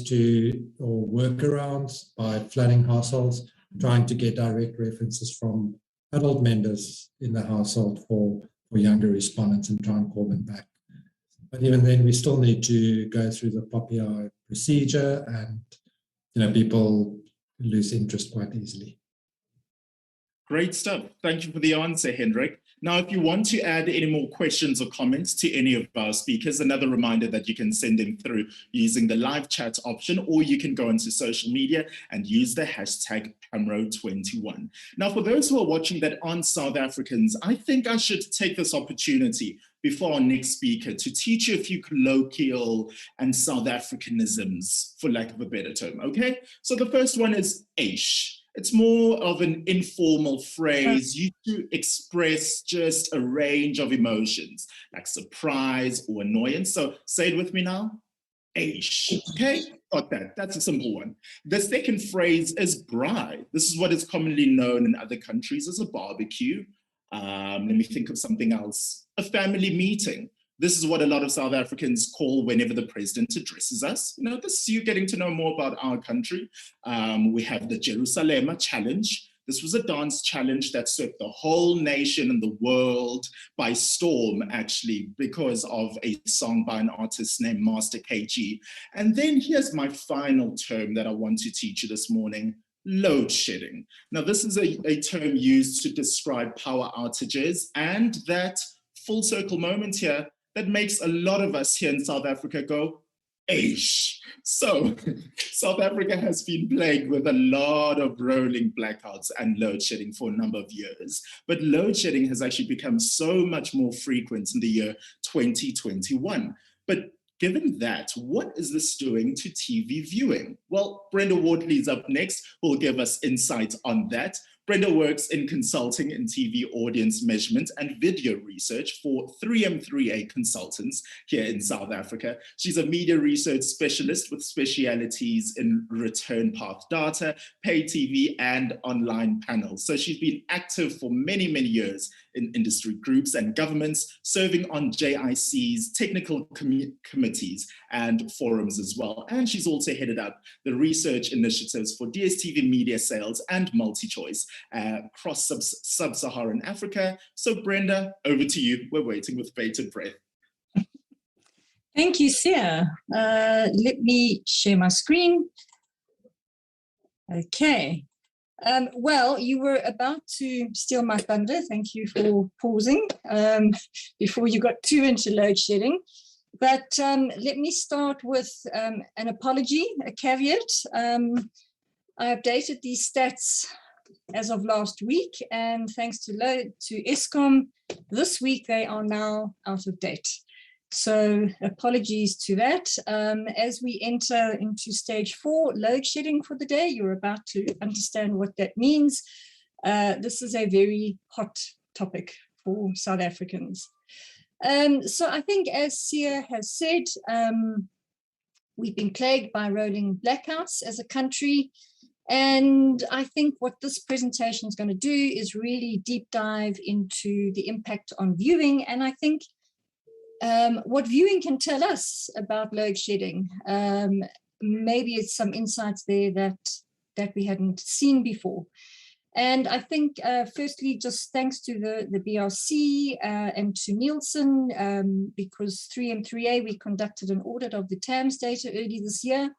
or workarounds by flooding households, trying to get direct references from adult members in the household for younger respondents and try and call them back. But even then, we still need to go through the POPI procedure, and people lose interest quite easily. Great stuff. Thank you for the answer, Hendrik. Now, if you want to add any more questions or comments to any of our speakers, another reminder that you can send them through using the live chat option, or you can go into social media and use the hashtag PAMRO21. Now, for those who are watching that aren't South Africans, I think I should take this opportunity before our next speaker to teach you a few colloquial and South Africanisms, for lack of a better term, okay? So the first one is eish. It's more of an informal phrase used to express just a range of emotions, like surprise or annoyance. So say it with me now. Aish. Okay, got that. That's a simple one. The second phrase is braai. This is what is commonly known in other countries as a barbecue. Let me think of something else. A family meeting. This is what a lot of South Africans call whenever the president addresses us. You know, this is you getting to know more about our country. We have the Jerusalem Challenge. This was a dance challenge that swept the whole nation and the world by storm, actually, because of a song by an artist named Master KG. And then here's my final term that I want to teach you this morning: load shedding. Now, this is a term used to describe power outages, and that full circle moment here that makes a lot of us here in South Africa go, aish. So South Africa has been plagued with a lot of rolling blackouts and load shedding for a number of years. But load shedding has actually become so much more frequent in the year 2021. But given that, what is this doing to TV viewing? Well, Brenda Wortley is up next, who will give us insight on that. Brenda works in consulting in TV audience measurement and video research for 3M3A Consultants here in South Africa. She's a media research specialist with specialities in return path data, pay TV, and online panels. So she's been active for many, many years in industry groups and governments, serving on JIC's technical committees and forums as well. And she's also headed up the research initiatives for DSTV media sales and multi-choice across sub-Saharan Africa. So Brenda, over to you. We're waiting with bated breath. Thank you, Sia. Let me share my screen. Okay. Well, you were about to steal my thunder. Thank you for pausing before you got too into load shedding. But let me start with an apology, a caveat. I updated these stats as of last week, and thanks to Eskom, this week they are now out of date. So apologies to that. As we enter into stage 4, load shedding for the day, you're about to understand what that means. This is a very hot topic for South Africans. So I think, as Sia has said, we've been plagued by rolling blackouts as a country. And I think what this presentation is going to do is really deep dive into the impact on viewing. And I think what viewing can tell us about load shedding. Maybe it's some insights there that we hadn't seen before. And I think, firstly, just thanks to the BRC and to Nielsen, because 3M3A, we conducted an audit of the TAMS data early this year.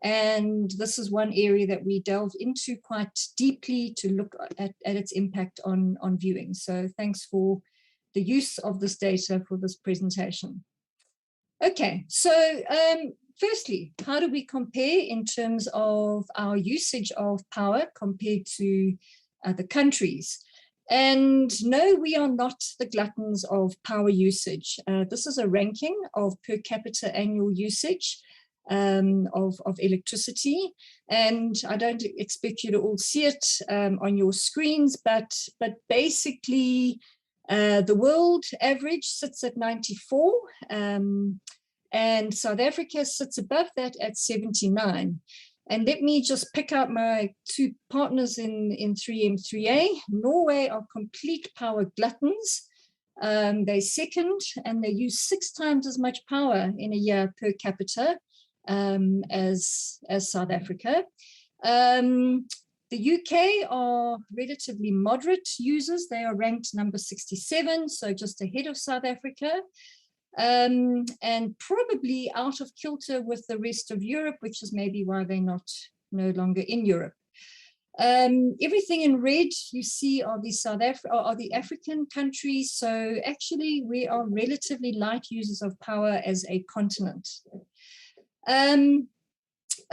And this is one area that we delve into quite deeply to look at its impact on viewing. So thanks for the use of this data for this presentation. Okay, so firstly, how do we compare in terms of our usage of power compared to other countries? And no, we are not the gluttons of power usage. This is a ranking of per capita annual usage of electricity, and I don't expect you to all see it on your screens, but basically the world average sits at 94, and South Africa sits above that at 79. And let me just pick out my two partners in 3M3A. Norway are complete power gluttons. They're second, and they use 6 times as much power in a year per capita as South Africa. The UK are relatively moderate users. They are ranked number 67, so just ahead of South Africa, and probably out of kilter with the rest of Europe, which is maybe why they're no longer in Europe. Everything in red you see are the African countries. So actually, we are relatively light users of power as a continent.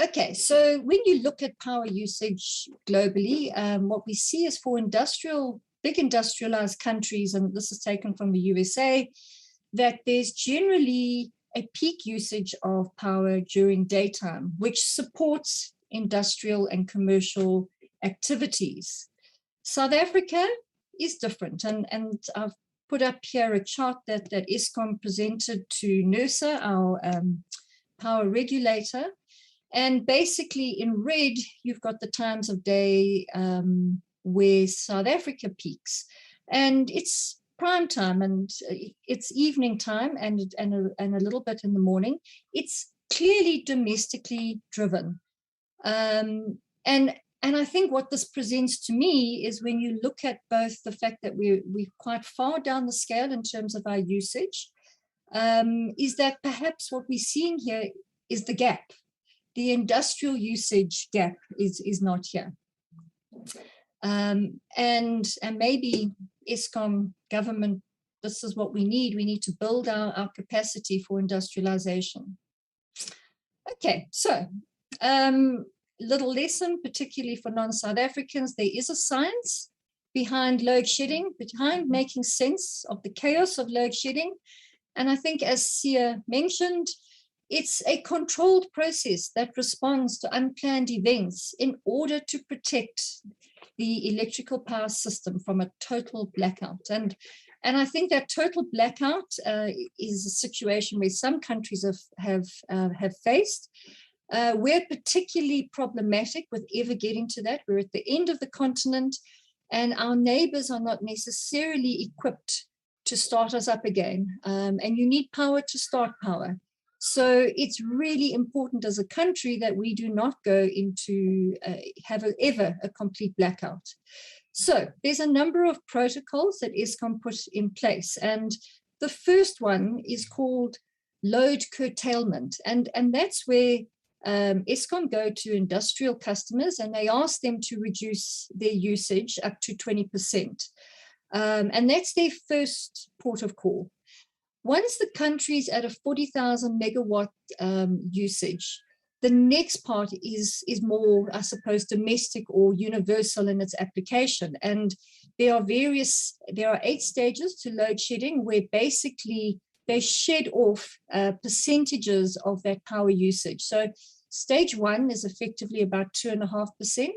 Okay, so when you look at power usage globally, what we see is for big industrialized countries, and this is taken from the USA, that there's generally a peak usage of power during daytime, which supports industrial and commercial activities. South Africa is different, and I've put up here a chart that Eskom presented to NERSA, our power regulator. And basically in red, you've got the times of day where South Africa peaks. And it's prime time and it's evening time and a little bit in the morning. It's clearly domestically driven. And I think what this presents to me is when you look at both the fact that we're quite far down the scale in terms of our usage, is that perhaps what we're seeing here is the gap. The industrial usage gap is not here. And maybe Eskom government, this is what we need. We need to build our capacity for industrialization. Okay, so little lesson, particularly for non-South Africans, there is a science behind load shedding, behind making sense of the chaos of load shedding. And I think, as Sia mentioned, it's a controlled process that responds to unplanned events in order to protect the electrical power system from a total blackout. And I think that total blackout is a situation where some countries have faced. We're particularly problematic with ever getting to that. We're at the end of the continent, and our neighbors are not necessarily equipped to start us up again. And you need power to start power. So it's really important as a country that we do not go into ever a complete blackout. So there's a number of protocols that Eskom put in place. And the first one is called load curtailment. And that's where Eskom go to industrial customers and they ask them to reduce their usage up to 20%. And that's their first port of call. Once the country's at a 40,000 megawatt usage, the next part is more, I suppose, domestic or universal in its application. And there are 8 stages to load shedding where basically they shed off percentages of that power usage. So stage 1 is effectively about 2.5%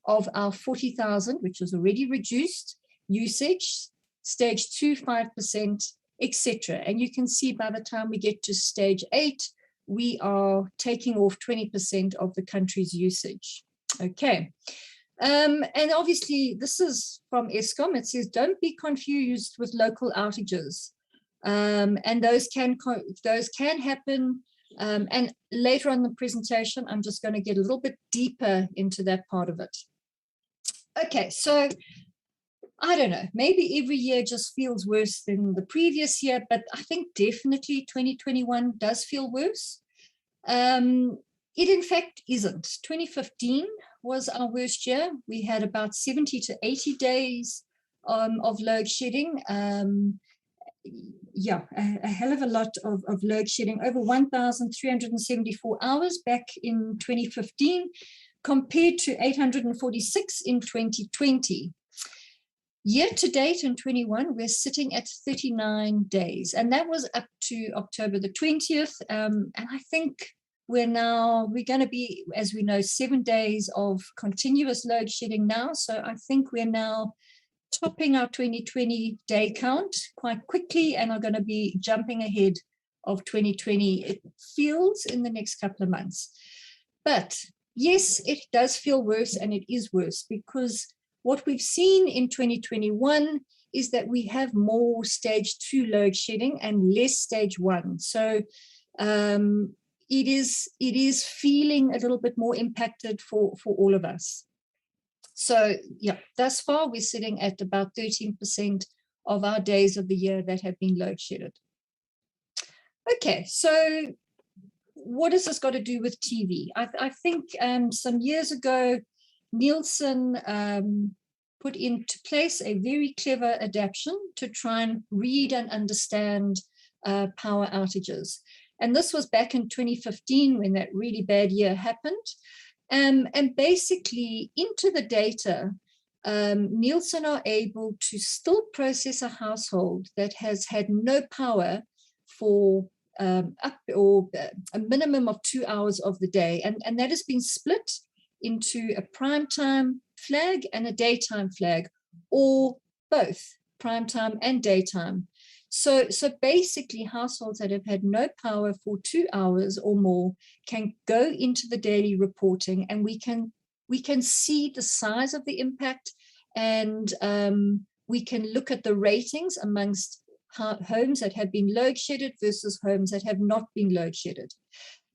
of our 40,000, which is already reduced usage. Stage 2, 5%, etc. And you can see by the time we get to stage 8, we are taking off 20% of the country's usage. Okay. And obviously, this is from Eskom. It says, don't be confused with local outages. And those can happen. And later on in the presentation, I'm just going to get a little bit deeper into that part of it. Okay, so I don't know, maybe every year just feels worse than the previous year, but I think definitely 2021 does feel worse. It in fact isn't. 2015 was our worst year. We had about 70 to 80 days of load shedding. Yeah, a hell of a lot of load shedding, over 1,374 hours back in 2015, compared to 846 in 2020. Year to date in 21, we're sitting at 39 days, and that was up to October the 20th. And I think we're going to be, as we know, 7 days of continuous load shedding now. So I think we're now topping our 2020 day count quite quickly and are going to be jumping ahead of 2020. It feels in the next couple of months. But yes, it does feel worse, and it is worse because what we've seen in 2021 is that we have more stage 2 load shedding and less stage 1. So it is feeling a little bit more impacted for all of us. So yeah, thus far we're sitting at about 13% of our days of the year that have been load shedded. Okay, so what has this got to do with TV? I think some years ago, Nielsen put into place a very clever adaptation to try and read and understand power outages. And this was back in 2015 when that really bad year happened. And basically into the data, Nielsen are able to still process a household that has had no power for a minimum of 2 hours of the day. And that has been split into a prime time flag and a daytime flag, or both prime time and daytime. So basically, households that have had no power for 2 hours or more can go into the daily reporting, and we can see the size of the impact, and we can look at the ratings amongst homes that have been load shedded versus homes that have not been load shedded.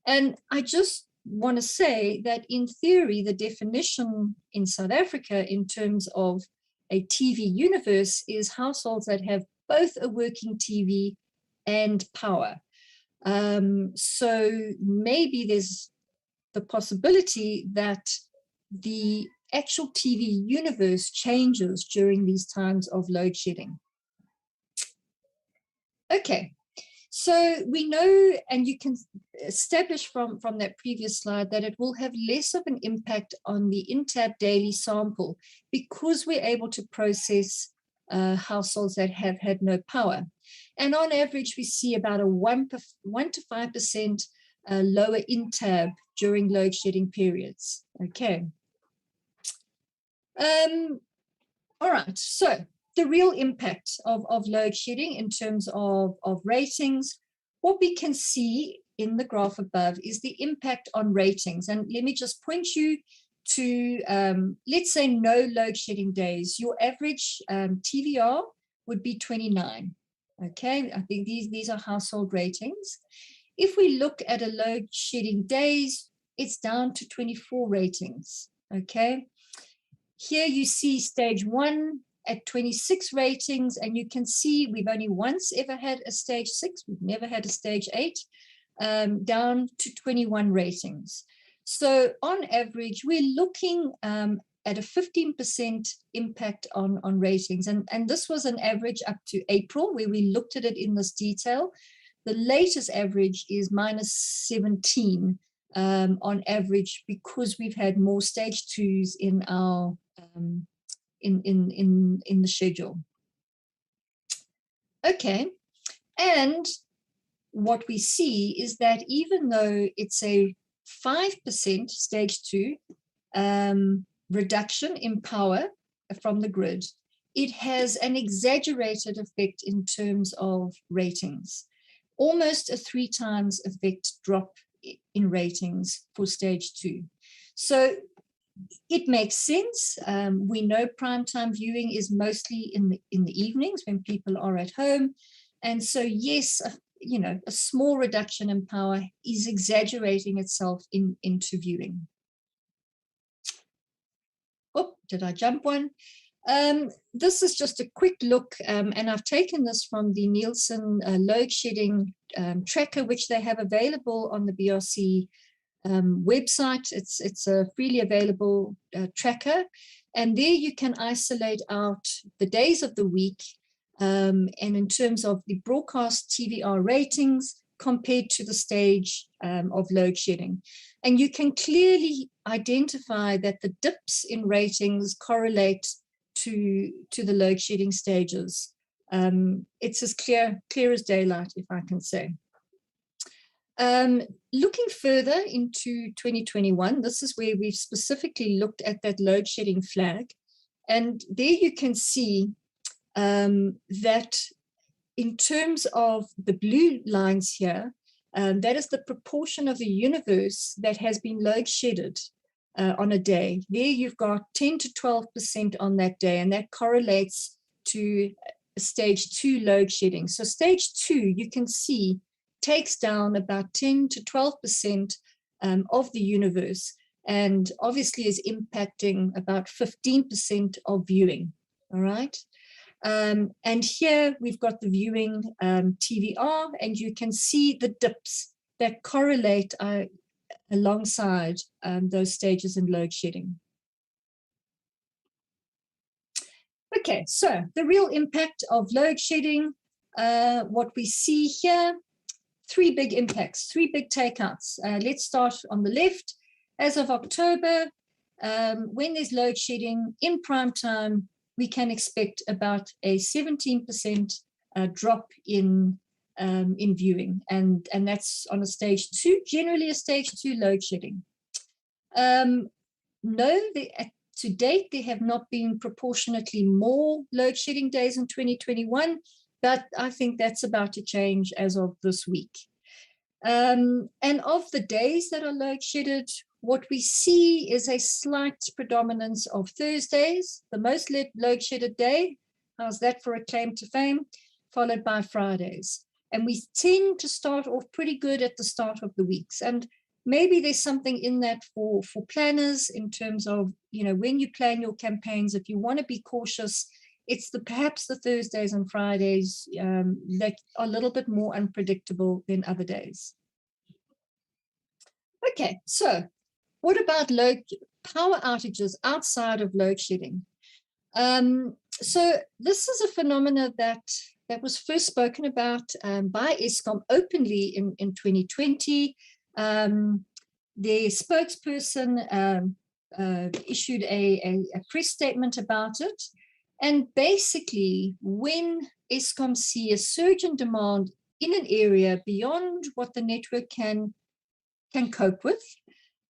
And I just want to say that in theory, the definition in South Africa in terms of a TV universe is households that have both a working TV and power. So maybe there's the possibility that the actual TV universe changes during these times of load shedding. Okay, so we know, and you can establish from that previous slide, that it will have less of an impact on the in-tab daily sample because we're able to process households that have had no power. And on average, we see about a 1 to 5% lower in-tab during load shedding periods. Okay. All right, so the real impact of load shedding in terms of ratings, what we can see in the graph above is the impact on ratings. And let me just point you to, let's say, no load shedding days. Your average TVR would be 29. Okay, I think these are household ratings. If we look at a load shedding days, it's down to 24 ratings. Okay, here you see stage 1 at 26 ratings, and you can see we've only once ever had a stage 6. We've never had a stage 8, down to 21 ratings. So on average, we're looking at a 15% impact on ratings. And this was an average up to April, where we looked at it in this detail. The latest average is minus 17 on average, because we've had more stage 2s in our in the schedule. Okay, and what we see is that even though it's a 5% stage 2 reduction in power from the grid, it has an exaggerated effect in terms of ratings, almost a 3 times effect drop in ratings for stage 2. So it makes sense. We know primetime viewing is mostly in the evenings when people are at home. And so, yes, a small reduction in power is exaggerating itself into viewing. Oh, did I jump one? This is just a quick look, and I've taken this from the Nielsen load shedding tracker, which they have available on the BRC website. It's a freely available tracker, and there you can isolate out the days of the week, and in terms of the broadcast TVR ratings compared to the stage of load shedding. And you can clearly identify that the dips in ratings correlate to the load shedding stages. It's as clear as daylight, if I can say. Looking further into 2021, this is where we've specifically looked at that load shedding flag. And there you can see that in terms of the blue lines here, that is the proportion of the universe that has been load shedded on a day. There you've got 10 to 12% on that day, and that correlates to stage 2 load shedding. So stage 2, you can see, takes down about 10 to 12% of the universe, and obviously is impacting about 15% of viewing. All right. And here we've got the viewing TVR, and you can see the dips that correlate alongside those stages in load shedding. Okay, so the real impact of load shedding, what we see here, 3 big impacts, 3 big takeouts. Let's start on the left. As of October, when there's load shedding in prime time, we can expect about a 17% drop in viewing, and that's on a stage 2, generally a stage 2 load shedding. No, to date, there have not been proportionately more load shedding days in 2021, but I think that's about to change as of this week. And of the days that are load shedded, what we see is a slight predominance of Thursdays, the most load shedded day. How's that for a claim to fame? Followed by Fridays. And we tend to start off pretty good at the start of the weeks. And maybe there's something in that for planners in terms of, you know, when you plan your campaigns, if you want to be cautious, it's perhaps the Thursdays and Fridays that are a little bit more unpredictable than other days. Okay, so what about power outages outside of load shedding? So this is a phenomena that was first spoken about by Eskom openly in 2020. The spokesperson issued a press statement about it. And basically, when Eskom see a surge in demand in an area beyond what the network can cope with,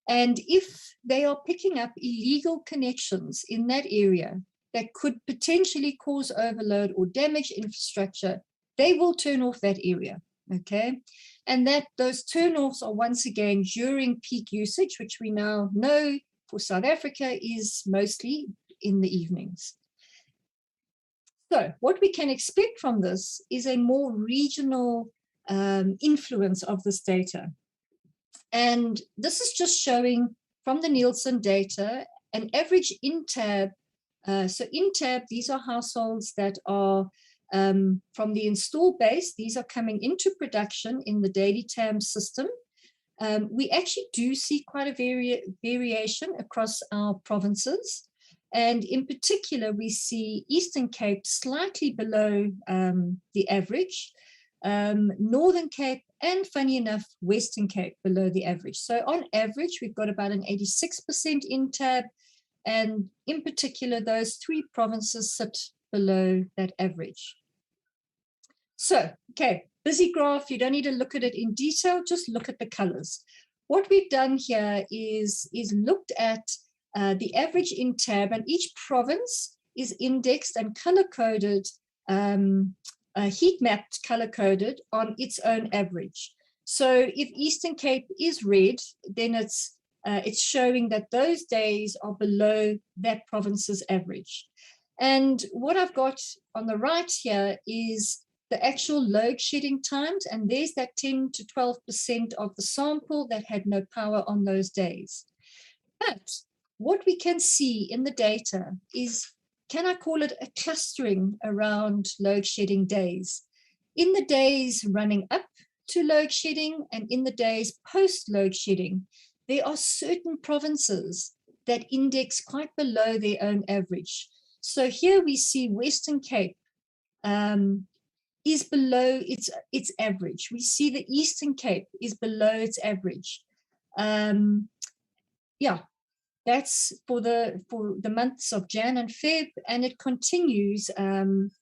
and if they are picking up illegal connections in that area that could potentially cause overload or damage infrastructure, they will turn off that area, okay? And that those turn-offs are once again during peak usage, which we now know for South Africa is mostly in the evenings. So what we can expect from this is a more regional influence of this data. And this is just showing from the Nielsen data an average in-tab. So in-tab, these are households that are from the install base. These are coming into production in the daily TAM system. We actually do see quite a variation across our provinces. And in particular, we see Eastern Cape slightly below the average, Northern Cape, and funny enough, Western Cape below the average. So on average, we've got about an 86% in-tab, and in particular, those three provinces sit below that average. So, okay, busy graph, you don't need to look at it in detail, just look at the colors. What we've done here is looked at the average in-tab, and each province is indexed and color-coded, heat-mapped, color-coded on its own average. So if Eastern Cape is red, then it's showing that those days are below that province's average. And what I've got on the right here is the actual load shedding times, and there's that 10 to 12% of the sample that had no power on those days. But what we can see in the data is, can I call it a clustering around load shedding days? In the days running up to load shedding and in the days post load shedding, there are certain provinces that index quite below their own average. So here we see Western Cape is below its average. We see the Eastern Cape is below its average. Yeah. That's for the months of Jan and Feb, and it continues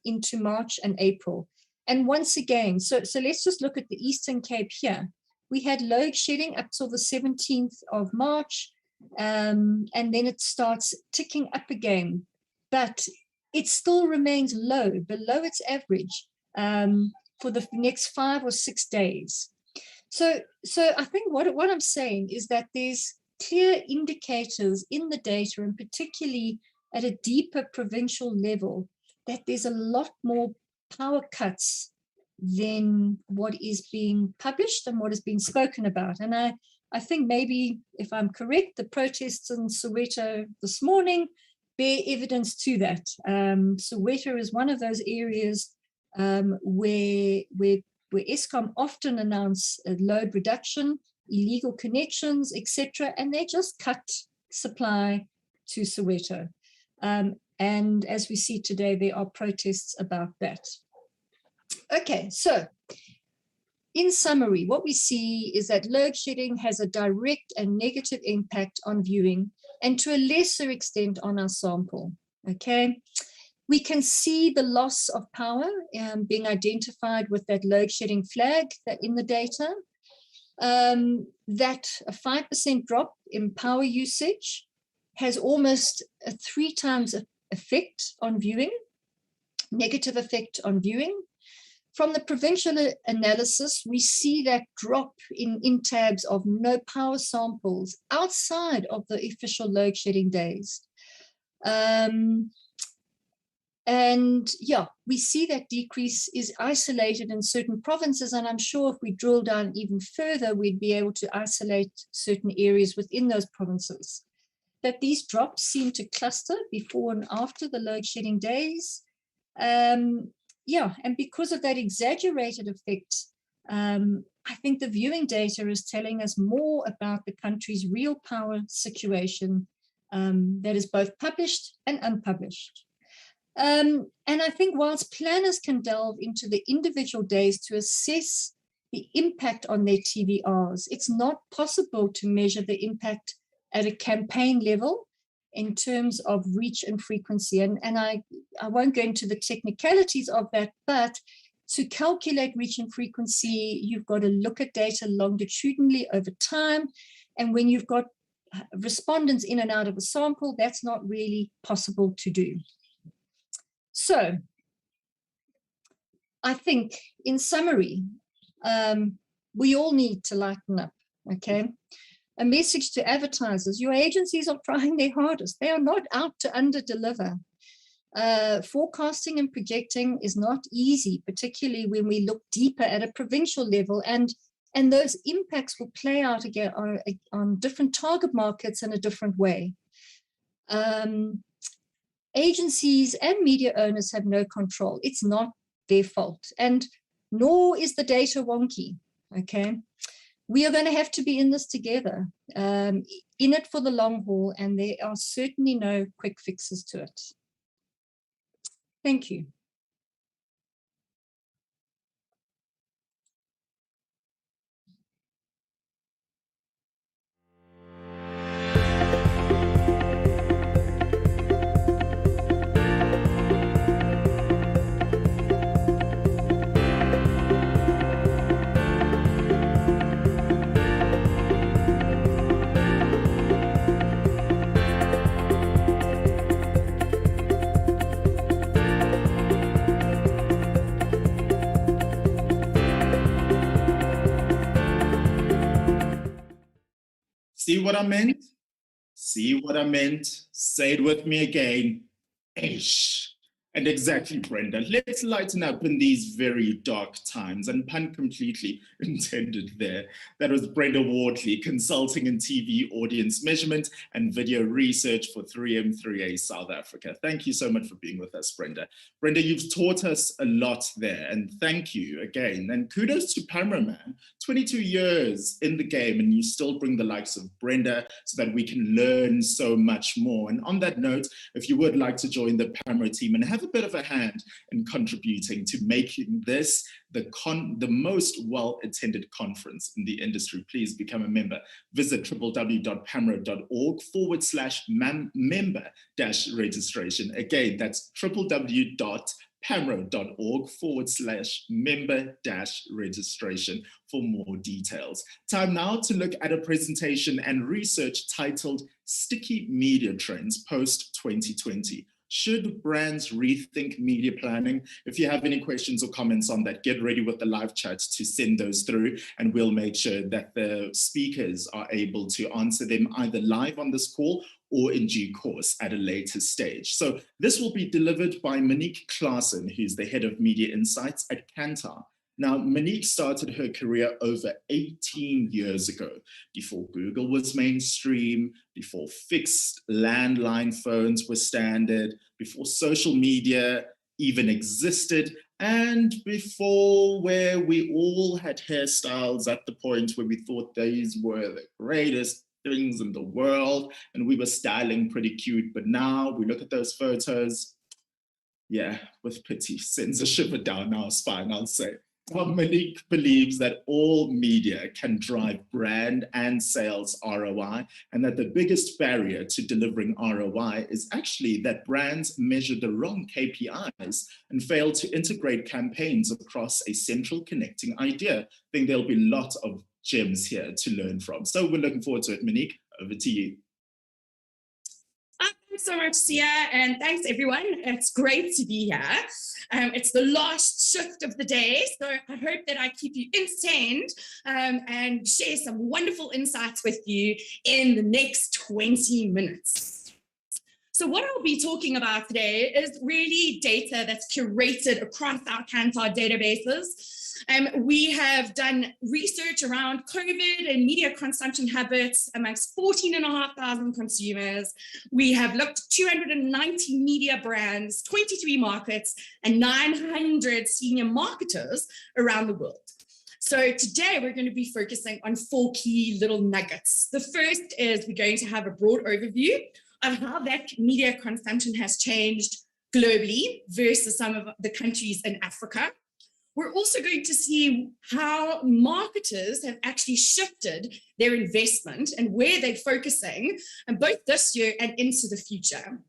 into March and April. And once again, so let's just look at the Eastern Cape here. We had load shedding up till the 17th of March, and then it starts ticking up again. But it still remains low, below its average for the next 5 or 6 days. So I think what I'm saying is that there's clear indicators in the data, and particularly at a deeper provincial level, that there's a lot more power cuts than what is being published and what is being spoken about. And I think maybe, if I'm correct, the protests in Soweto this morning bear evidence to that. Soweto is one of those areas where Eskom often announce a load reduction, illegal connections, etc., and they just cut supply to Soweto. And as we see today, there are protests about that. Okay, so in summary, what we see is that load shedding has a direct and negative impact on viewing, and to a lesser extent on our sample. Okay, we can see the loss of power being identified with that load shedding flag that in the data. That a 5% drop in power usage has almost a 3 times effect on viewing, negative effect on viewing. From the provincial analysis, we see that drop in tabs of no power samples outside of the official load shedding days. And yeah, we see that decrease is isolated in certain provinces. And I'm sure if we drill down even further, we'd be able to isolate certain areas within those provinces. That these drops seem to cluster before and after the load shedding days. Yeah, and because of that exaggerated effect, I think the viewing data is telling us more about the country's real power situation that is both published and unpublished. And I think whilst planners can delve into the individual days to assess the impact on their TVRs, it's not possible to measure the impact at a campaign level in terms of reach and frequency. And I won't go into the technicalities of that, but to calculate reach and frequency, you've got to look at data longitudinally over time. And when you've got respondents in and out of a sample, that's not really possible to do. So I think in summary, we all need to lighten up, okay? A message to advertisers: your agencies are trying their hardest. They are not out to under-deliver. Forecasting and projecting is not easy, particularly when we look deeper at a provincial level, and those impacts will play out again on different target markets in a different way. Agencies and media owners have no control. It's not their fault, and nor is the data wonky, okay? We are going to have to be in this together, in it for the long haul, and there are certainly no quick fixes to it. Thank you. See what I meant? See what I meant? Say it with me again. Eish. And exactly, Brenda. Let's lighten up in these very dark times, and pun completely intended there. That was Brenda Wardley, consulting in TV audience measurement and video research for 3M3A South Africa. Thank you so much for being with us, Brenda. Brenda, you've taught us a lot there, and thank you again. And kudos to PAMRO, man. 22 years in the game, and you still bring the likes of Brenda so that we can learn so much more. And on that note, if you would like to join the PAMRO team and have a bit of a hand in contributing to making this the most well-attended conference in the industry, please become a member. Visit www.pamro.org/member-registration. Again, that's www.pamro.org/member-registration for more details. Time now to look at a presentation and research titled Sticky Media Trends Post-2020. Should brands rethink media planning? If you have any questions or comments on that, get ready with the live chat to send those through, and we'll make sure that the speakers are able to answer them either live on this call or in due course at a later stage. So this will be delivered by Monique Klaassen, who's the head of media insights at Kantar. Now, Monique started her career over 18 years ago, before Google was mainstream, before fixed landline phones were standard, before social media even existed, and before where we all had hairstyles at the point where we thought these were the greatest things in the world, and we were styling pretty cute. But now we look at those photos, yeah, with pity, sends a shiver down our spine, I'll say. Monique believes that all media can drive brand and sales ROI, and that the biggest barrier to delivering ROI is actually that brands measure the wrong KPIs and fail to integrate campaigns across a central connecting idea. I think there'll be lots of gems here to learn from. So we're looking forward to it. Monique, over to you. Thanks so much, Sia, and thanks everyone. It's great to be here. It's the last shift of the day. So I hope that I keep you entertained and share some wonderful insights with you in the next 20 minutes. So what I'll be talking about today is really data that's curated across our Kantar databases. We have done research around COVID and media consumption habits amongst 14,500 consumers. We have looked at 290 media brands, 23 markets, and 900 senior marketers around the world. So today we're going to be focusing on 4 key little nuggets. The first is we're going to have a broad overview of how that media consumption has changed globally versus some of the countries in Africa. We're also going to see how marketers have actually shifted their investment and where they're focusing, and both this year and into the future.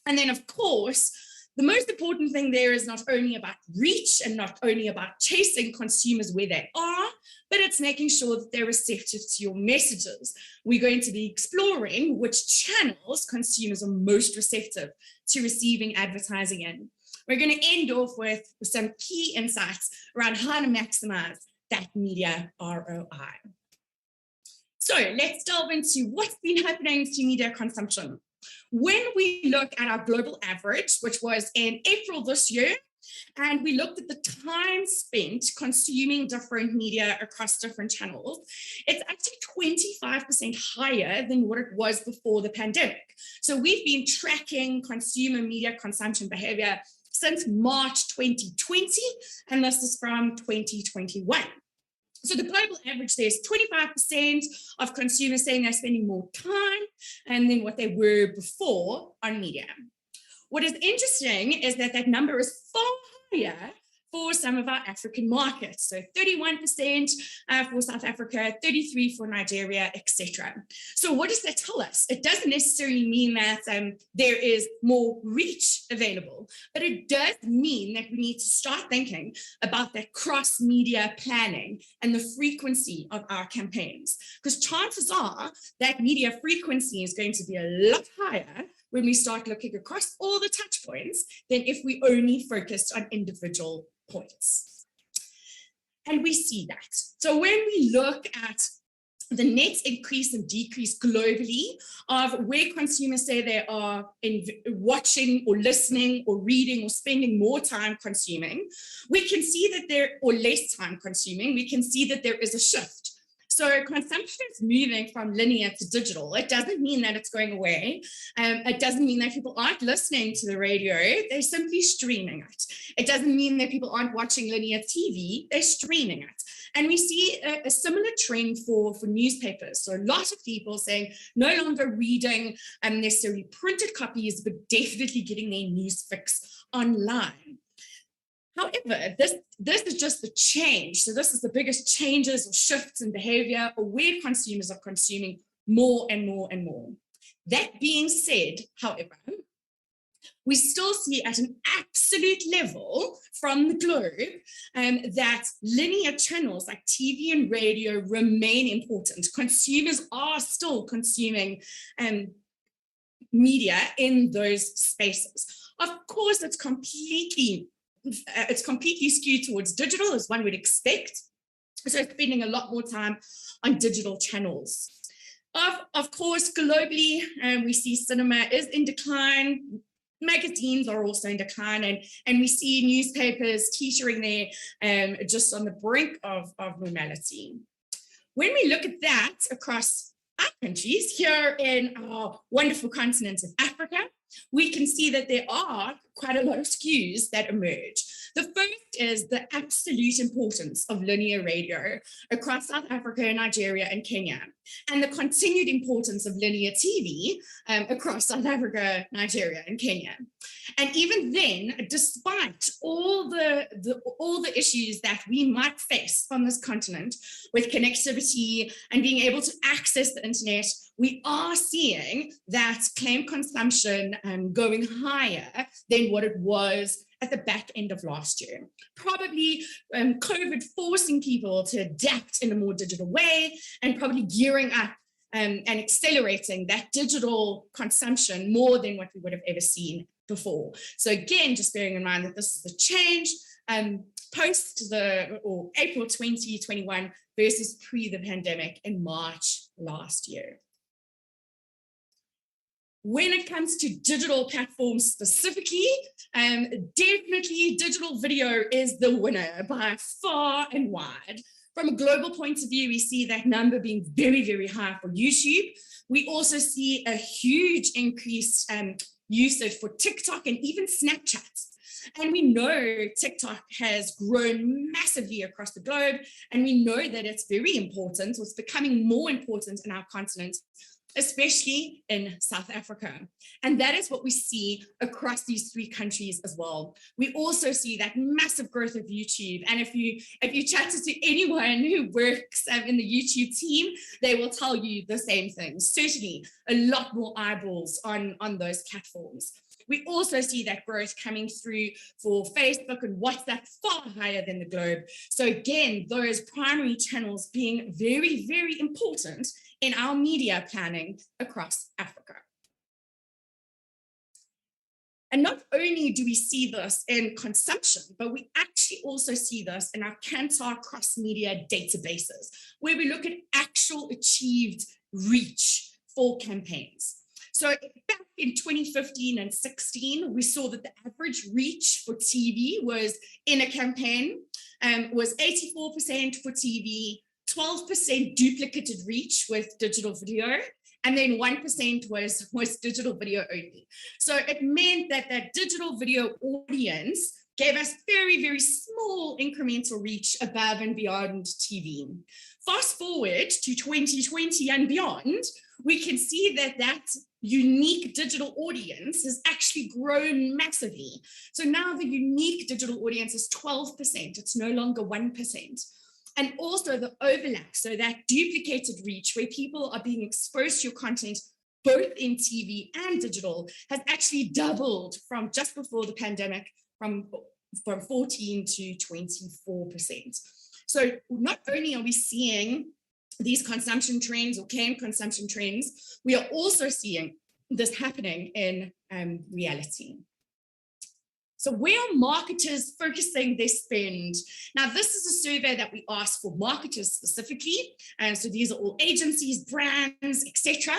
And then, of course, the most important thing there is not only about reach and not only about chasing consumers where they are, but it's making sure that they're receptive to your messages. We're going to be exploring which channels consumers are most receptive to receiving advertising in. We're going to end off with some key insights around how to maximize that media ROI. So let's delve into what's been happening to media consumption. When we look at our global average, which was in April this year, and we looked at the time spent consuming different media across different channels, it's actually 25% higher than what it was before the pandemic. So we've been tracking consumer media consumption behavior since March 2020, and this is from 2021. So the global average there is 25% of consumers saying they're spending more time than what they were before on media. What is interesting is that that number is far higher for some of our African markets. So 31% for South Africa, 33% for Nigeria, etc. So what does that tell us? It doesn't necessarily mean that there is more reach available, but it does mean that we need to start thinking about that cross-media planning and the frequency of our campaigns. Because chances are that media frequency is going to be a lot higher when we start looking across all the touch points than if we only focused on individual points. And we see that. So when we look at the net increase and decrease globally of where consumers say they are in watching or listening or reading or spending more time consuming, we can see that there, or less time consuming, we can see that there is a shift. So consumption is moving from linear to digital. It doesn't mean that it's going away. It doesn't mean that people aren't listening to the radio. They're simply streaming it. It doesn't mean that people aren't watching linear TV. They're streaming it. And we see a similar trend for newspapers. So a lot of people saying no longer reading necessarily printed copies, but definitely getting their news fix online. However, this is just the change. So this is the biggest changes or shifts in behavior or where consumers are consuming more and more and more. That being said, however, we still see at an absolute level from the globe that linear channels like TV and radio remain important. Consumers are still consuming media in those spaces. Of course, it's completely skewed towards digital, as one would expect. So spending a lot more time on digital channels. Of course, globally, we see cinema is in decline. Magazines are also in decline, and we see newspapers teetering there just on the brink of normality. When we look at that across our countries here in our wonderful continent of Africa, we can see that there are quite a lot of skews that emerge. The first is the absolute importance of linear radio across South Africa, Nigeria, and Kenya, and the continued importance of linear TV across South Africa, Nigeria, and Kenya. And even then, despite all the issues that we might face on this continent with connectivity and being able to access the internet, we are seeing that claim consumption going higher than what it was at the back end of last year. Probably COVID forcing people to adapt in a more digital way and probably gearing up and accelerating that digital consumption more than what we would have ever seen before. So again, just bearing in mind that this is a change, post or April 2021 versus pre the pandemic in March last year. When it comes to digital platforms specifically, definitely digital video is the winner by far and wide. From a global point of view, we see that number being very, very high for YouTube. We also see a huge increase usage for TikTok and even Snapchat. And we know TikTok has grown massively across the globe, and we know that it's very important, it's becoming more important in our continent, especially in South Africa. And that is what we see across these three countries as well. We also see that massive growth of YouTube. And if you chatted to anyone who works in the YouTube team, they will tell you the same thing. Certainly a lot more eyeballs on those platforms. We also see that growth coming through for Facebook and WhatsApp far higher than the globe. So again, those primary channels being very, very important in our media planning across Africa. And not only do we see this in consumption, but we actually also see this in our Kantar cross-media databases, where we look at actual achieved reach for campaigns. So back in 2015 and 16, we saw that the average reach for TV was in a campaign was 84% for TV, 12% duplicated reach with digital video, and then 1% was digital video only. So it meant that that digital video audience gave us very, very small incremental reach above and beyond TV. Fast forward to 2020 and beyond, we can see that that unique digital audience has actually grown massively. So now the unique digital audience is 12%. It's no longer 1%. And also the overlap, so that duplicated reach where people are being exposed to your content both in TV and digital has actually doubled from just before the pandemic, from 14 to 24%. So not only are we seeing these consumption trends or canned consumption trends, we are also seeing this happening in reality. So where are marketers focusing their spend? Now, this is a survey that we asked for marketers specifically. And so these are all agencies, brands, etc.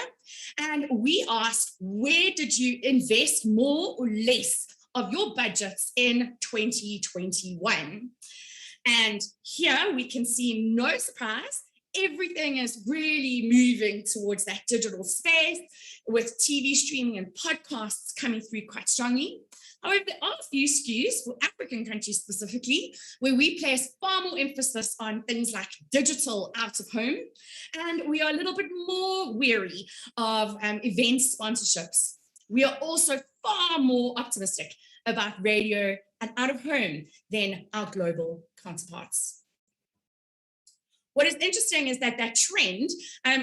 And we asked, where did you invest more or less of your budgets in 2021? And here we can see, no surprise, everything is really moving towards that digital space, with TV streaming and podcasts coming through quite strongly. However, there are a few skews for African countries specifically, where we place far more emphasis on things like digital out of home, and we are a little bit more wary of event sponsorships. We are also far more optimistic about radio and out of home than our global counterparts. What is interesting is that that trend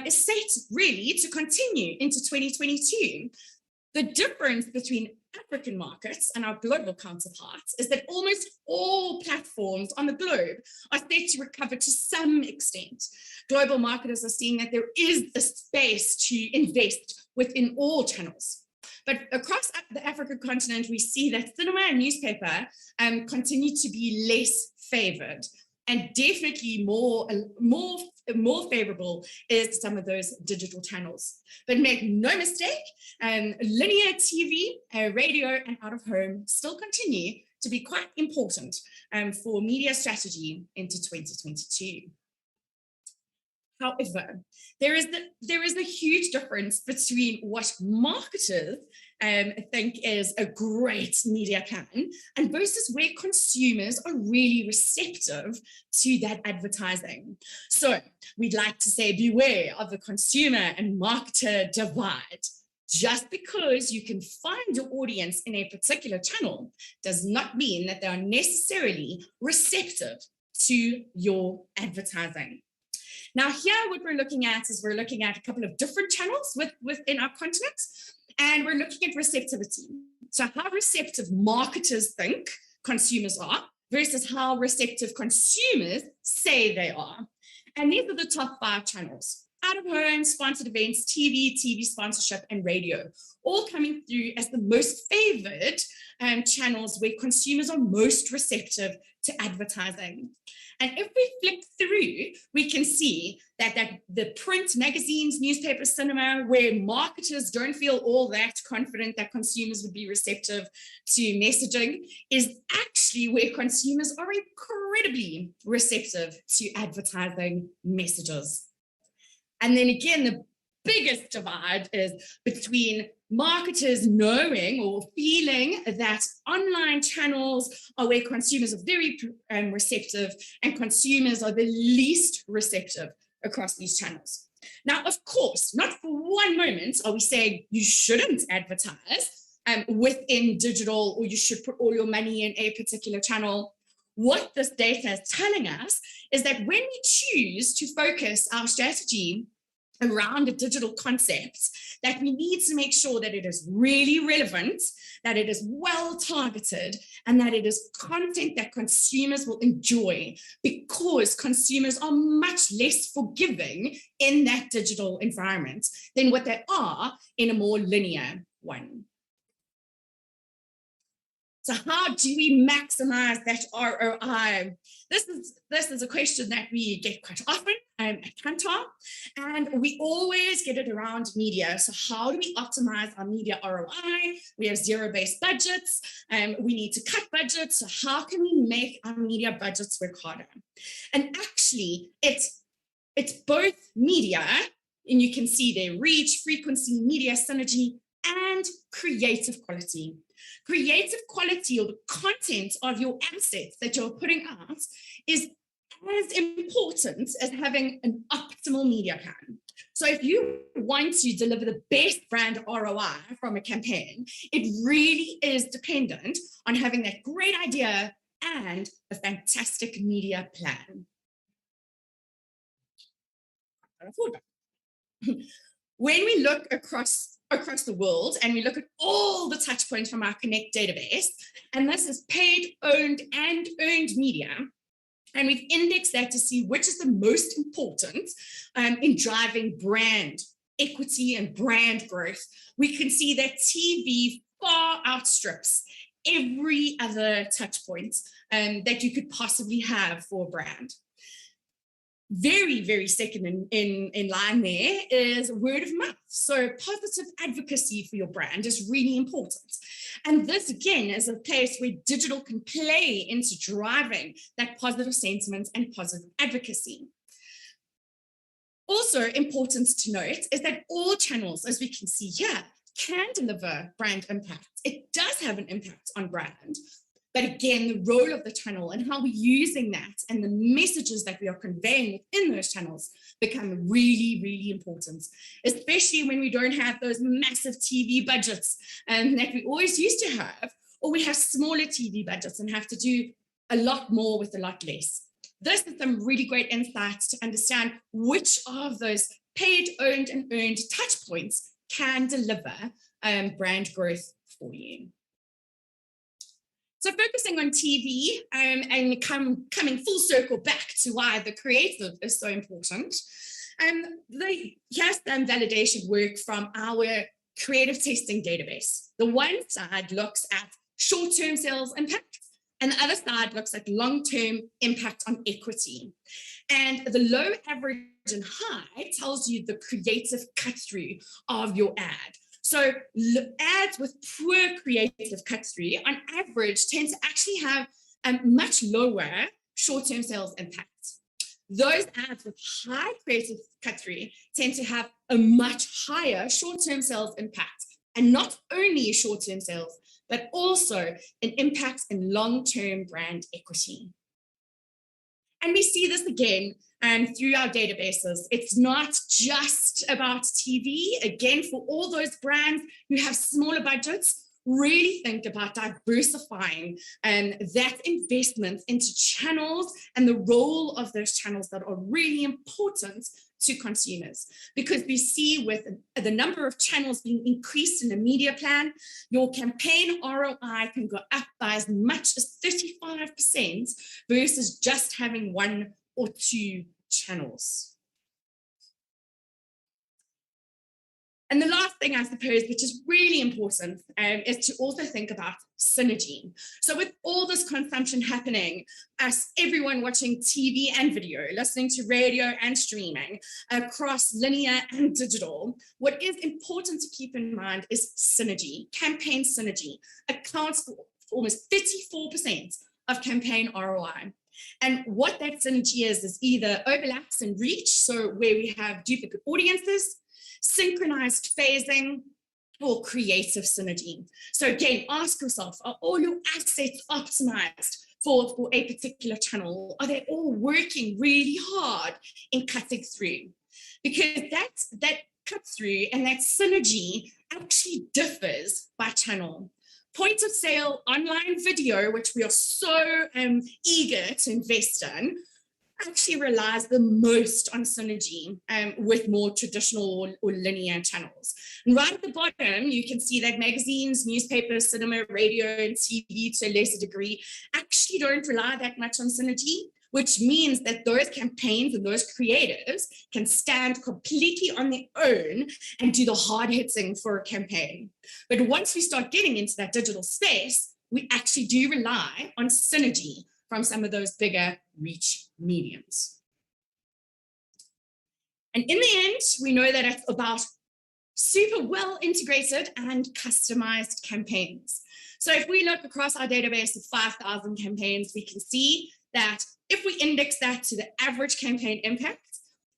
is set really to continue into 2022. The difference between African markets and our global counterparts is that almost all platforms on the globe are set to recover to some extent. Global marketers are seeing that there is the space to invest within all channels. But across the African continent, we see that cinema and newspaper continue to be less favored. And definitely more favorable is some of those digital channels. But make no mistake, linear TV, radio, and out of home still continue to be quite important for media strategy into 2022. However, there is a huge difference between what marketers think is a great media plan and versus where consumers are really receptive to that advertising. So we'd like to say beware of the consumer and marketer divide. Just because you can find your audience in a particular channel does not mean that they are necessarily receptive to your advertising. Now here, what we're looking at is we're looking at a couple of different channels within our continent, and we're looking at receptivity. So how receptive marketers think consumers are versus how receptive consumers say they are. And these are the top 5 channels. out-of-home, sponsored events, TV sponsorship, and radio, all coming through as the most favored channels where consumers are most receptive to advertising. And if we flip through, we can see that the print, magazines, newspapers, cinema, where marketers don't feel all that confident that consumers would be receptive to messaging, is actually where consumers are incredibly receptive to advertising messages. And then again, the biggest divide is between marketers knowing or feeling that online channels are where consumers are very receptive and consumers are the least receptive across these channels. Now, of course, not for one moment are we saying you shouldn't advertise within digital or you should put all your money in a particular channel. What this data is telling us is that when we choose to focus our strategy around a digital concept, that we need to make sure that it is really relevant, that it is well targeted, and that it is content that consumers will enjoy, because consumers are much less forgiving in that digital environment than what they are in a more linear one. So how do we maximize that ROI? This is a question that we get quite often at Kantar, and we always get it around media. So how do we optimize our media ROI? We have zero-based budgets, and we need to cut budgets. So how can we make our media budgets work harder? And actually, it's both media, and you can see their reach, frequency, media synergy, and creative quality. Creative quality, or the content of your assets that you're putting out, is as important as having an optimal media plan. So if you want to deliver the best brand ROI from a campaign, it really is dependent on having that great idea and a fantastic media plan. When we look across the world and we look at all the touch points from our Connect database, and this is paid, owned, and earned media, and we've indexed that to see which is the most important in driving brand equity and brand growth, we can see that TV far outstrips every other touch point that you could possibly have for a brand. Very, very second in line there is word of mouth. So positive advocacy for your brand is really important. And this, again, is a place where digital can play into driving that positive sentiment and positive advocacy. Also important to note is that all channels, as we can see here, can deliver brand impact. It does have an impact on brand. But again, the role of the channel and how we're using that and the messages that we are conveying within those channels become really, really important, especially when we don't have those massive TV budgets that we always used to have, or we have smaller TV budgets and have to do a lot more with a lot less. This is some really great insights to understand which of those paid, owned, and earned touch points can deliver brand growth for you. So focusing on TV and coming full circle back to why the creative is so important. Here's some validation work from our creative testing database. The one side looks at short-term sales impact, and the other side looks at long-term impact on equity. And the low, average, and high tells you the creative cut-through of your ad. So ads with poor creative cut-through on average tend to actually have a much lower short-term sales impact. Those ads with high creative cut-through tend to have a much higher short-term sales impact, and not only short-term sales, but also an impact in long-term brand equity. And we see this again through our databases. It's not just about TV. Again, for all those brands who have smaller budgets, really think about diversifying that investment into channels and the role of those channels that are really important to consumers. Because we see with the number of channels being increased in the media plan, your campaign ROI can go up by as much as 35% versus just having one or two channels. And the last thing, I suppose, which is really important, is to also think about synergy. So with all this consumption happening, us, everyone watching TV and video, listening to radio and streaming across linear and digital, what is important to keep in mind is synergy. Campaign synergy accounts for almost 34% of campaign ROI. And what that synergy is either overlaps in reach, so where we have duplicate audiences, synchronized phasing, or creative synergy. So again, ask yourself, are all your assets optimized for a particular channel? Are they all working really hard in cutting through? Because that cut through and that synergy actually differs by channel. Point of sale online video, which we are so eager to invest in, actually relies the most on synergy with more traditional or linear channels. And right at the bottom, you can see that magazines, newspapers, cinema, radio, and TV to a lesser degree actually don't rely that much on synergy, which means that those campaigns and those creatives can stand completely on their own and do the hard hitting for a campaign. But once we start getting into that digital space, we actually do rely on synergy from some of those bigger reach mediums. And in the end, we know that it's about super well integrated and customized campaigns. So if we look across our database of 5,000 campaigns, we can see that if we index that to the average campaign impact,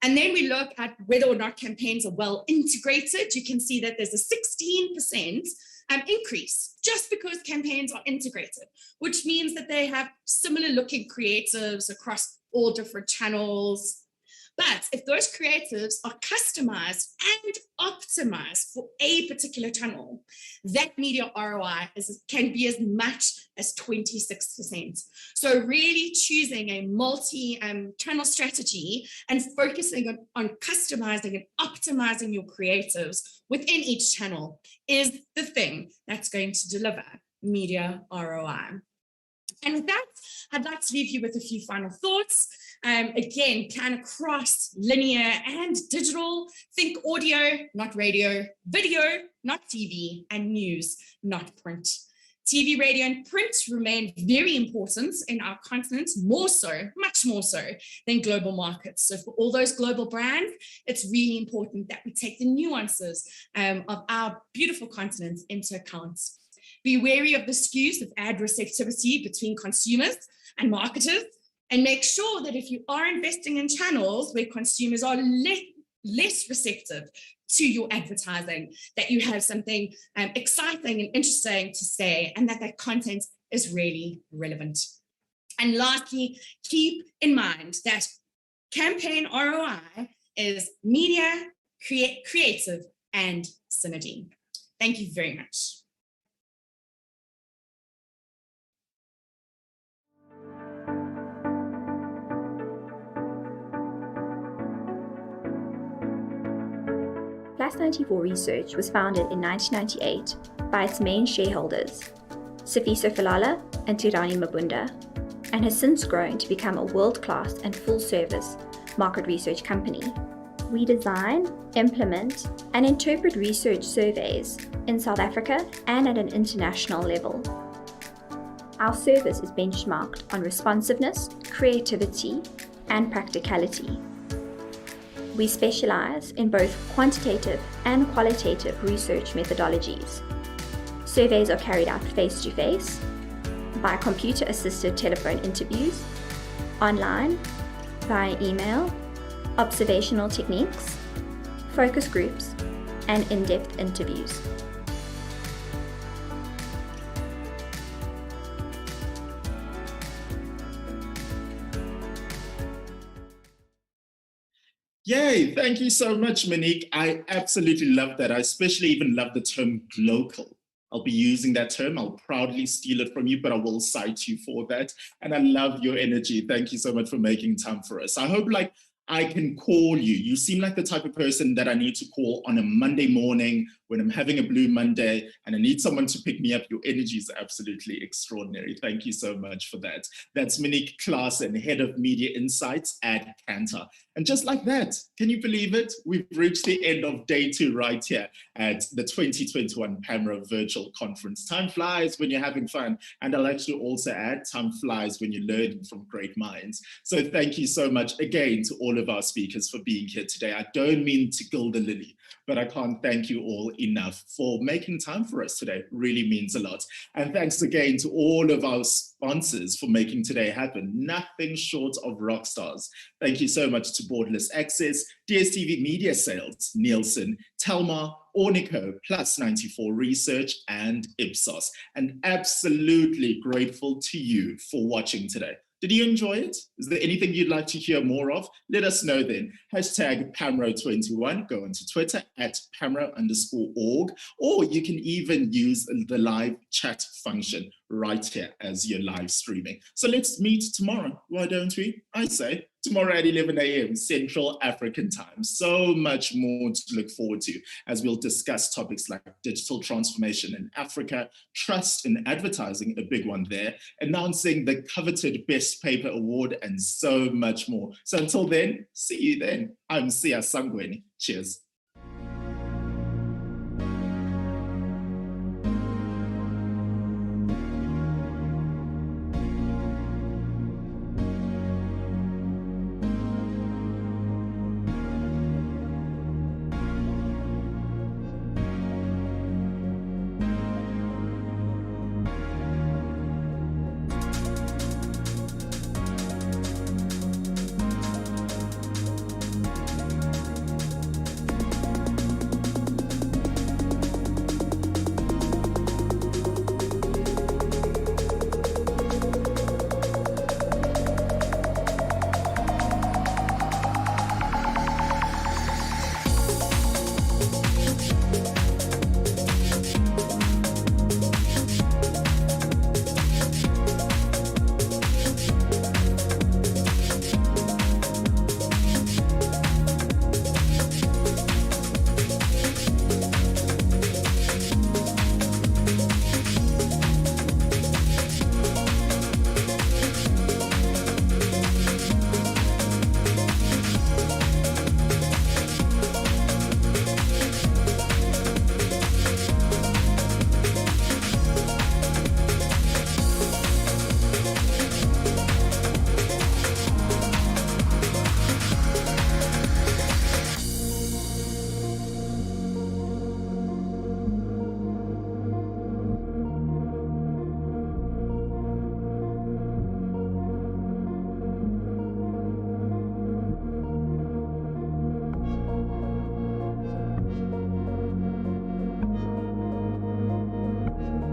and then we look at whether or not campaigns are well integrated, you can see that there's a 16% increase just because campaigns are integrated, which means that they have similar looking creatives across all different channels. But if those creatives are customized and optimized for a particular channel, that media ROI can be as much as 26%. So really choosing a multi-channel strategy and focusing on customizing and optimizing your creatives within each channel is the thing that's going to deliver media ROI. And with that, I'd like to leave you with a few final thoughts. Again, plan across linear and digital. Think audio, not radio, video, not TV, and news, not print. TV, radio, and print remain very important in our continent, more so, much more so than global markets. So for all those global brands, it's really important that we take the nuances of our beautiful continent into account. Be wary of the skews of ad receptivity between consumers and marketers, and make sure that if you are investing in channels where consumers are less receptive to your advertising, that you have something exciting and interesting to say, and that content is really relevant. And lastly, keep in mind that campaign ROI is media, creative, and synergy. Thank you very much. Plus 94 Research was founded in 1998 by its main shareholders, Sifiso Falala and Tirani Mabunda, and has since grown to become a world-class and full-service market research company. We design, implement, and interpret research surveys in South Africa and at an international level. Our service is benchmarked on responsiveness, creativity, and practicality. We specialize in both quantitative and qualitative research methodologies. Surveys are carried out face-to-face, by computer-assisted telephone interviews, online, via email, observational techniques, focus groups, and in-depth interviews. Yay, thank you so much, Monique. I absolutely love that. I especially even love the term glocal. I'll be using that term. I'll proudly steal it from you, but I will cite you for that. And I love your energy. Thank you so much for making time for us. I hope, like I can call you. You seem like the type of person that I need to call on a Monday morning when I'm having a blue Monday and I need someone to pick me up. Your energy is absolutely extraordinary. Thank you so much for that. That's Monique Klaassen, Head of Media Insights at Kantar. And just like that, can you believe it? We've reached the end of day 2 right here at the 2021 PAMRO Virtual Conference. Time flies when you're having fun. And I'll actually also add, time flies when you're learning from great minds. So thank you so much again to all of our speakers for being here today. I don't mean to gild the lily, but I can't thank you all enough for making time for us today. It really means a lot. And thanks again to all of our sponsors for making today happen. Nothing short of rock stars. Thank you so much to Borderless Access, DSTV Media Sales, Nielsen, Telmar, Ornico, Plus 94 Research, and Ipsos. And absolutely grateful to you for watching today. Did you enjoy it? Is there anything you'd like to hear more of? Let us know then. Hashtag PAMRO21, go onto Twitter at PAMRO_org, or you can even use the live chat function right here as you're live streaming. So let's meet tomorrow, why don't we? I say tomorrow at 11 a.m. Central African time. So much more to look forward to as we'll discuss topics like digital transformation in Africa, trust in advertising, a big one there, announcing the coveted Best Paper Award, and so much more. So until then, see you then. I'm Sia Sangweni. Cheers.